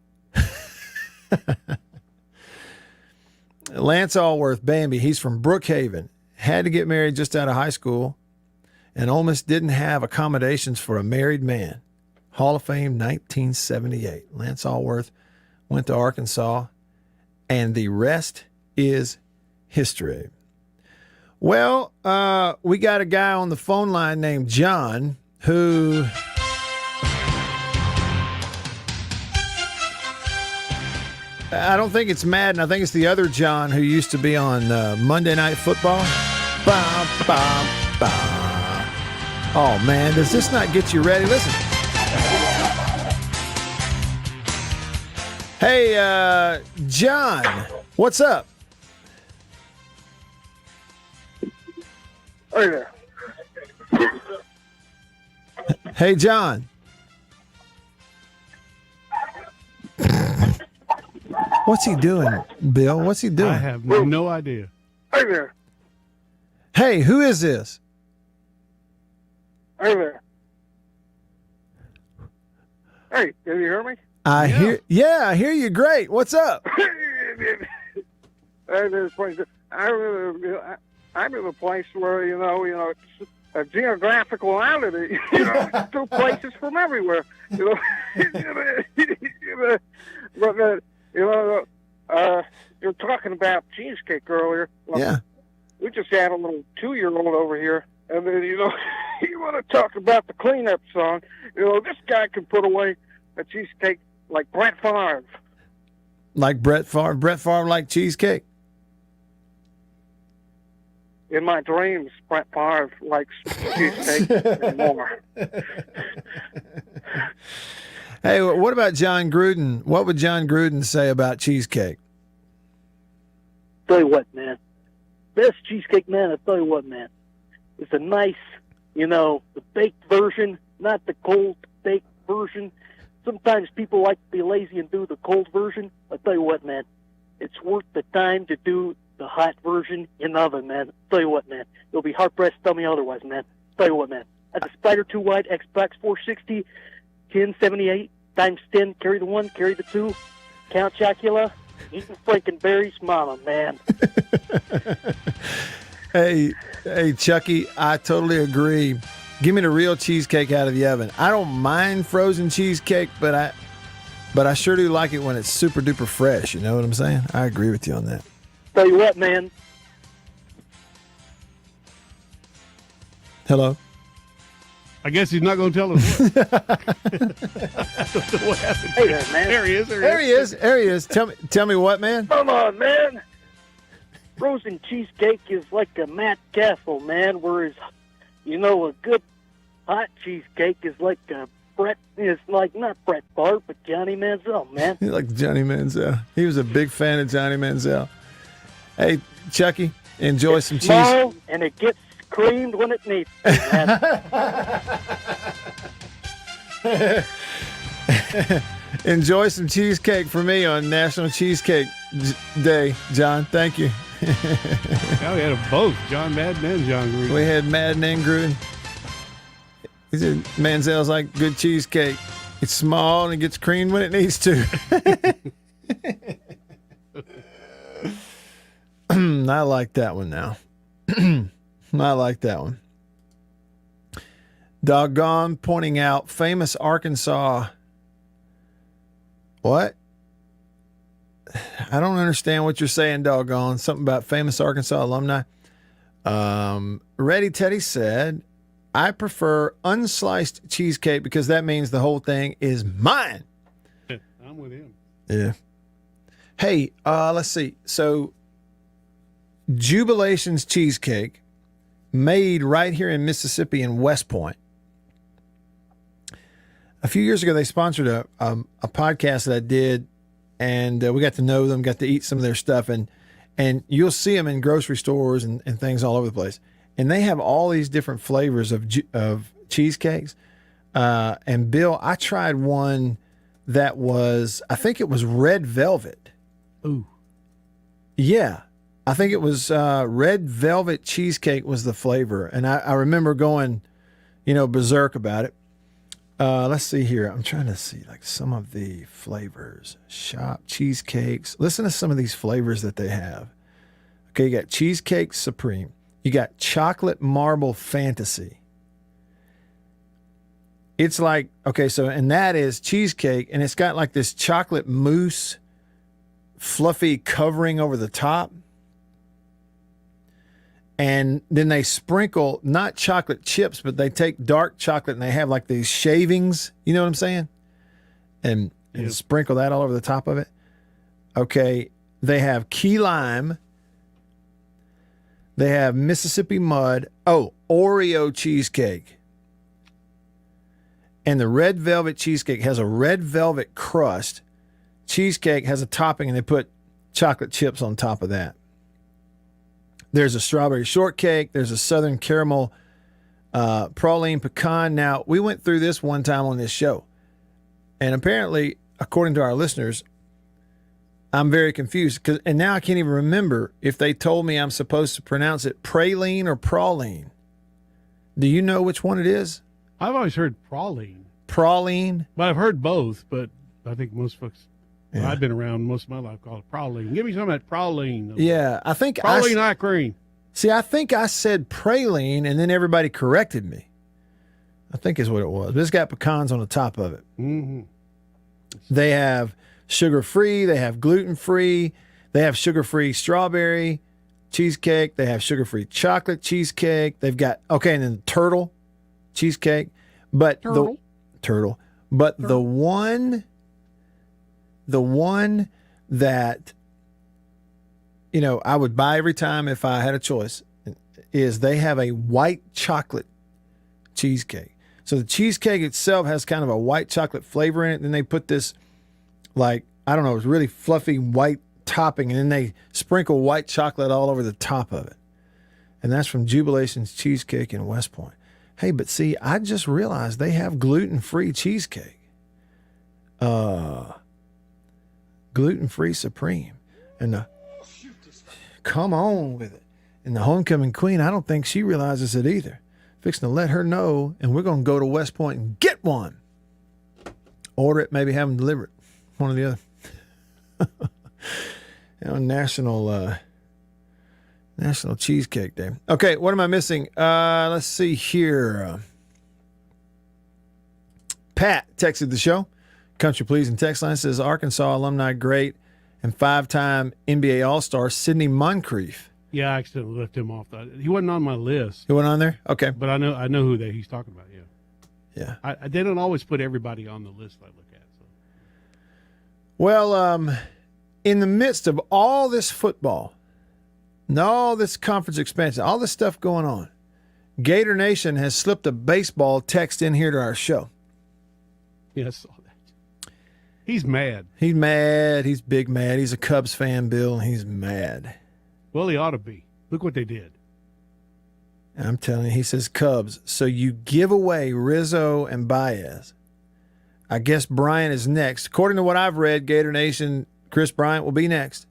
Lance Allworth, Bambi, he's from Brookhaven. Had to get married just out of high school, and Ole Miss didn't have accommodations for a married man. Hall of Fame, 1978. Lance Allworth went to Arkansas, and the rest is history. Well, we got a guy on the phone line named John who I don't think it's Madden. I think it's the other John who used to be on Monday Night Football. Bah, bah, bah. Oh, man, does this not get you ready? Listen. Hey, John, what's up? Hey there. Hey, John. What's he doing, Bill? What's he doing? I have no idea. Hey there. Hey, who is this? Hey there. Hey, can you hear me? I hear you great. What's up? I'm in a place where, it's a geographical oddity, two places from everywhere, But, you're talking about cheesecake earlier. Well, yeah. We just had a little 2-year-old over here, and then, you want to talk about the cleanup song. This guy can put away a cheesecake like Brett Favre. Like Brett Favre? Brett Favre like cheesecake? In my dreams, Brett Favre likes cheesecake and more. Hey, what about John Gruden? What would John Gruden say about cheesecake? Tell you what, man. Best cheesecake, man, I tell you what, man. It's a nice, the baked version, not the cold baked version. Sometimes people like to be lazy and do the cold version. I tell you what, man. It's worth the time to do the hot version in the oven, man. Tell you what, man. You'll be hard-pressed to tell me otherwise, man. Tell you what, man. That's a Spider 2 wide Xbox 460, 1078, times 10, carry the 1, carry the 2, Count Chocula, eating Frankenberry's mama, man. Hey, Chucky, I totally agree. Give me the real cheesecake out of the oven. I don't mind frozen cheesecake, but I sure do like it when it's super duper fresh. You know what I'm saying? I agree with you on that. Tell you what, man. Hello? I guess he's not going to tell us what. What happened? Hey there, man. There he is. There he is. Tell me what, man? Come on, man. Frozen cheesecake is like a Matt Castle, man, whereas, a good hot cheesecake is like a not Brett Favre, but Johnny Manziel, man. He liked Johnny Manziel. He was a big fan of Johnny Manziel. Hey, Chucky, enjoy some cheese. Small, and it gets creamed when it needs to, man. Enjoy some cheesecake for me on National Cheesecake Day, John. Thank you. Yeah, we had both, John Madden and John Gruden. We had Madden and Gruden. He said Manziel's like good cheesecake. It's small and it gets creamed when it needs to. I like that one now. I like that one. Doggone pointing out famous Arkansas. What? I don't understand what you're saying, doggone. Something about famous Arkansas alumni. Ready Teddy said, I prefer unsliced cheesecake because that means the whole thing is mine. I'm with him. Yeah. Hey, let's see. So, Jubilation's Cheesecake, made right here in Mississippi in West Point. A few years ago, they sponsored a podcast that I did, and we got to know them, got to eat some of their stuff, and you'll see them in grocery stores and things all over the place. And they have all these different flavors of cheesecakes. And Bill, I tried one that was, I think it was red velvet. Ooh. Yeah. I think it was red velvet cheesecake was the flavor. And I remember going, berserk about it. Let's see here. I'm trying to see like some of the flavors. Shop cheesecakes. Listen to some of these flavors that they have. Okay, you got cheesecake supreme. You got chocolate marble fantasy. It's like, okay, so, and that is cheesecake, and it's got like this chocolate mousse fluffy covering over the top. And then they sprinkle not chocolate chips, but they take dark chocolate and they have like these shavings. You know what I'm saying? And sprinkle that all over the top of it. Okay. They have key lime. They have Mississippi mud. Oh, Oreo cheesecake. And the red velvet cheesecake has a red velvet crust. Cheesecake has a topping and they put chocolate chips on top of that. There's a strawberry shortcake. There's a southern caramel praline pecan. Now, we went through this one time on this show. And apparently, according to our listeners, I'm very confused. And now I can't even remember if they told me I'm supposed to pronounce it praline or praline. Do you know which one it is? I've always heard praline. Praline? But I've heard both, but I think most folks... Yeah. I've been around most of my life called it praline. Give me some of that praline. Yeah, I think praline ice cream. See, I think I said praline, and then everybody corrected me. I think is what it was. But it's got pecans on the top of it. Mm-hmm. They have sugar-free. They have gluten-free. They have sugar-free strawberry cheesecake. They have sugar-free chocolate cheesecake. They've got, and then turtle cheesecake. But turtle. But the one that, I would buy every time if I had a choice is they have a white chocolate cheesecake. So the cheesecake itself has kind of a white chocolate flavor in it. Then they put this, it's really fluffy white topping, and then they sprinkle white chocolate all over the top of it. And that's from Jubilation's Cheesecake in West Point. Hey, but see, I just realized they have gluten-free cheesecake. Gluten-free supreme. And come on with it. And the homecoming queen, I don't think she realizes it either. Fixing to let her know, and we're going to go to West Point and get one. Order it, maybe have them deliver it. One or the other. National Cheesecake Day. Okay, what am I missing? Let's see here. Pat texted the show. Country Pleasing text line says Arkansas alumni great and 5-time NBA All-Star Sidney Moncrief. Yeah, I accidentally left him off. He wasn't on my list. He wasn't on there? Okay. But I know who he's talking about, yeah. Yeah. They don't always put everybody on the list I look at. So. Well, in the midst of all this football and all this conference expansion, all this stuff going on, Gator Nation has slipped a baseball text in here to our show. Yeah, I saw that. He's mad. He's mad. He's big mad. He's a Cubs fan, Bill, and he's mad. Well, he ought to be. Look what they did. I'm telling you, he says Cubs. So you give away Rizzo and Baez. I guess Bryant is next. According to what I've read, Gator Nation, Chris Bryant will be next.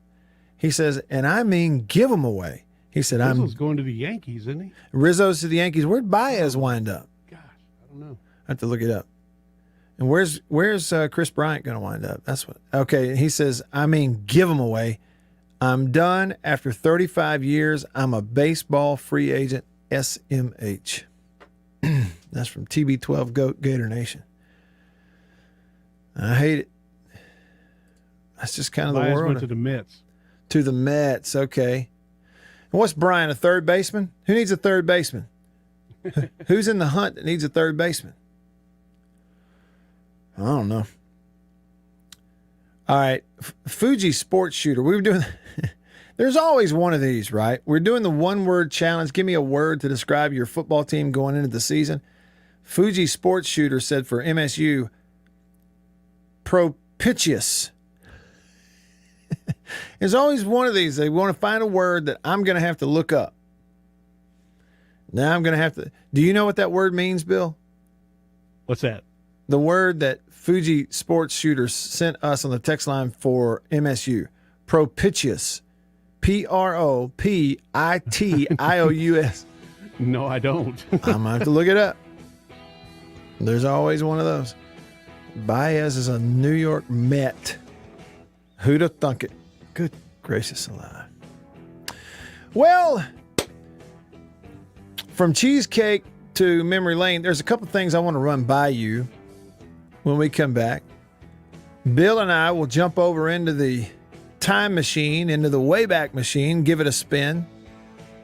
He says, and I mean give them away. He said, Rizzo's going to the Yankees, isn't he? Rizzo's to the Yankees. Where'd Baez wind up? Gosh, I don't know. I have to look it up. And where's Chris Bryant going to wind up? That's what. Okay, he says, I mean, give them away. I'm done after 35 years. I'm a baseball free agent, SMH. That's from TB12 Goat Gator Nation. I hate it. That's just kind of Baez the world. Went to the Mets. To the Mets, okay. And what's Bryant, a third baseman? Who needs a third baseman? Who's in the hunt that needs a third baseman? I don't know. All right. Fuji Sports Shooter. We were doing, there's always one of these, right? We're doing the one-word challenge. Give me a word to describe your football team going into the season. Fuji Sports Shooter said for MSU, propitious. There's always one of these. They want to find a word that I'm going to have to look up. Now I'm going to have to. Do you know what that word means, Bill? What's that? The word that Fuji Sports Shooters sent us on the text line for MSU. Propitious. Propitious. No, I don't. I'm going to have to look it up. There's always one of those. Baez is a New York Met. Who'd have thunk it? Good gracious alive. Well, from cheesecake to memory lane, there's a couple things I want to run by you when we come back. Bill and I will jump over into the time machine, into the Wayback Machine, give it a spin.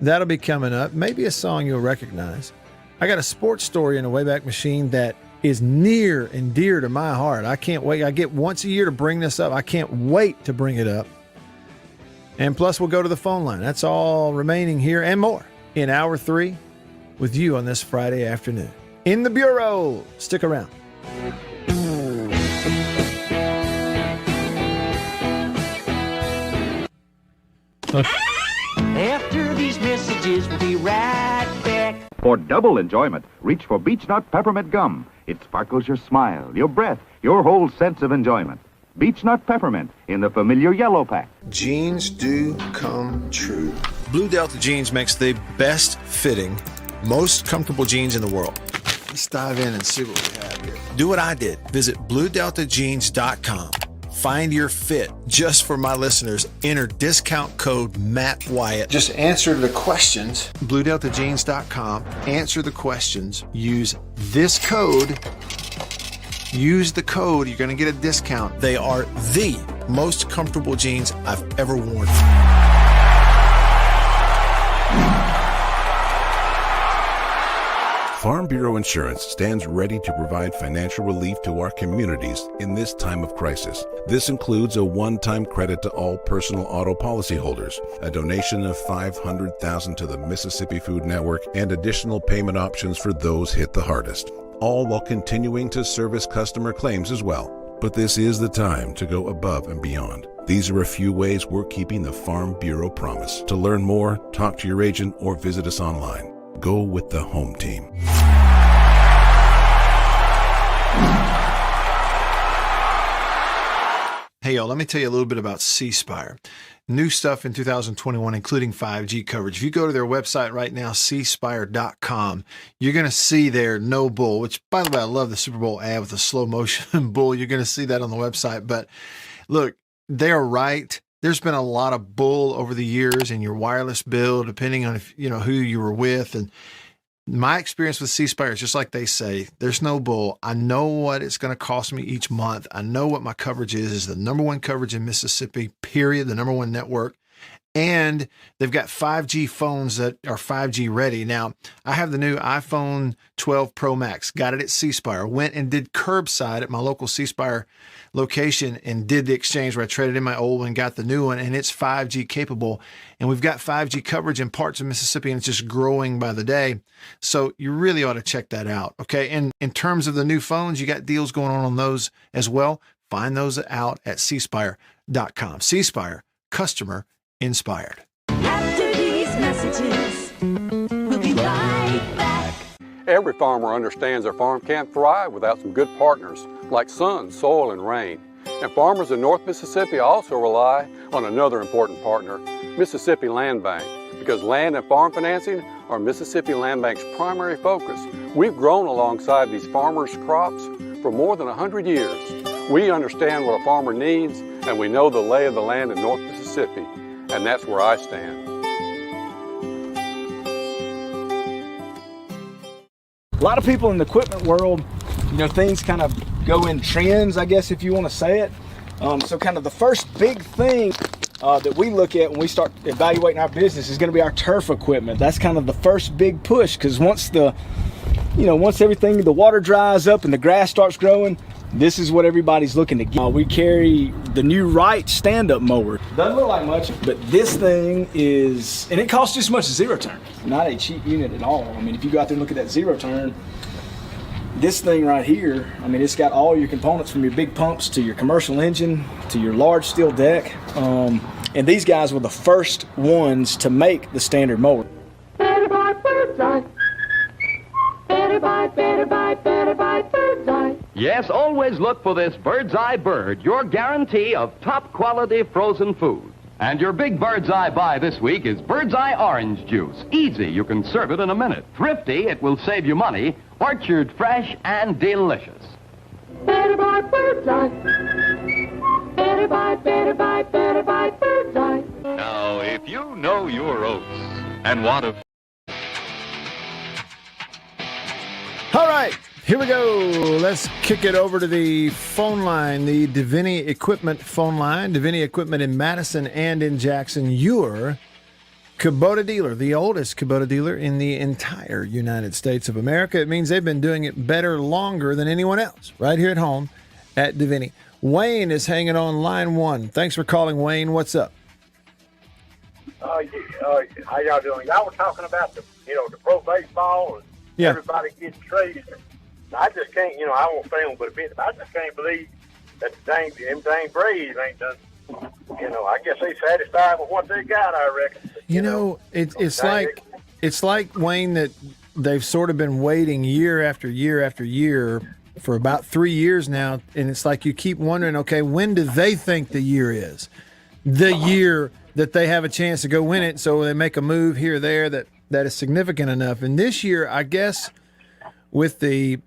That'll be coming up. Maybe a song you'll recognize. I got a sports story in the Wayback Machine that is near and dear to my heart. I can't wait. I get once a year to bring this up. I can't wait to bring it up. And plus, we'll go to the phone line. That's all remaining here and more in Hour 3 with you on this Friday afternoon. In the Bureau. Stick around. After these messages, we'll be right back. For double enjoyment, reach for Beech Nut Peppermint Gum. It sparkles your smile, your breath, your whole sense of enjoyment. Beech Nut Peppermint in the familiar yellow pack. Jeans do come true. Blue Delta Jeans makes the best fitting, most comfortable jeans in the world. Let's dive in and see what we have here. Do what I did. Visit BlueDeltaJeans.com. Find your fit. Just for my listeners, enter discount code Matt Wyatt. Just answer the questions. BlueDeltaJeans.com. Answer the questions. Use this code. Use the code. You're going to get a discount. They are the most comfortable jeans I've ever worn. Farm Bureau Insurance stands ready to provide financial relief to our communities in this time of crisis. This includes a one-time credit to all personal auto policyholders, a donation of $500,000 to the Mississippi Food Network, and additional payment options for those hit the hardest, all while continuing to service customer claims as well. But this is the time to go above and beyond. These are a few ways we're keeping the Farm Bureau promise. To learn more, talk to your agent or visit us online. Go with the home team. Hey, y'all, let me tell you a little bit about C Spire. New stuff in 2021, including 5G coverage. If you go to their website right now, cspire.com, you're going to see their no bull, which, by the way, I love the Super Bowl ad with the slow motion bull. You're going to see that on the website. But look, they're right. There's been a lot of bull over the years in your wireless bill, depending on if, who you were with. And my experience with C Spire is just like they say, there's no bull. I know what it's going to cost me each month. I know what my coverage is the number one coverage in Mississippi, period, the number one network. And they've got 5G phones that are 5G ready. Now, I have the new iPhone 12 Pro Max, got it at C Spire, went and did curbside at my local C Spire location and did the exchange where I traded in my old one, got the new one, and it's 5G capable. And we've got 5G coverage in parts of Mississippi, and it's just growing by the day. So you really ought to check that out, okay? And in terms of the new phones, you got deals going on those as well. Find those out at cspire.com. C Spire, customer inspired. After these messages, we'll be right back. Every farmer understands their farm can't thrive without some good partners like sun, soil, and rain. And farmers in North Mississippi also rely on another important partner, Mississippi Land Bank, because land and farm financing are Mississippi Land Bank's primary focus. We've grown alongside these farmers' crops for more than 100 years. We understand what a farmer needs, and we know the lay of the land in North Mississippi, and that's where I stand. A lot of people in the equipment world, things kind of go in trends, I guess, if you want to say it. So kind of the first big thing that we look at when we start evaluating our business is going to be our turf equipment. That's kind of the first big push, because once everything, the water dries up and the grass starts growing, this is what everybody's looking to get. We carry the new Wright stand-up mower. Doesn't look like much, but this thing is, and it costs just as much as zero turn. Not a cheap unit at all. I mean, if you go out there and look at that zero turn, this thing right here, I mean, it's got all your components from your big pumps to your commercial engine to your large steel deck. And these guys were the first ones to make the standard mower. Better buy Birdseye. Better buy Birdseye. Yes, always look for this Bird's Eye Bird, your guarantee of top quality frozen food. And your big Bird's Eye buy this week is Bird's Eye Orange Juice. Easy, you can serve it in a minute. Thrifty, it will save you money. Orchard fresh and delicious. Better buy Bird's Eye. Better buy Bird's Eye. Now, if you know your oats and want to... All right, here we go. Let's kick it over to the phone line, the Davini Equipment phone line. Davini Equipment in Madison and in Jackson. Your Kubota dealer, the oldest Kubota dealer in the entire United States of America. It means they've been doing it better longer than anyone else right here at home at Davini. Wayne is hanging on line one. Thanks for calling, Wayne. What's up? How y'all doing? Y'all were talking about the pro baseball and everybody getting traded. I just can't, I won't film but a bit. I just can't believe that them dang Braves ain't done. I guess they satisfied with what they got. I reckon. It's like Wayne, that they've sort of been waiting year after year after year for about 3 years now, and it's like you keep wondering, okay, when do they think the year is? The year that they have a chance to go win it, so they make a move here or there that is significant enough. And this year, I guess, with the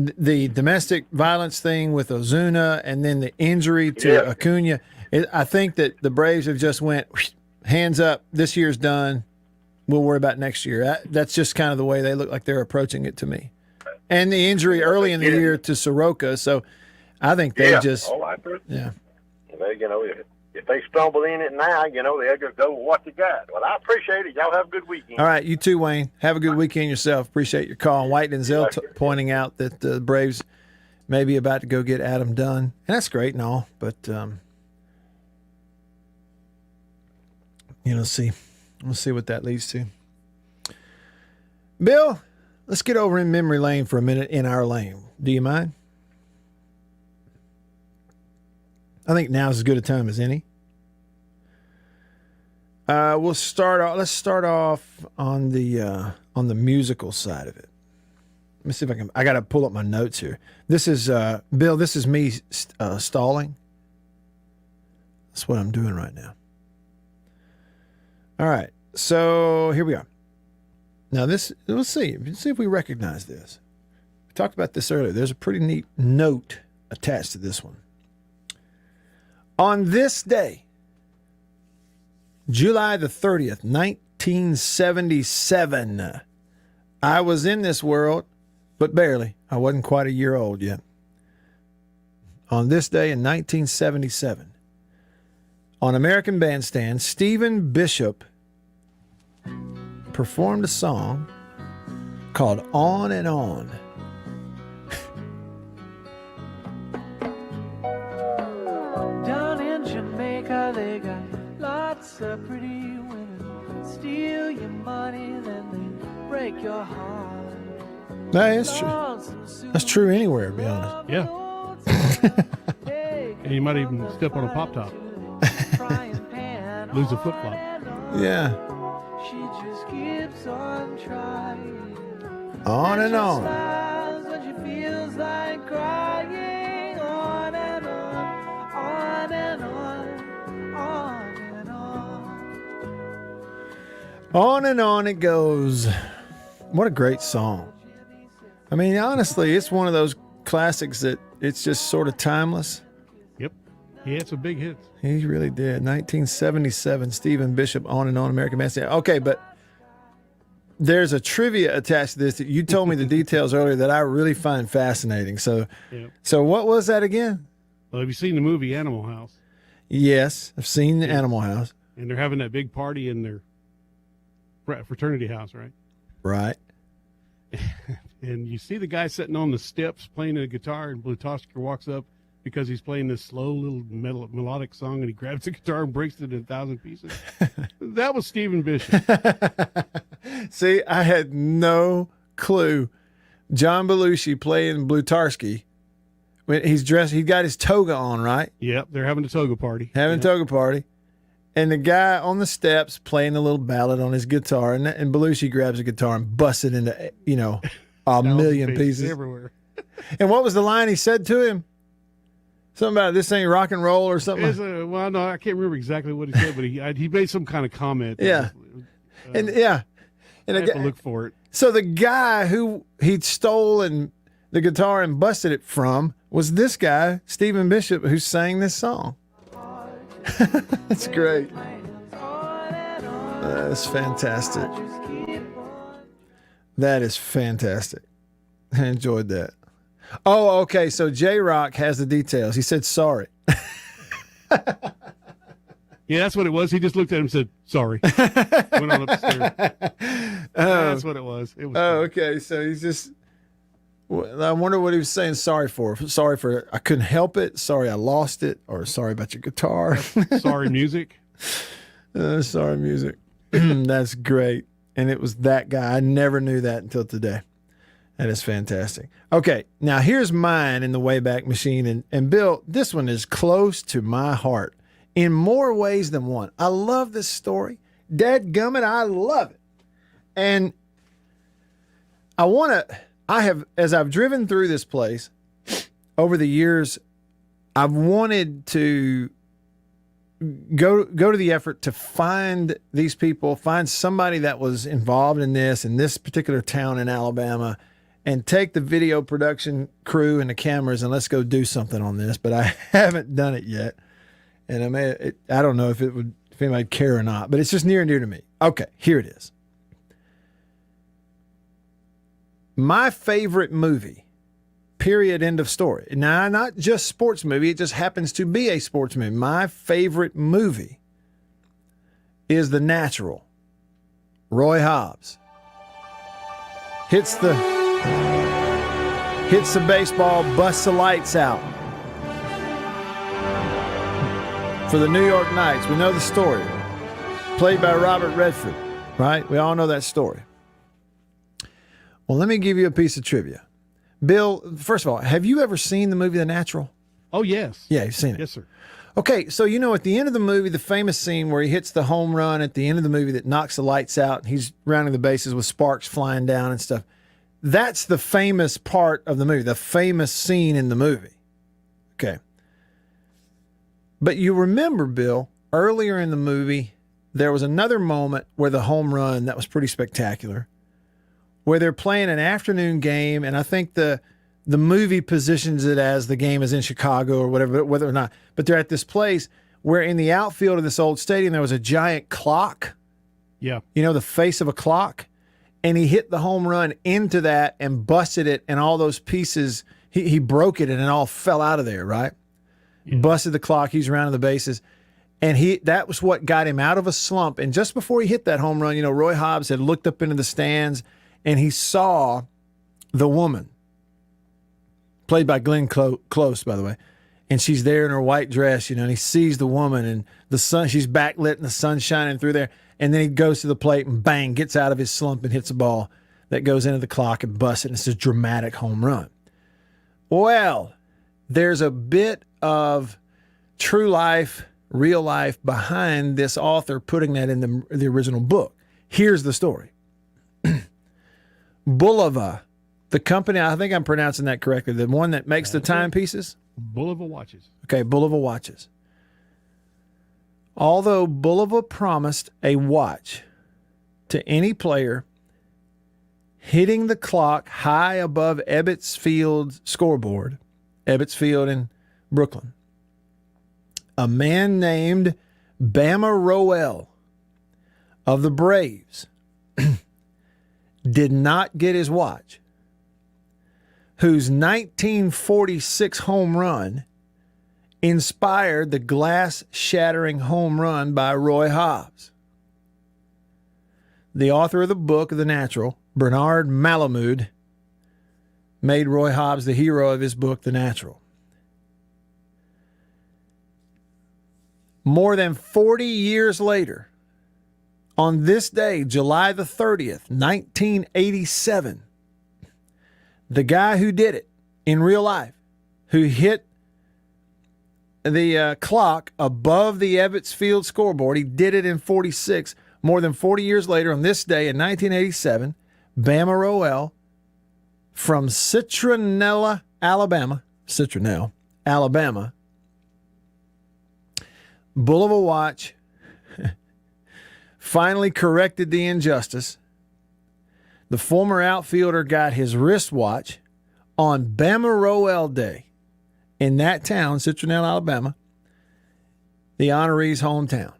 domestic violence thing with Ozuna and then the injury to Acuna, I think that the Braves have just went hands up. This year's done. We'll worry about next year. That's just kind of the way they look like they're approaching it to me. And the injury early in the year to Soroka, so I think they just if they stumble in it now, they'll just go with what they got. Well, I appreciate it. Y'all have a good weekend. All right, you too, Wayne. Have a good weekend yourself. Appreciate your call. And White Denzel pointing out that the Braves may be about to go get Adam Dunn. And that's great and all, but, we'll see what that leads to. Bill, let's get over in memory lane for a minute in our lane. Do you mind? I think now's as good a time as any. Let's start off on the musical side of it. Let me see if I got to pull up my notes here. This is Bill. This is me stalling. That's what I'm doing right now. All right. So here we are. Now let's see if we recognize this. We talked about this earlier. There's a pretty neat note attached to this one. On this day, July the 30th, 1977, I was in this world, but barely. I wasn't quite a year old yet. On this day in 1977, on American Bandstand, Stephen Bishop performed a song called On and On. Down in Jamaica, they got lots of pretty women. Steal your money, then they break your heart. That's true. That's true anywhere, to be honest. Yeah. And you might even step on a pop top. Lose a flip flop. Yeah. She just keeps on trying. On and on. When she feels like crying. On and on. On and on. On and on. On and on it goes. What a great song. I mean, honestly, it's one of those classics that it's just sort of timeless. Yep. He had some big hits. He really did. 1977, Stephen Bishop, On and On, American Bandstand. Okay, but there's a trivia attached to this that you told me the details earlier that I really find fascinating. So, So what was that again? Well, have you seen the movie Animal House? Yes, I've seen the Animal House. And they're having that big party in their fraternity house, right? Right. And you see the guy sitting on the steps playing a guitar, and Blutowski walks up because he's playing this slow little melodic song, and he grabs the guitar and breaks it in 1,000 pieces. That was Stephen Bishop. See, I had no clue. John Belushi playing Blutowski. When he's dressed, he got his toga on, right? Yep, they're having a toga party. Having a toga party. And the guy on the steps playing a little ballad on his guitar, and Belushi grabs a guitar and busts it into, a million pieces everywhere. And what was the line he said to him? Something about this ain't rock and roll or something. Well, no, I can't remember exactly what he said, but he made some kind of comment. Yeah. And I have to look for it. So the guy who he'd stolen the guitar and busted it from was this guy, Stephen Bishop, who sang this song. That's great. That's fantastic. That is fantastic. I enjoyed that. Oh, okay. So J-Rock has the details. He said sorry. Yeah, that's what it was. He just looked at him and said, sorry. Went on upstairs. That's what it was. Okay. So he's just, I wonder what he was saying sorry for. Sorry for, I couldn't help it. Sorry I lost it. Or sorry about your guitar. Sorry music. Sorry music. That's great. And it was that guy. I never knew that until today. That is fantastic. Okay, now here's mine in the Wayback Machine. And Bill, this one is close to my heart in more ways than one. I love this story. Dadgummit, I love it. And as I've driven through this place over the years, I've wanted to go to the effort to find these people, find somebody that was involved in this particular town in Alabama, and take the video production crew and the cameras and let's go do something on this. But I haven't done it yet. And I don't know if anybody would care or not, but it's just near and dear to me. Okay, here it is. My favorite movie, period, end of story. Now, not just sports movie. It just happens to be a sports movie. My favorite movie is The Natural. Roy Hobbs hits the baseball, busts the lights out for the New York Knights. We know the story. Played by Robert Redford, right? We all know that story. Well, let me give you a piece of trivia. Bill, first of all, have you ever seen the movie The Natural? Oh, yes. Yeah, you've seen it. Yes, sir. Okay, so at the end of the movie, the famous scene where he hits the home run at the end of the movie that knocks the lights out, and he's rounding the bases with sparks flying down and stuff. That's the famous part of the movie, the famous scene in the movie. Okay. But you remember, Bill, earlier in the movie, there was another moment where the home run that was pretty spectacular, where they're playing an afternoon game, and I think the movie positions it as the game is in Chicago or whatever, whether or not, but they're at this place where in the outfield of this old stadium, there was a giant clock. Yeah. The face of a clock. And he hit the home run into that and busted it, and all those pieces, he broke it and it all fell out of there, right? Yeah. Busted the clock, he's rounding the bases. And that was what got him out of a slump. And just before he hit that home run, Roy Hobbs had looked up into the stands and he saw the woman, played by Glenn Close, by the way. And she's there in her white dress, and he sees the woman and the sun, she's backlit and the sun's shining through there. And then he goes to the plate and bang, gets out of his slump and hits a ball that goes into the clock and busts it. And it's a dramatic home run. Well, there's a bit of true life, real life behind this author putting that in the original book. Here's the story. Bulova, the company, I think I'm pronouncing that correctly, the one that makes the timepieces? Bulova Watches. Okay, Bulova Watches. Although Bulova promised a watch to any player hitting the clock high above Ebbets Field scoreboard, Ebbets Field in Brooklyn, a man named Bama Roel of the Braves did not get his watch, whose 1946 home run inspired the glass-shattering home run by Roy Hobbs. The author of the book, The Natural, Bernard Malamud, made Roy Hobbs the hero of his book, The Natural. More than 40 years later, on this day, July the 30th, 1987, the guy who did it in real life, who hit the clock above the Ebbets Field scoreboard, he did it in 46. More than 40 years later, on this day in 1987, Bama Roel from Citronella, Alabama, Citronelle, Alabama, Bull of a Watch finally corrected the injustice. The former outfielder got his wristwatch on Bama Roel Day in that town, Citronelle, Alabama, the honoree's hometown.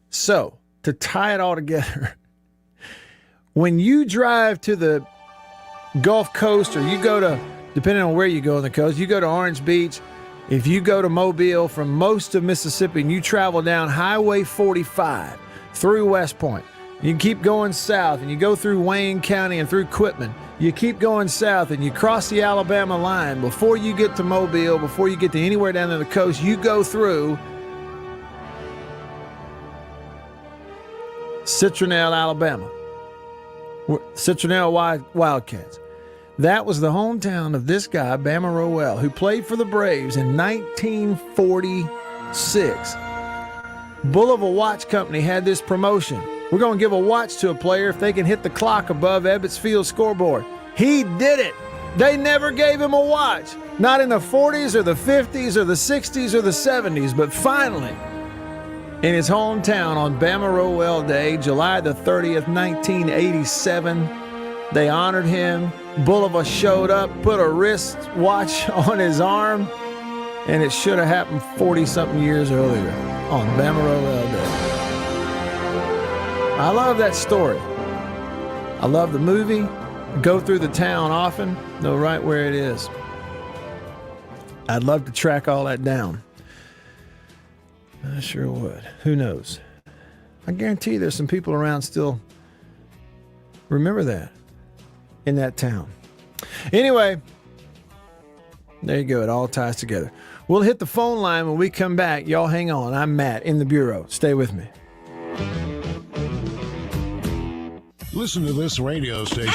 So, to tie it all together, when you drive to the Gulf Coast, or you go to, depending on where you go on the coast, you go to Orange Beach, if you go to Mobile from most of Mississippi and you travel down Highway 45 through West Point, you keep going south and you go through Wayne County and through Quitman, you keep going south and you cross the Alabama line. Before you get to Mobile, before you get to anywhere down to the coast, you go through Citronelle, Alabama. Citronelle Wildcats. That was the hometown of this guy, Bama Roel, who played for the Braves in 1946. Bull of a Watch Company had this promotion. We're going to give a watch to a player if they can hit the clock above Ebbets Field scoreboard. He did it. They never gave him a watch. Not in the 40s or the 50s or the 60s or the 70s, but finally, in his hometown on Bama Roel Day, July the 30th, 1987, they honored him. Bulova showed up, put a wrist watch on his arm, and it should have happened 40-something years earlier on Bama Roel Day. I love that story. I love the movie. Go through the town often, know right where it is. I'd love to track all that down. I sure would. Who knows? I guarantee there's some people around still remember that in that town. Anyway, there you go. It all ties together. We'll hit the phone line when we come back. Y'all hang on. I'm Matt in the Bureau. Stay with me. Listen to this radio station.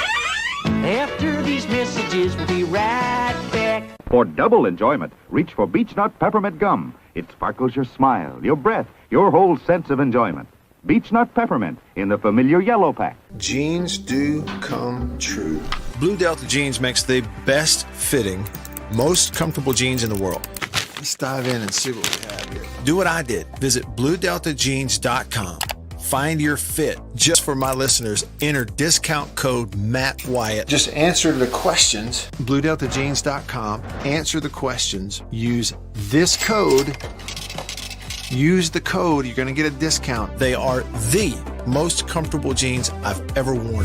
After these messages, we'll be right back. For double enjoyment, reach for Beech Nut Peppermint Gum. It sparkles your smile, your breath, your whole sense of enjoyment. Beech Nut Peppermint in the familiar yellow pack. Jeans do come true. Blue Delta Jeans makes the best fitting, most comfortable jeans in the world. Let's dive in and see what we have here. Do what I did. Visit BlueDeltaJeans.com. Find your fit. Just for my listeners, enter discount code Matt Wyatt. Just answer the questions. BlueDeltaJeans.com. Answer the questions. Use this code. Use the code. You're going to get a discount. They are the most comfortable jeans I've ever worn.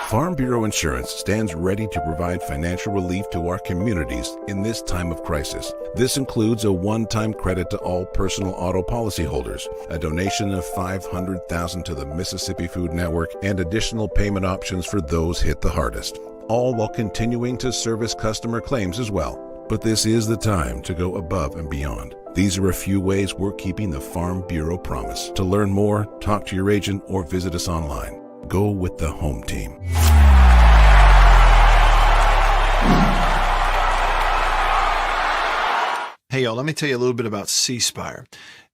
Farm Bureau Insurance stands ready to provide financial relief to our communities in this time of crisis. This includes a one-time credit to all personal auto policyholders, a donation of $500,000 to the Mississippi Food Network, and additional payment options for those hit the hardest, all while continuing to service customer claims as well. But this is the time to go above and beyond. These are a few ways we're keeping the Farm Bureau promise. To learn more, talk to your agent or visit us online. Go with the home team. Hey, y'all, let me tell you a little bit about C Spire.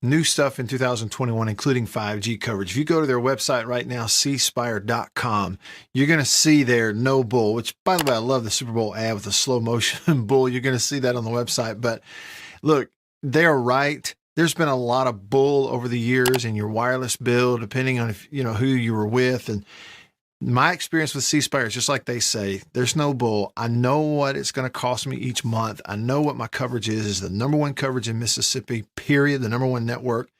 New stuff in 2021, including 5G coverage. If you go to their website right now, cspire.com, you're going to see their No Bull, which, by the way, I love the Super Bowl ad with the slow motion bull. You're going to see that on the website. But look, they're right. There's been a lot of bull over the years in your wireless bill, depending on if you know who you were with. And my experience with C Spire is just like they say, there's no bull. I know what it's going to cost me each month. I know what my coverage is the number one coverage in Mississippi, period, the number one network.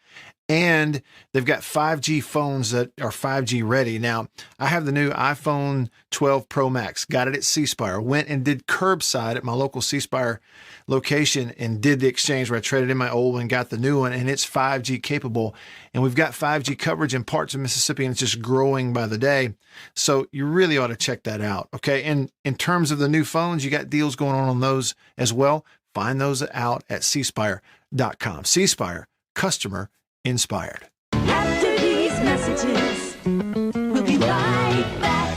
And they've got 5G phones that are 5G ready. Now, I have the new iPhone 12 Pro Max, got it at C Spire, went and did curbside at my local C Spire location and did the exchange where I traded in my old one, got the new one, and it's 5G capable. And we've got 5G coverage in parts of Mississippi, and it's just growing by the day. So you really ought to check that out, okay? And in terms of the new phones, you got deals going on those as well. Find those out at cspire.com. C Spire, customer inspired. After these messages, we'll be right back.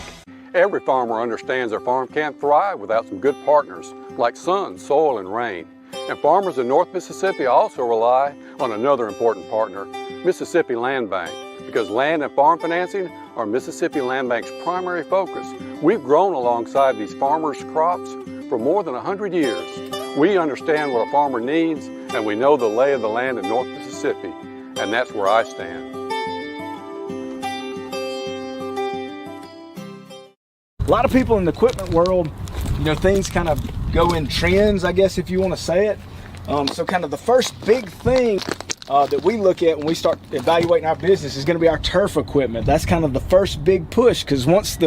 Every farmer understands their farm can't thrive without some good partners like sun, soil, and rain. And farmers in North Mississippi also rely on another important partner, Mississippi Land Bank, because land and farm financing are Mississippi Land Bank's primary focus. We've grown alongside these farmers' crops for more than 100 years. We understand what a farmer needs, and we know the lay of the land in North Mississippi, and that's where I stand. A lot of people in the equipment world, things kind of go in trends, I guess, if you want to say it. So kind of the first big thing that we look at when we start evaluating our business is going to be our turf equipment. That's kind of the first big push, because once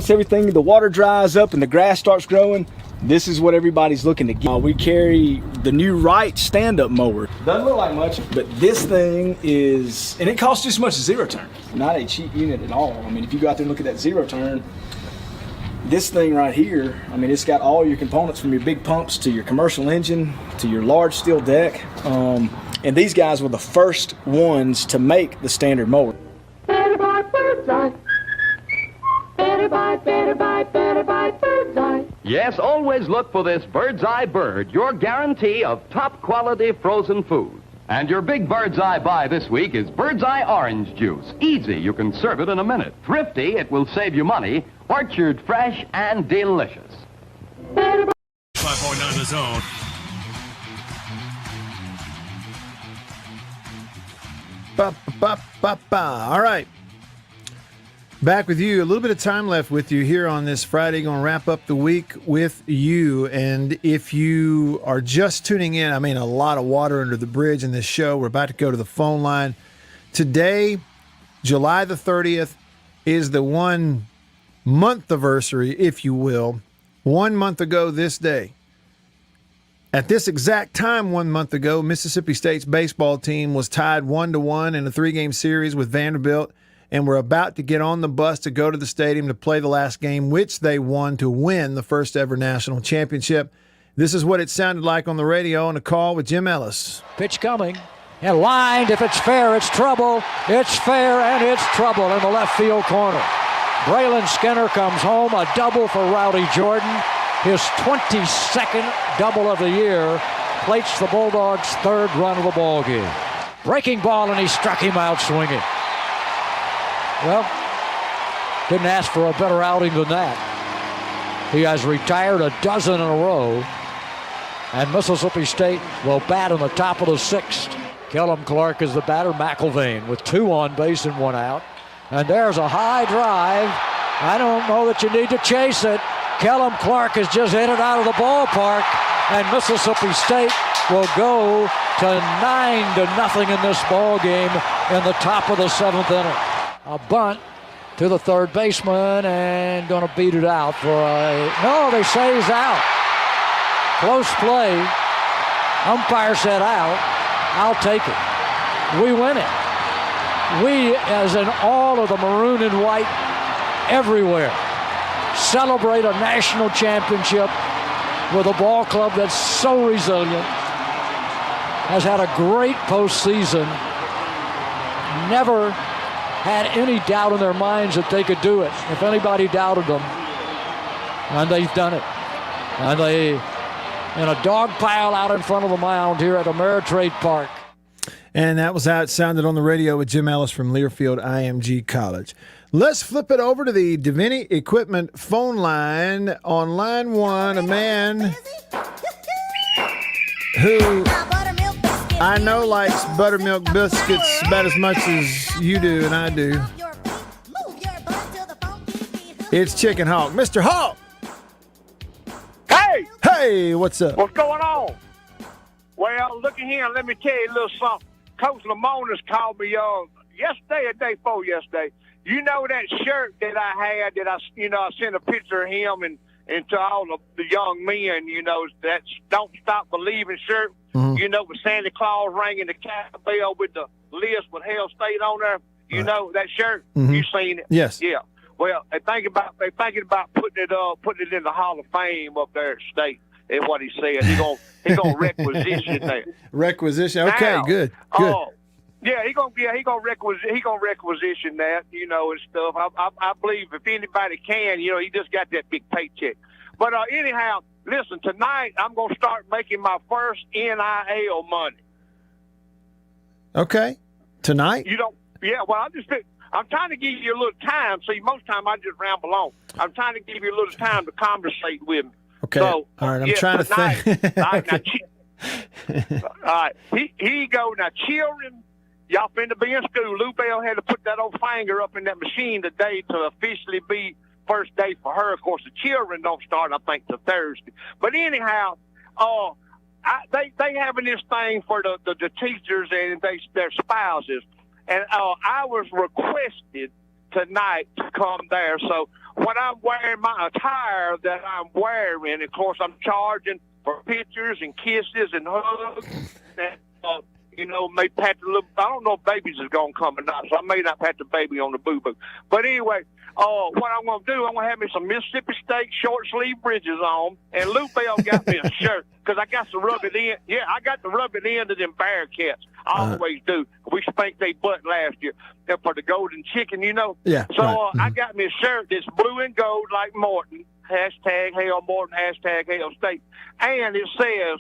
everything, the water dries up and the grass starts growing, this is what everybody's looking to get. We carry the new Wright stand-up mower. Doesn't look like much, but this thing is, and it costs just as much as zero turn. Not a cheap unit at all. I mean, if you go out there and look at that zero turn, this thing right here, I mean, it's got all your components from your big pumps to your commercial engine to your large steel deck. And these guys were the first ones to make the standard mower. Better buy Bird's Eye. Better buy Bird's Eye. Yes, always look for this Bird's Eye Bird, your guarantee of top quality frozen food. And your big Bird's Eye buy this week is Bird's Eye Orange Juice. Easy, you can serve it in a minute. Thrifty, it will save you money. Orchard fresh and delicious. 5.9 The Zone. All right. Back with you. A little bit of time left with you here on this Friday. Going to wrap up the week with you. And if you are just tuning in, I mean, a lot of water under the bridge in this show. We're about to go to the phone line. Today, July the 30th, is the 1 month anniversary, if you will. 1 month ago this day. At this exact time 1 month ago, Mississippi State's baseball team was tied 1-1 in a 3-game series with Vanderbilt, and were about to get on the bus to go to the stadium to play the last game, which they won to win the first ever national championship. This is what it sounded like on the radio on a call with Jim Ellis. Pitch coming, and lined. If it's fair, it's trouble. It's fair, and it's trouble in the left field corner. Braylon Skinner comes home, a double for Rowdy Jordan. His 22nd double of the year, plates the Bulldogs' third run of the ball game. Breaking ball, and he struck him out swinging. Well, didn't ask for a better outing than that. He has retired a dozen in a row, and Mississippi State will bat in the top of the 6th. Kellum Clark is the batter. McIlvain with 2 on base and 1 out. And there's a high drive. I don't know that you need to chase it. Kellum Clark has just hit it out of the ballpark, and Mississippi State will go to 9-0 in this ball game in the top of the 7th inning. A bunt to the third baseman, and going to beat it out for a... No, they say he's out. Close play. Umpire said out. I'll take it. We win it. We, as in all of the maroon and white everywhere, celebrate a national championship with a ball club that's so resilient, has had a great postseason, never had any doubt in their minds that they could do it. If anybody doubted them, and they've done it. And they, in a dog pile out in front of the mound here at Ameritrade Park. And that was how it sounded on the radio with Jim Ellis from Learfield IMG College. Let's flip it over to the Davini Equipment phone line. On line 1, a man who I know likes buttermilk biscuits about as much as you do and I do. It's Chicken Hawk. Mr. Hawk! Hey! Hey, what's up? What's going on? Well, look at here. Let me tell you a little something. Coach Lamona's called me yesterday or day before yesterday. You know that shirt that I had that I sent a picture of him and to all of the young men, that Don't Stop Believing shirt, with Santa Claus ringing the cowbell with the list with Hell State on there. You know that shirt? Mm-hmm. You seen it? Yes. Yeah. Well, they're thinking about putting it in the Hall of Fame up there at State. Is what he said. He gonna requisition that. Requisition. Okay, now, good. Yeah, he gonna requisition that, and stuff. I believe if anybody can, he just got that big paycheck. But anyhow, listen, tonight I'm going to start making my first NIL money. Okay. Tonight? You don't, yeah, well, I'm trying to give you a little time. See, most time I just ramble on. I'm trying to give you a little time to conversate with me. Okay. So, all right. I'm trying tonight, to think. all right, here you go. Now, children, y'all finna be in school. Lou Bell had to put that old finger up in that machine today to officially be first day for her. Of course, the children don't start, I think, till Thursday. But anyhow, they having this thing for the teachers and their spouses. And I was requested tonight to come there. So when I'm wearing my attire that I'm wearing, of course, I'm charging for pictures and kisses and hugs. And, you know, may pat the little, I don't know if babies is going to come or not, so I may not pat the baby on the boo-boo. But anyway, what I'm going to do, I'm going to have me some Mississippi State short-sleeve bridges on, and Lou Bell got me a shirt, because I got to rub it in. Yeah, I got to rub it into them Bearcats. I always do. We spanked their butt last year for the golden chicken, you know. Yeah. So right. I got me a shirt that's blue and gold like Morton, hashtag Hail Morton, hashtag Hail State. And it says,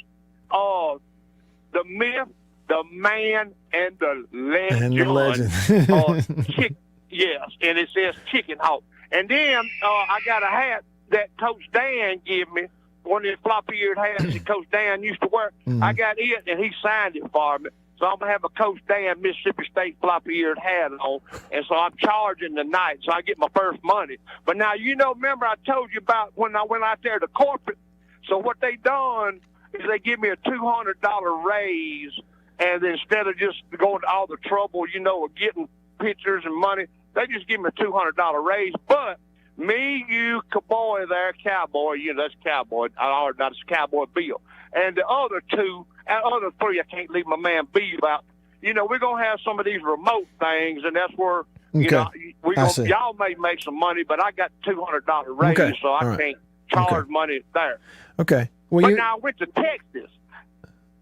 the myth, the man, and the legend. And the legend. Yes, and it says Chicken Hawk. And then I got a hat that Coach Dan gave me, one of the floppy-eared hats that Coach Dan used to wear. I got it, and he signed it for me. So I'm going to have a Coach Dan Mississippi State floppy-eared hat on, and so I'm charging tonight, so I get my first money. But now, you know, remember I told you about when I went out there to corporate? So what they done is they give me a $200 raise, and instead of just going to all the trouble, you know, of getting pictures and money, they just give me a $200 raise. But me, you, Cowboy there, Cowboy, you know, that's Cowboy. That's Cowboy Bill. And the other other three, I can't leave my man B about. You know, we're going to have some of these remote things, and that's where, you know, y'all may make some money, but I got $200 raise, so I can't charge money there. Okay. Well, but now I went to Texas,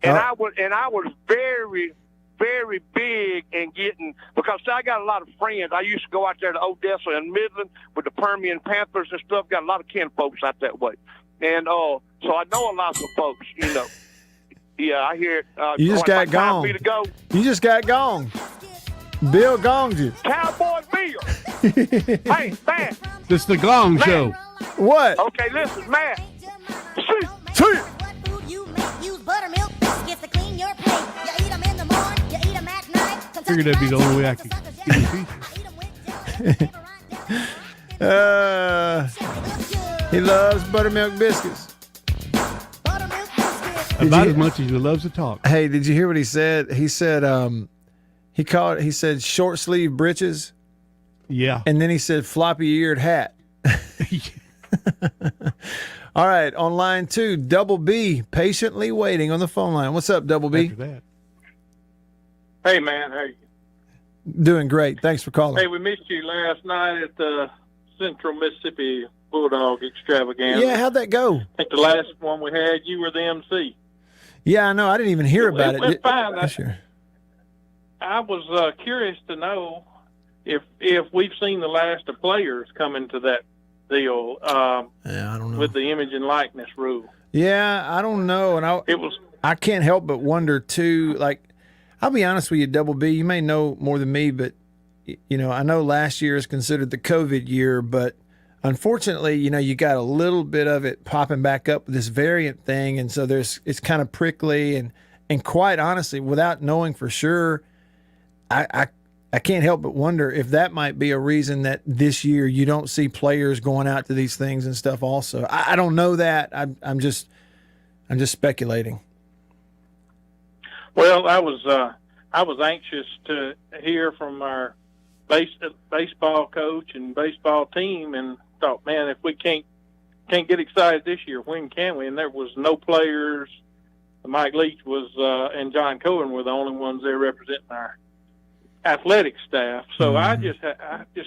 and I was very, very big in getting, because I got a lot of friends. I used to go out there to Odessa and Midland with the Permian Panthers and stuff. Got a lot of kin folks out that way. And so I know a lot of folks, you know. Yeah, I hear it. You just got gonged. You just got gonged. Bill gonged you. Cowboy Bill. Hey, man. This is the Gong Show. What? Okay, listen, man. See. Figured that'd be the only way I could get a he loves buttermilk biscuits. About as much as he loves to talk. Hey, did you hear what he said? He said he said short sleeve breeches. Yeah. And then he said floppy eared hat. All right, on line 2, Double B, patiently waiting on the phone line. What's up, Double B? Hey, man. How you? Doing great. Thanks for calling. Hey, we missed you last night at the Central Mississippi Bulldog Extravaganza. Yeah, how'd that go? I think the last one we had, you were the MC. Yeah, I know. I didn't even hear about it. It went fine. Sure. I was curious to know if we've seen the last of players coming to that deal. Yeah, I don't know. With the image and likeness rule. Yeah, I don't know, and I can't help but wonder too. Like, I'll be honest with you, Double B. You may know more than me, but you know, I know last year is considered the COVID year, but unfortunately, you know, you got a little bit of it popping back up with this variant thing, and so it's kind of prickly, and quite honestly, without knowing for sure, I can't help but wonder if that might be a reason that this year you don't see players going out to these things and stuff. Also, I don't know that. I'm just speculating. Well, I was anxious to hear from our baseball coach and baseball team, and thought, man, if we can't get excited this year, when can we? And there was no players. Mike Leach was and John Cohen were the only ones there representing our athletic staff. So I just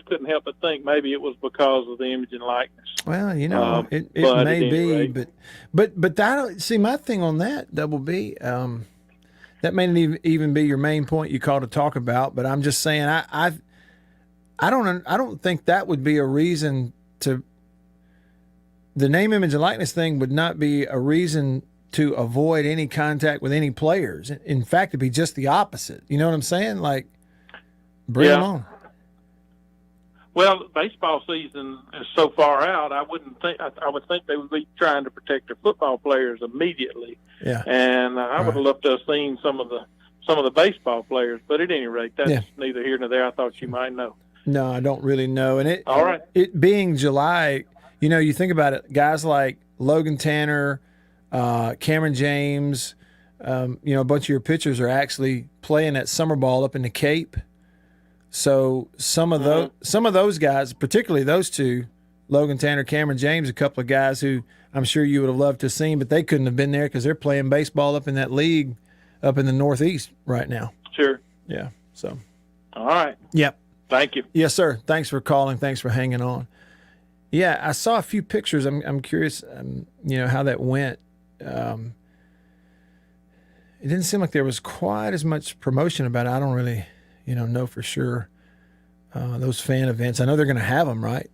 couldn't help but think maybe it was because of the image and likeness. Well, you know, it may be, but that, see, my thing on that, Double B, that may not even be your main point you call to talk about, but I'm just saying I don't think that would be a reason to the name, image, and likeness thing would not be a reason to avoid any contact with any players. In fact, it'd be just the opposite. You know what I'm saying? Like, bring them on. Well, baseball season is so far out. I would think they would be trying to protect their football players immediately. Yeah. And I would have loved to have seen some of the baseball players. But at any rate, that's neither here nor there. I thought you might know. No, I don't really know. And all right. It being July, you know, you think about it. Guys like Logan Tanner, Cameron James, you know, a bunch of your pitchers are actually playing that summer ball up in the Cape. So some of those guys, particularly those two, Logan Tanner, Cameron James, a couple of guys who I'm sure you would have loved to have seen, but they couldn't have been there because they're playing baseball up in that league up in the Northeast right now. Sure. Yeah. So. All right. Yep. Thank you. Yes, sir. Thanks for calling. Thanks for hanging on. Yeah, I saw a few pictures. I'm curious, you know, how that went. It didn't seem like there was quite as much promotion about it. I don't really, you know for sure those fan events. I know they're going to have them, right?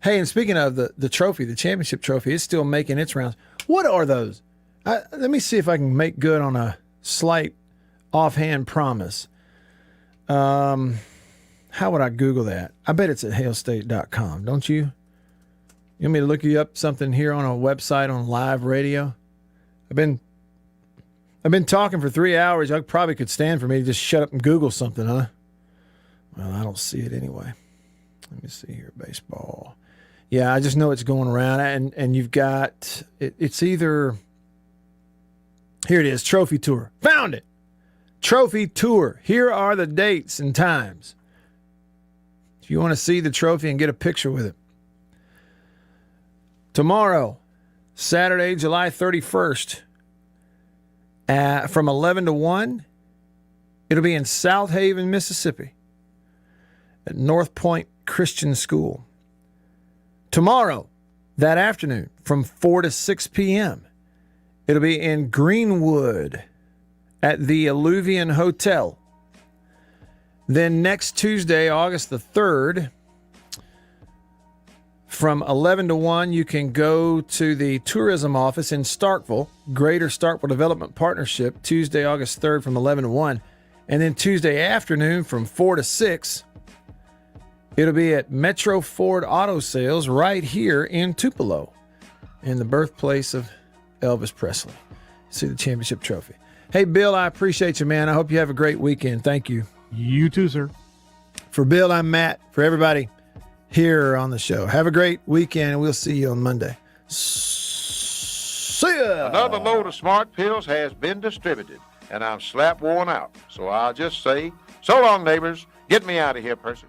Hey, and speaking of the trophy, the championship trophy, it's still making its rounds. What are those? Let me see if I can make good on a slight offhand promise. How would I Google that? I bet it's at hailstate.com, don't you? You want me to look you up something here on a website on live radio? I've been talking for 3 hours. I probably could stand for me to just shut up and Google something, huh? Well, I don't see it anyway. Let me see here. Baseball. Yeah, I just know it's going around. And you've got, it's either, here it is, Trophy Tour. Found it. Trophy Tour. Here are the dates and times. If you want to see the trophy and get a picture with it. Tomorrow, Saturday, July 31st, from 11 to 1, it'll be in South Haven, Mississippi, at North Point Christian School. Tomorrow, that afternoon, from 4 to 6 p.m., it'll be in Greenwood at the Alluvian Hotel. Then next Tuesday, August the 3rd, from 11 to 1, you can go to the tourism office in Starkville, Greater Starkville Development Partnership, Tuesday, August 3rd from 11 to 1. And then Tuesday afternoon from 4 to 6, it'll be at Metro Ford Auto Sales right here in Tupelo, in the birthplace of Elvis Presley. See the championship trophy. Hey, Bill, I appreciate you, man. I hope you have a great weekend. Thank you. You too, sir. For Bill, I'm Matt. For everybody here on the show, have a great weekend, and we'll see you on Monday. See ya! Another load of Smart Pills has been distributed, and I'm slap worn out. So I'll just say, so long, neighbors. Get me out of here, person.